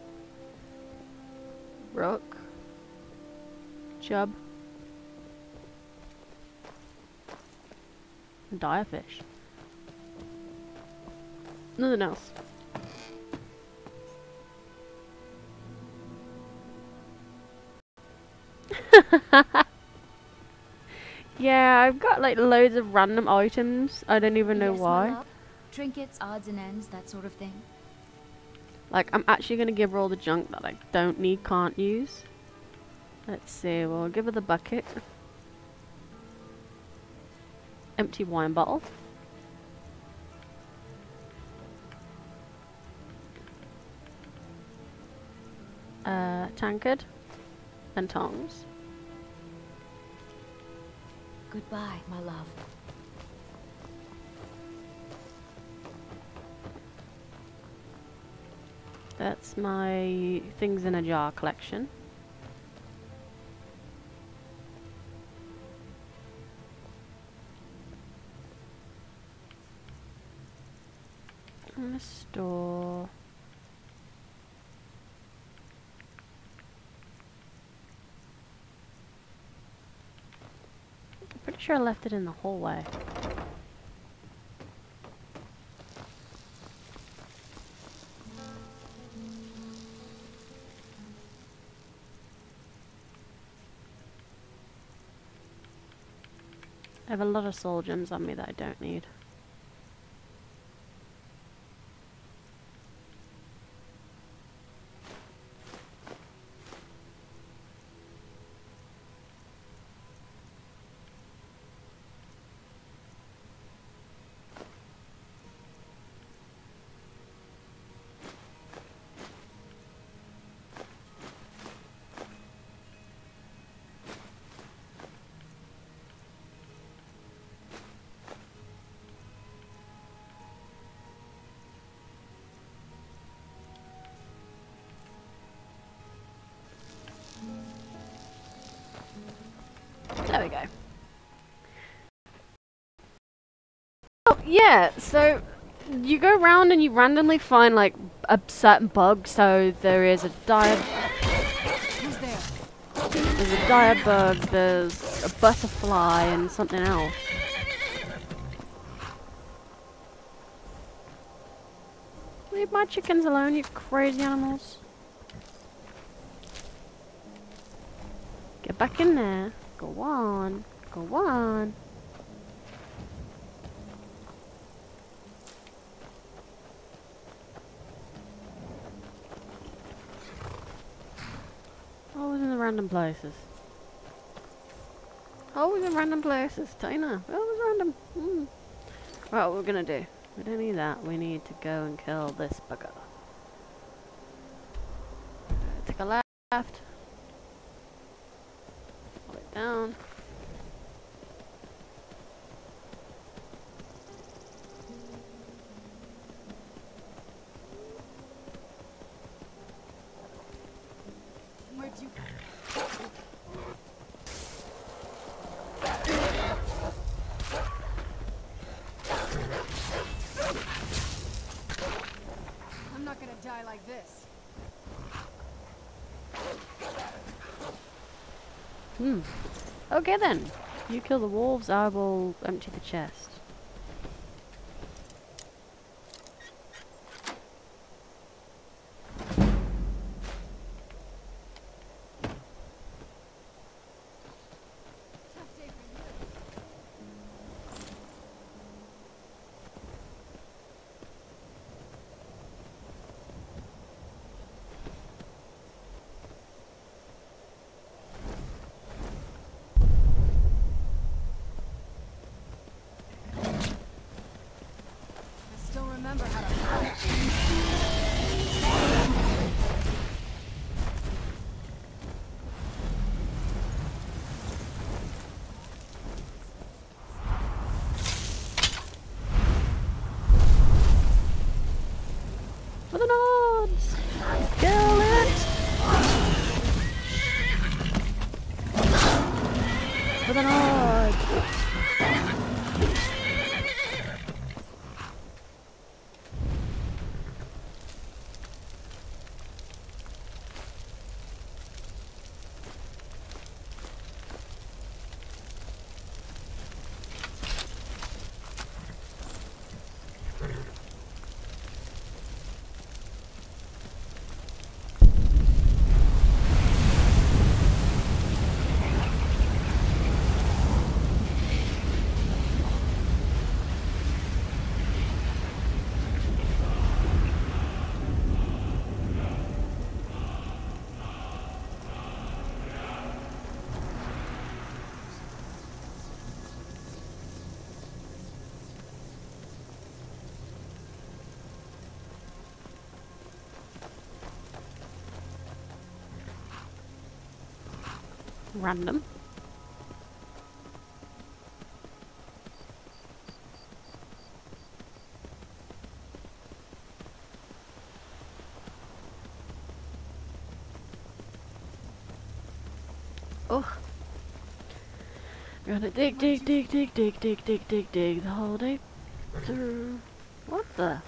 Rook. Chub. And direfish. Nothing else. Yeah, I've got like loads of random items. I don't even know why. Trinkets, odds and ends, that sort of thing. Like, I'm actually gonna give her all the junk that I don't need, can't use. Let's see, we'll give her the bucket. Empty wine bottle. Tankard. And tongs. Goodbye, my love. That's my things in a jar collection. I'm gonna store... Pretty sure I left it in the hallway. I have a lot of soul gems on me that I don't need. There we go. Oh, yeah, so you go around and you randomly find like a certain bug. So there is a dire... There's a dire bug, there's a butterfly and something else. Leave my chickens alone, you crazy animals. Get back in there. Go on. Go on. Always in the random places. Always in random places, Tina. Always random. Right, what we're gonna do. We don't need that. We need to go and kill this bugger. Take a left. Pull it down. Where'd you... I'm not gonna die like this. Okay then. You kill the wolves, I will empty the chest. Remember how to fight. For the nods! Kill it! For the nods! Random. Oh. Gonna dig the whole day through. What the?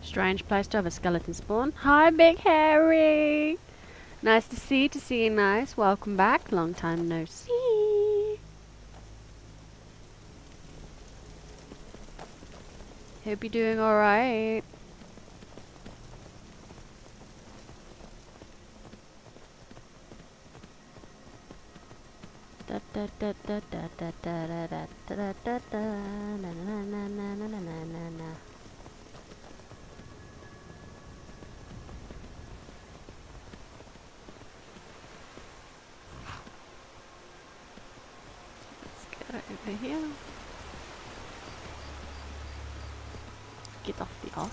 Strange place to have a skeleton spawn. Hi, Big Harry! Nice to see you nice. Welcome back. Long time no see. Hope you're doing alright. Over here. Get off the ass.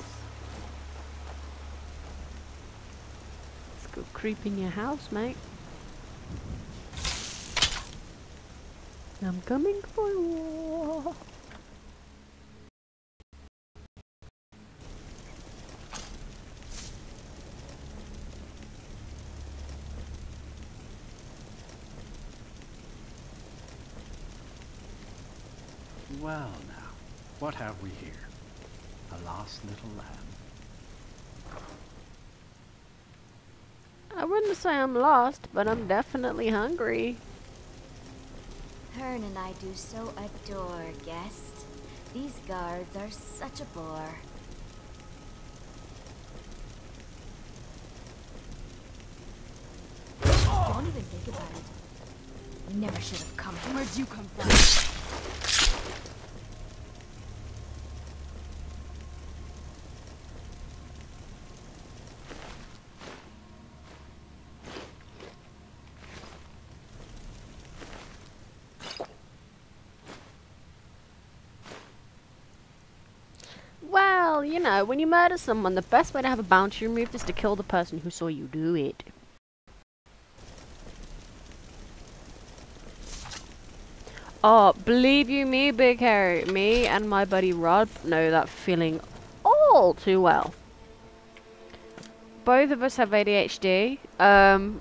Let's go creep in your house, mate. I'm coming for you. Well now, what have we here? A lost little lamb. I wouldn't say I'm lost, but I'm definitely hungry. Hearn and I do so adore guests. These guards are such a bore. Don't even think about it. You never should have come. Where'd you come from? Well, you know, when you murder someone, the best way to have a bounty removed is to kill the person who saw you do it. Oh, believe you me, Big Harry, me and my buddy Rob know that feeling all too well. Both of us have ADHD. The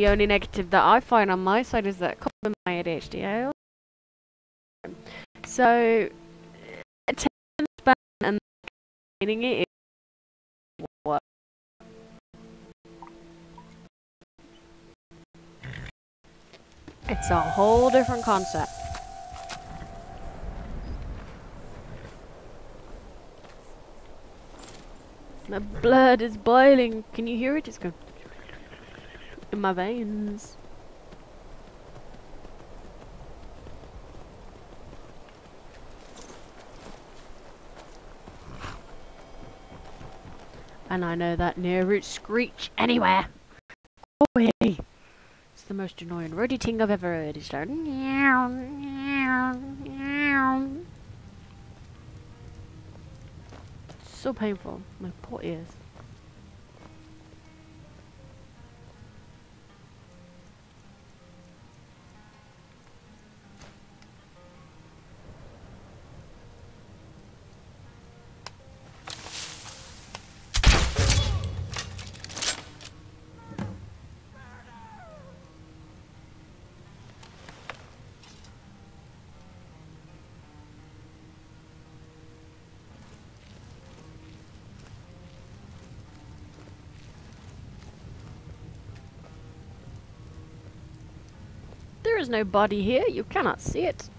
only negative that I find on my side is that coupled with my ADHD, so attention span and maintaining it is what. It's a whole different concept. My blood is boiling. Can you hear it? It's going in my veins. And I know that near root screech anywhere. Away. It's the most annoying roadie thing I've ever heard. It's like meow, meow, meow. So painful. My poor ears. There is no body here. You cannot see it.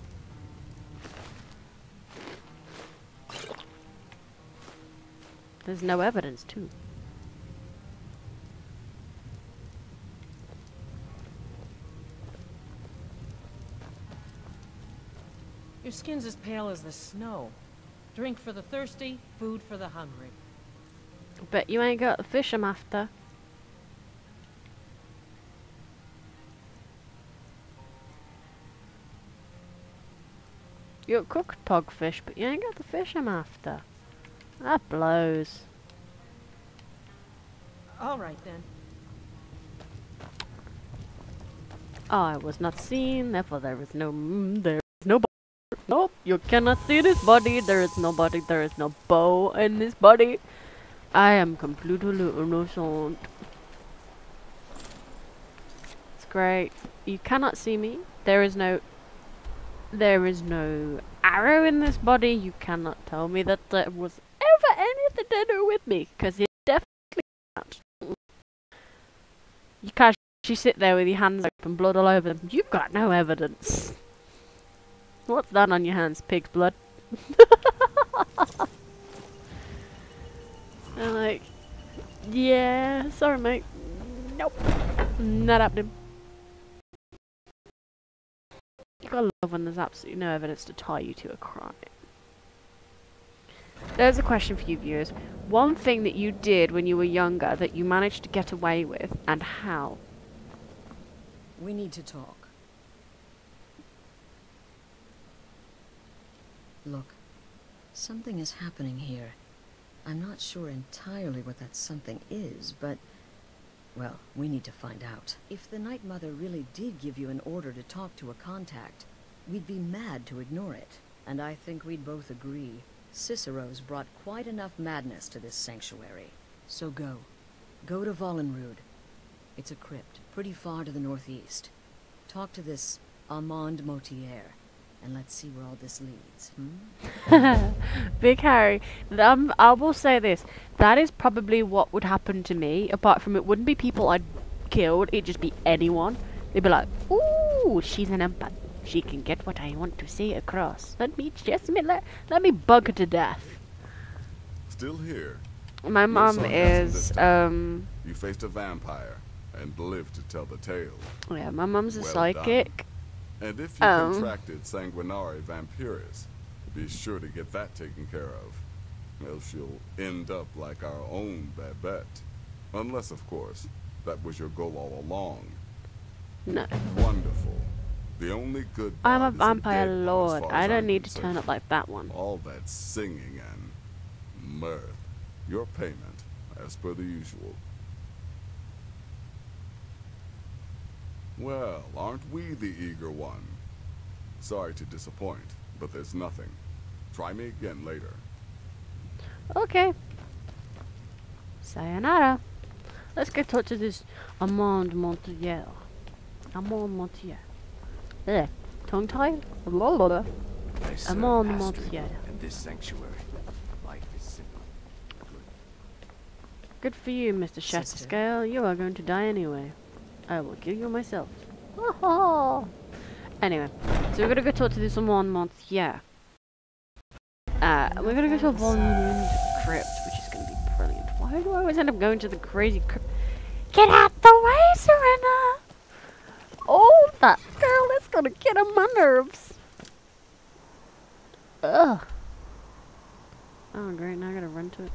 There's no evidence, too. Your skin's as pale as the snow. Drink for the thirsty, food for the hungry. Bet you ain't got the fish I'm after. You got cooked pogfish, but you ain't got the fish I'm after. That blows. All right then. I was not seen, therefore there is no body. Nope, you cannot see this body. There is no body. There is no bow in this body. I am completely innocent. It's great. You cannot see me. There is no arrow in this body. You cannot tell me that there was ever anything to do with me, because it definitely can't. You can't actually sit there with your hands open, blood all over them. You've got no evidence. What's that on your hands? Pig's blood? I'm like, yeah, sorry mate. Nope. Not happening. You gotta love when there's absolutely no evidence to tie you to a crime. There's a question for you viewers. One thing that you did when you were younger that you managed to get away with, and how? We need to talk. Look, something is happening here. I'm not sure entirely what that something is, but... well, we need to find out. If the Night Mother really did give you an order to talk to a contact, we'd be mad to ignore it. And I think we'd both agree, Cicero's brought quite enough madness to this sanctuary. So go. Go to Vollenrood. It's a crypt, pretty far to the northeast. Talk to this Armand Motier, and let's see where all this leads, hmm? Big Harry, I will say this. That is probably what would happen to me. Apart from it wouldn't be people I'd killed. It'd just be anyone. They'd be like, ooh, she's an empath. She can get what I want to see across. Let me bug her to death. Still here. My mom is, You faced a vampire and lived to tell the tale. Yeah, my mom's a Well psychic. done. And if you contracted sanguinare vampiris, be sure to get that taken care of. Else you'll end up like our own Babette. Unless, of course, that was your goal all along. No. Wonderful. The only good I'm a bard is vampire dead lord. as far I as don't I'm need to concerned. turn up like that one. All that singing and mirth. Your payment, as per the usual. Well, aren't we the eager one? Sorry to disappoint, but there's nothing. Try me again later. Okay. Sayonara. Let's get touch of this Amand Montiel. Amand Montiel. There. Tongue tied? Amand Montiel. In this sanctuary, life is simple. Good for you, Mr. Shatterscale. You are going to die anyway. I will kill you myself. Anyway, so we're gonna go talk to this Amand Montiel. We're gonna go to a volume crypt, which is gonna be brilliant. Why do I always end up going to the crazy crypt? Get out the way, Serena! Oh, that girl is gonna get on my nerves. Ugh. Oh, great, now I gotta run to it.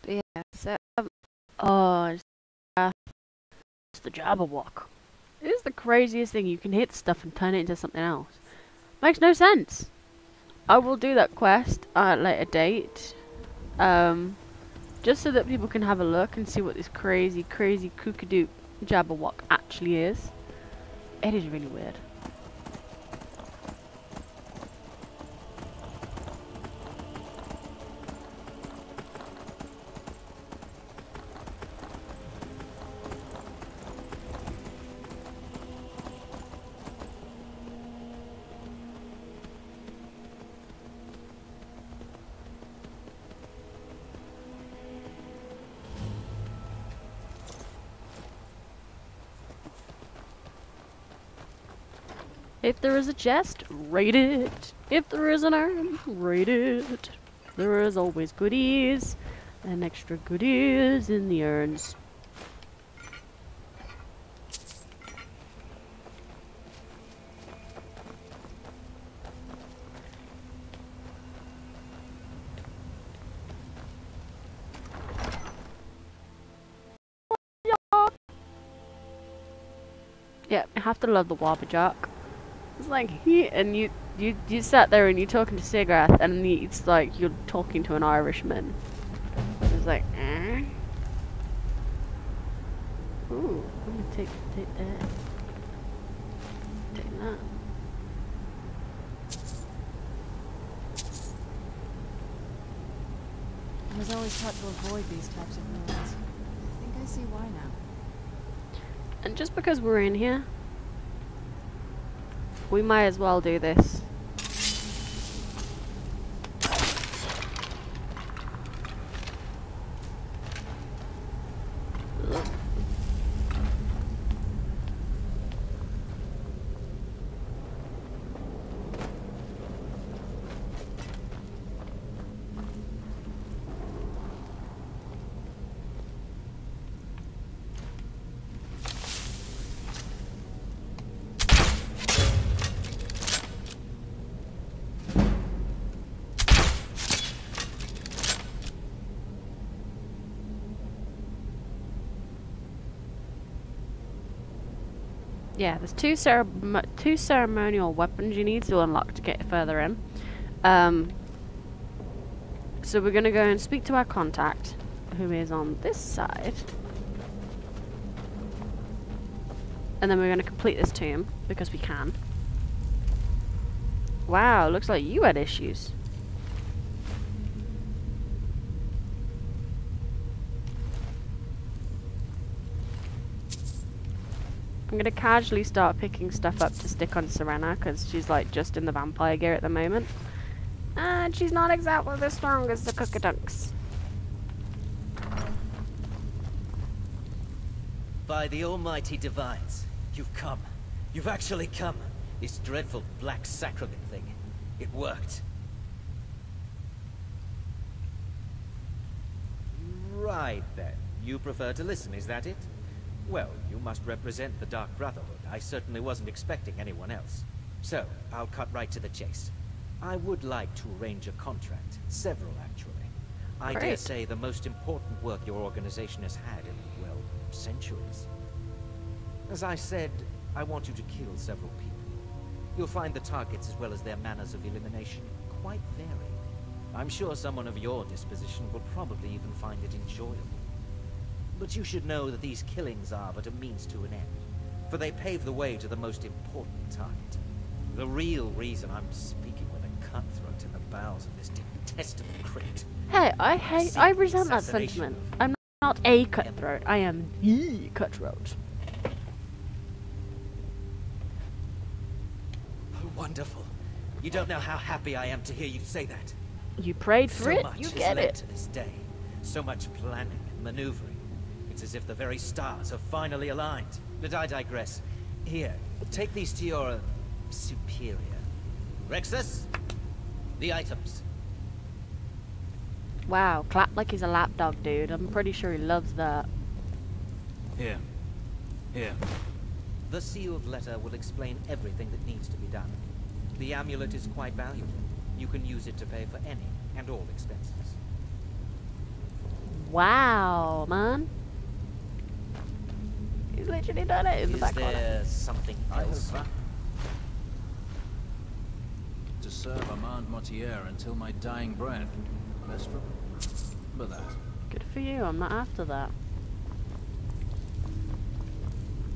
But yeah, so, oh, it's the Jabberwock. It is the craziest thing. You can hit stuff and turn it into something else. Makes no sense. I will do that quest at a later date. Just so that people can have a look and see what this crazy kookadoo Jabberwock actually is. It is really weird. If there is a chest, raid it. If there is an urn, raid it. There is always goodies and extra goodies in the urns. Yeah, I have to love the Wabbajock. It's like you sat there and you're talking to Sigrath and it's like you're talking to an Irishman. It's like, eh? Ooh, I'm gonna take that. Take that. I was always taught to avoid these types of ruins. I think I see why now. And just because we're in here, we might as well do this. Yeah, there's two ceremonial weapons you need to unlock to get further in. So we're gonna go and speak to our contact, who is on this side. And then we're gonna complete this tomb, because we can. Wow, looks like you had issues. I'm gonna casually start picking stuff up to stick on Serena, because she's like just in the vampire gear at the moment. And she's not exactly the strongest of cookie dunks. By the almighty divines, you've come. You've actually come. This dreadful Black Sacrament thing. It worked. Right then. You prefer to listen, is that it? Well, you must represent the Dark Brotherhood. I certainly wasn't expecting anyone else. So, I'll cut right to the chase. I would like to arrange a contract. Several, actually. I dare say the most important work your organization has had in, well, centuries. As I said, I want you to kill several people. You'll find the targets as well as their manners of elimination quite varied. I'm sure someone of your disposition will probably even find it enjoyable. But you should know that these killings are but a means to an end, for they pave the way to the most important target. The real reason I'm speaking with a cutthroat in the bowels of this detestable crypt. Hey, I resent that sentiment. I'm not a cutthroat, I am the cutthroat. Oh, wonderful. You don't know how happy I am to hear you say that. You prayed for it, much you has get led it. to this day. So much planning and maneuvering. It's as if the very stars have finally aligned. But I digress. Here, take these to your superior. Rexus, the items. Wow, clap like he's a lapdog, dude. I'm pretty sure he loves that. Here. Here. The sealed letter will explain everything that needs to be done. The amulet is quite valuable. You can use it to pay for any and all expenses. Wow, man. He's literally done it in the back corner. Is there something else? To serve Armand Mortier until my dying breath. Best for that. Good for you, I'm not after that.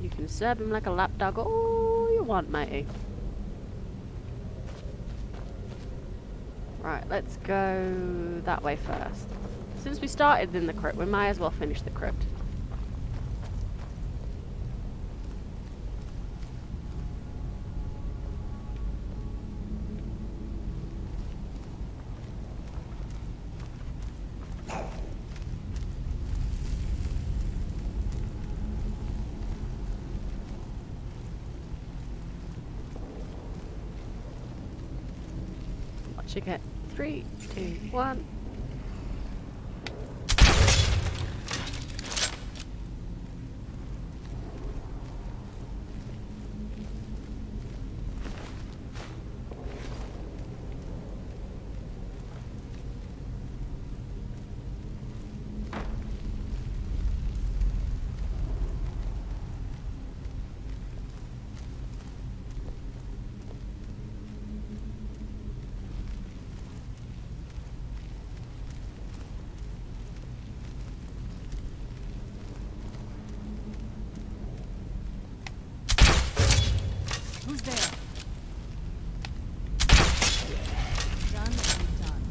You can serve him like a lapdog all you want, matey. Right, let's go that way first. Since we started in the crypt, we might as well finish the crypt. Watch it get 3, 2, 1. Who's there? Done and done.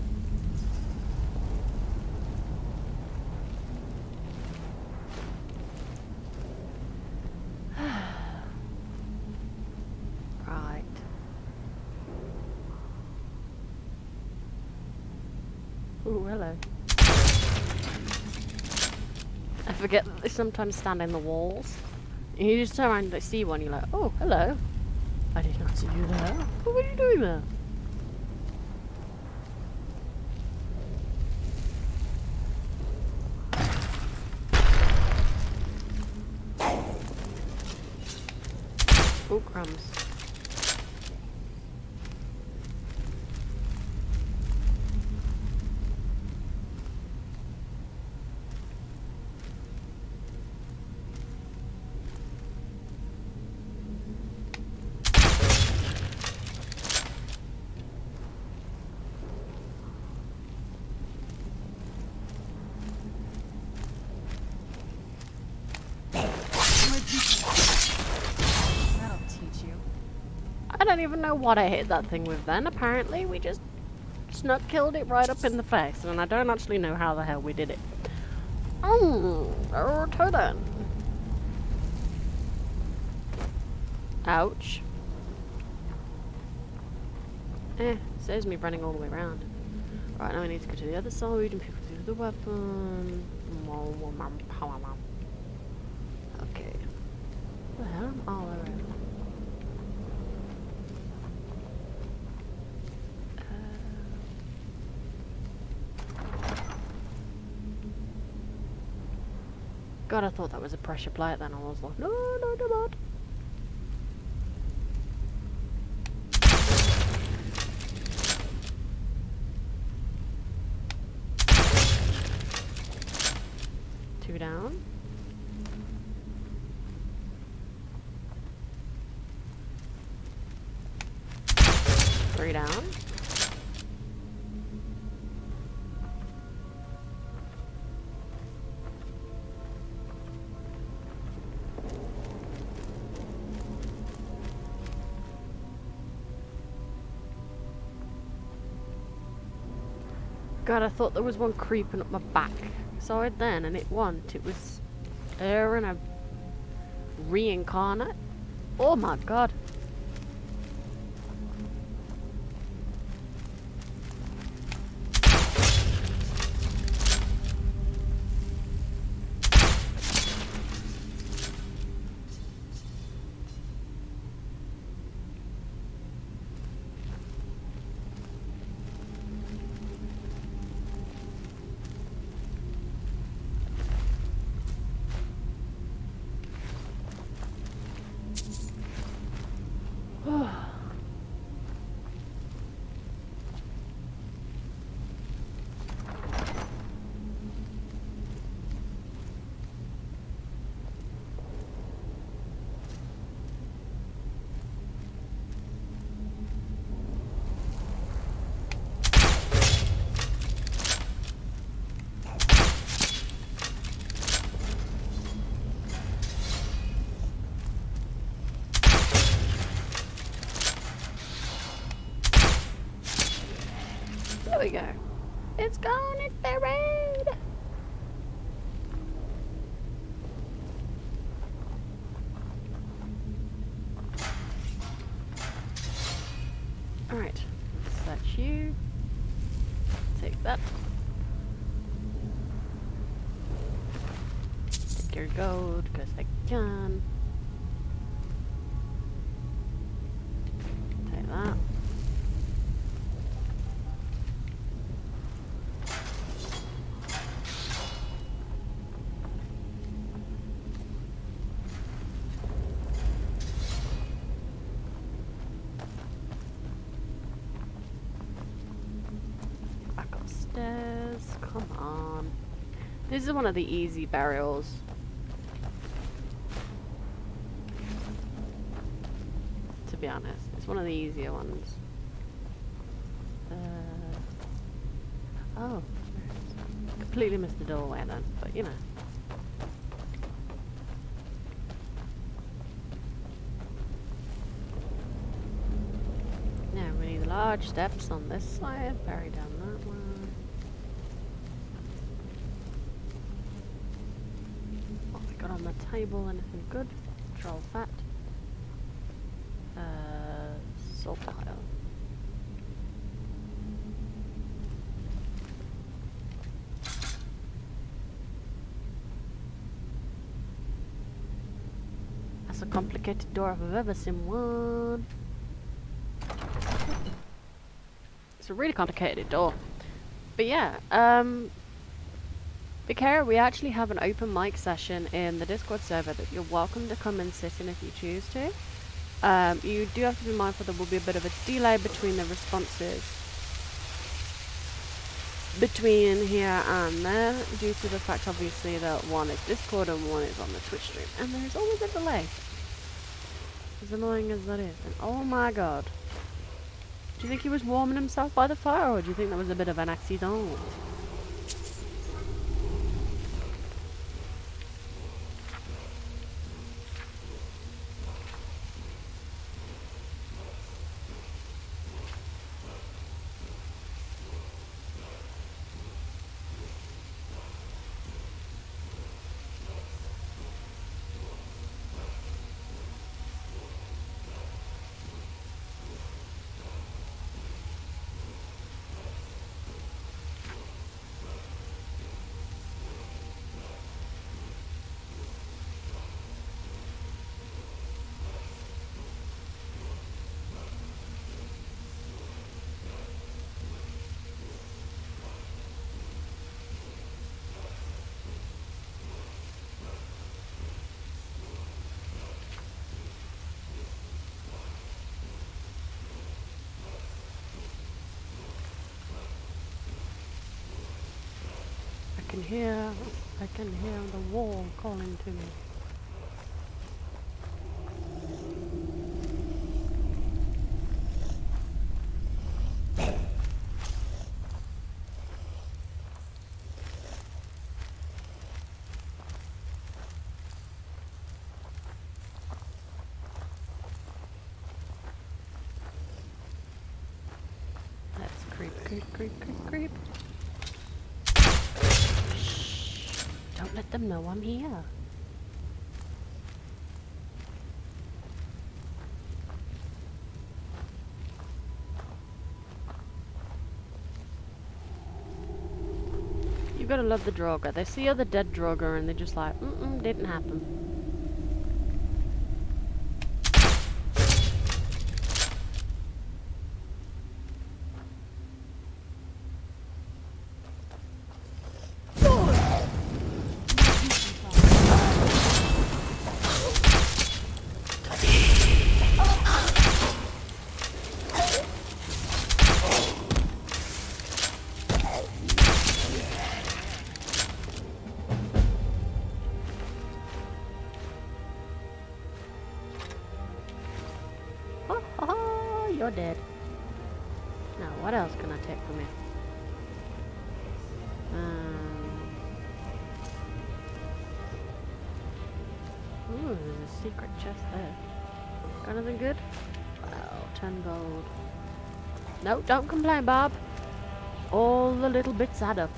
Right. Ooh, hello. I forget that they sometimes stand in the walls. And you just turn around and they see one, you're like, oh, hello. I did not see you there. What were you doing there? Oh, crumbs. That'll teach you. I don't even know what I hit that thing with then. Apparently we just snuck killed it right up in the face, and I don't actually know how the hell we did it. Oh, okay then. Ouch. Saves me running all the way around. Right, now I need to go to the other side and pick up the other weapon. Okay. What the hell? Oh, alright. God, I thought that was a pressure plate then. I was like, no, no, no, not. Two down. Three down. God, I thought there was one creeping up my back side then, and it wasn't. It was her and a reincarnate. Oh my God. There we go. It's gone, it's buried! Alright, search you. Take that. Take your gold, because I can. Take that. Come on. This is one of the easy burials. To be honest, it's one of the easier ones. Oh, completely missed the doorway then, but you know. Now we need large steps on this side, bury down that one. On the table, anything good? Control fat. Salt pile. That's a complicated door if I've ever seen one. It's a really complicated door. But yeah, Vikara, we actually have an open mic session in the Discord server that you're welcome to come and sit in if you choose to. You do have to be mindful there will be a bit of a delay between the responses between here and there, due to the fact obviously that one is Discord and one is on the Twitch stream, and there is always a delay. As annoying as that is. And oh my God. Do you think he was warming himself by the fire, or do you think that was a bit of an accident? can hear the wall calling to me. Let's creep. Shh. Don't let them know I'm here. You gotta love the Draugr. They see other dead Draugr and they're just like, didn't happen. You're dead. Now, what else can I take from you? Ooh, there's a secret chest there. Got anything good? Wow, 10 gold. No, don't complain, Bob. All the little bits add up.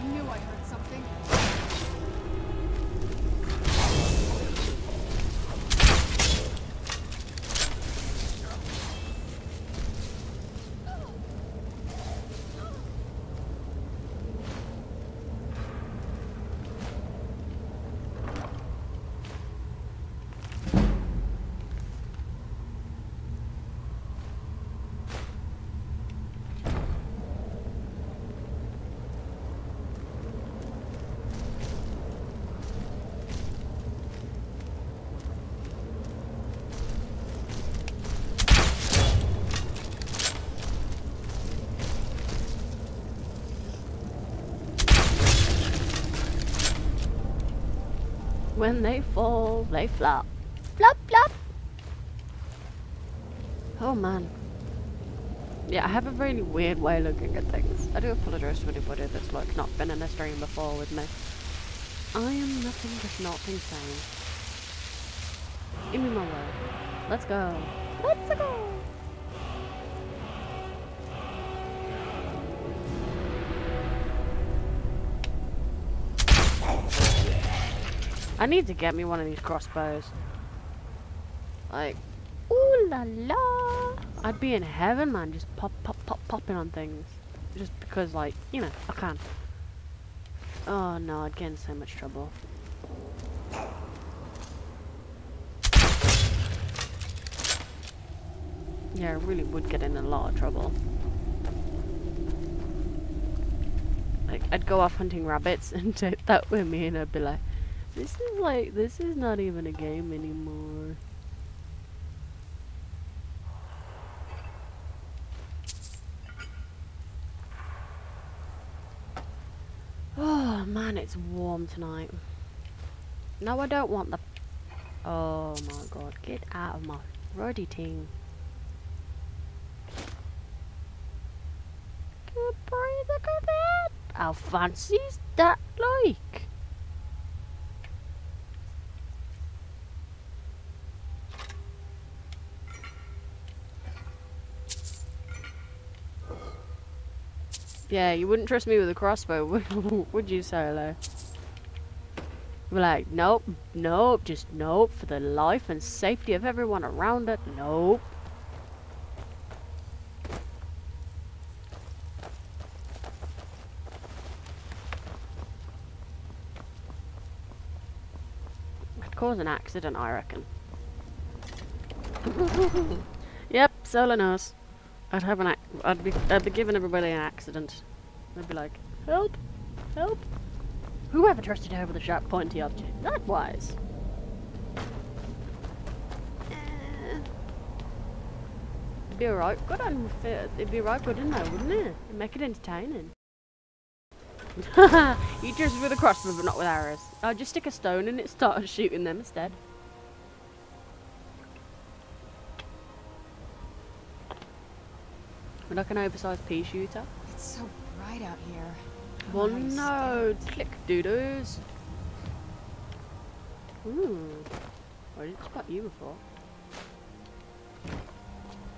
Knew I heard something. When they fall, they flop. Flop, flop! Oh man. Yeah, I have a really weird way of looking at things. I do apologise to anybody that's like not been in a stream before with me. I am nothing but not insane. Give me my word. Let's go. Let's go! I need to get me one of these crossbows. Like, ooh la la! I'd be in heaven, man, just popping on things. Just because, like, you know, I can. Oh no, I'd get in so much trouble. Yeah, I really would get in a lot of trouble. Like, I'd go off hunting rabbits and take that with me and I'd be like, this is not even a game anymore. Oh man, it's warm tonight. No, I don't want the... Oh my god, get out of my ruddy thing. Good breathe, look at that. How fancy is that like? Yeah, you wouldn't trust me with a crossbow, would you, Solo? We're like, nope, nope, just nope, for the life and safety of everyone around it, nope. Could cause an accident, I reckon. Yep, Solo knows. I'd be giving everybody an accident. They'd be like, help, help. Whoever trusted her with a sharp pointy object? Likewise. be alright good on it'd be right good in there, wouldn't it? It'd make it entertaining. You just with a crossbow but not with arrows. I'll just stick a stone in it, start shooting them instead. We're like an oversized pea shooter. It's so bright out here. Well, no, click doodles. Ooh, I didn't spot you before.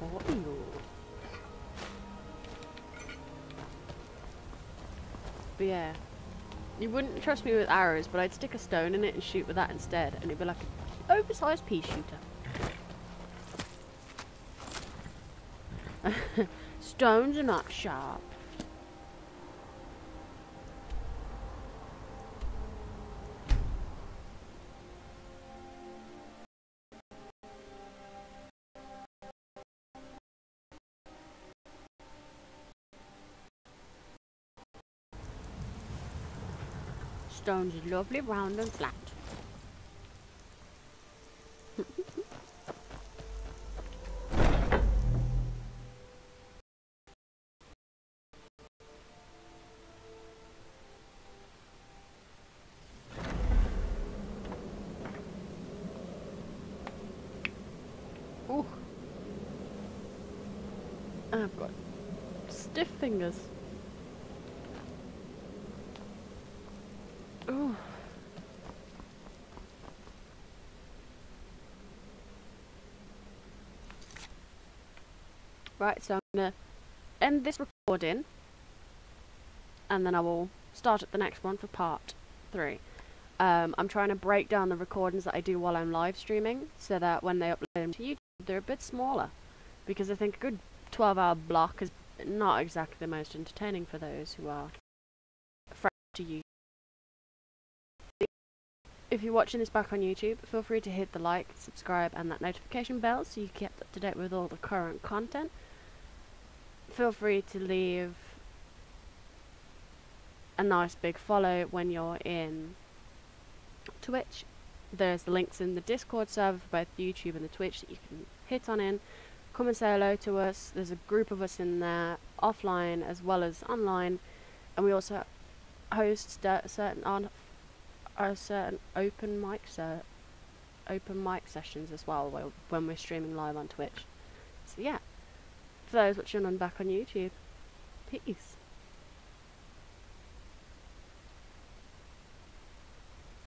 Oh, ew. But yeah, you wouldn't trust me with arrows, but I'd stick a stone in it and shoot with that instead, and it'd be like an oversized pea shooter. Stones are not sharp. Stones are lovely, round and flat. Ooh. I've got stiff fingers. Ooh. Right, so I'm gonna end this recording and then I will start at the next one for part 3. I'm trying to break down the recordings that I do while I'm live streaming so that when they upload them to YouTube they're a bit smaller, because I think a good 12-hour block is not exactly the most entertaining for those who are fresh to YouTube. If you're watching this back on YouTube, feel free to hit the like, subscribe and that notification bell so you get up to date with all the current content. Feel free to leave a nice big follow when you're in Twitch. There's the links in the Discord server for both YouTube and the Twitch that you can hit on in. Come and say hello to us. There's a group of us in there, offline as well as online, and we also host certain open mic sessions as well when we're streaming live on Twitch. So yeah, for those watching on back on YouTube, peace.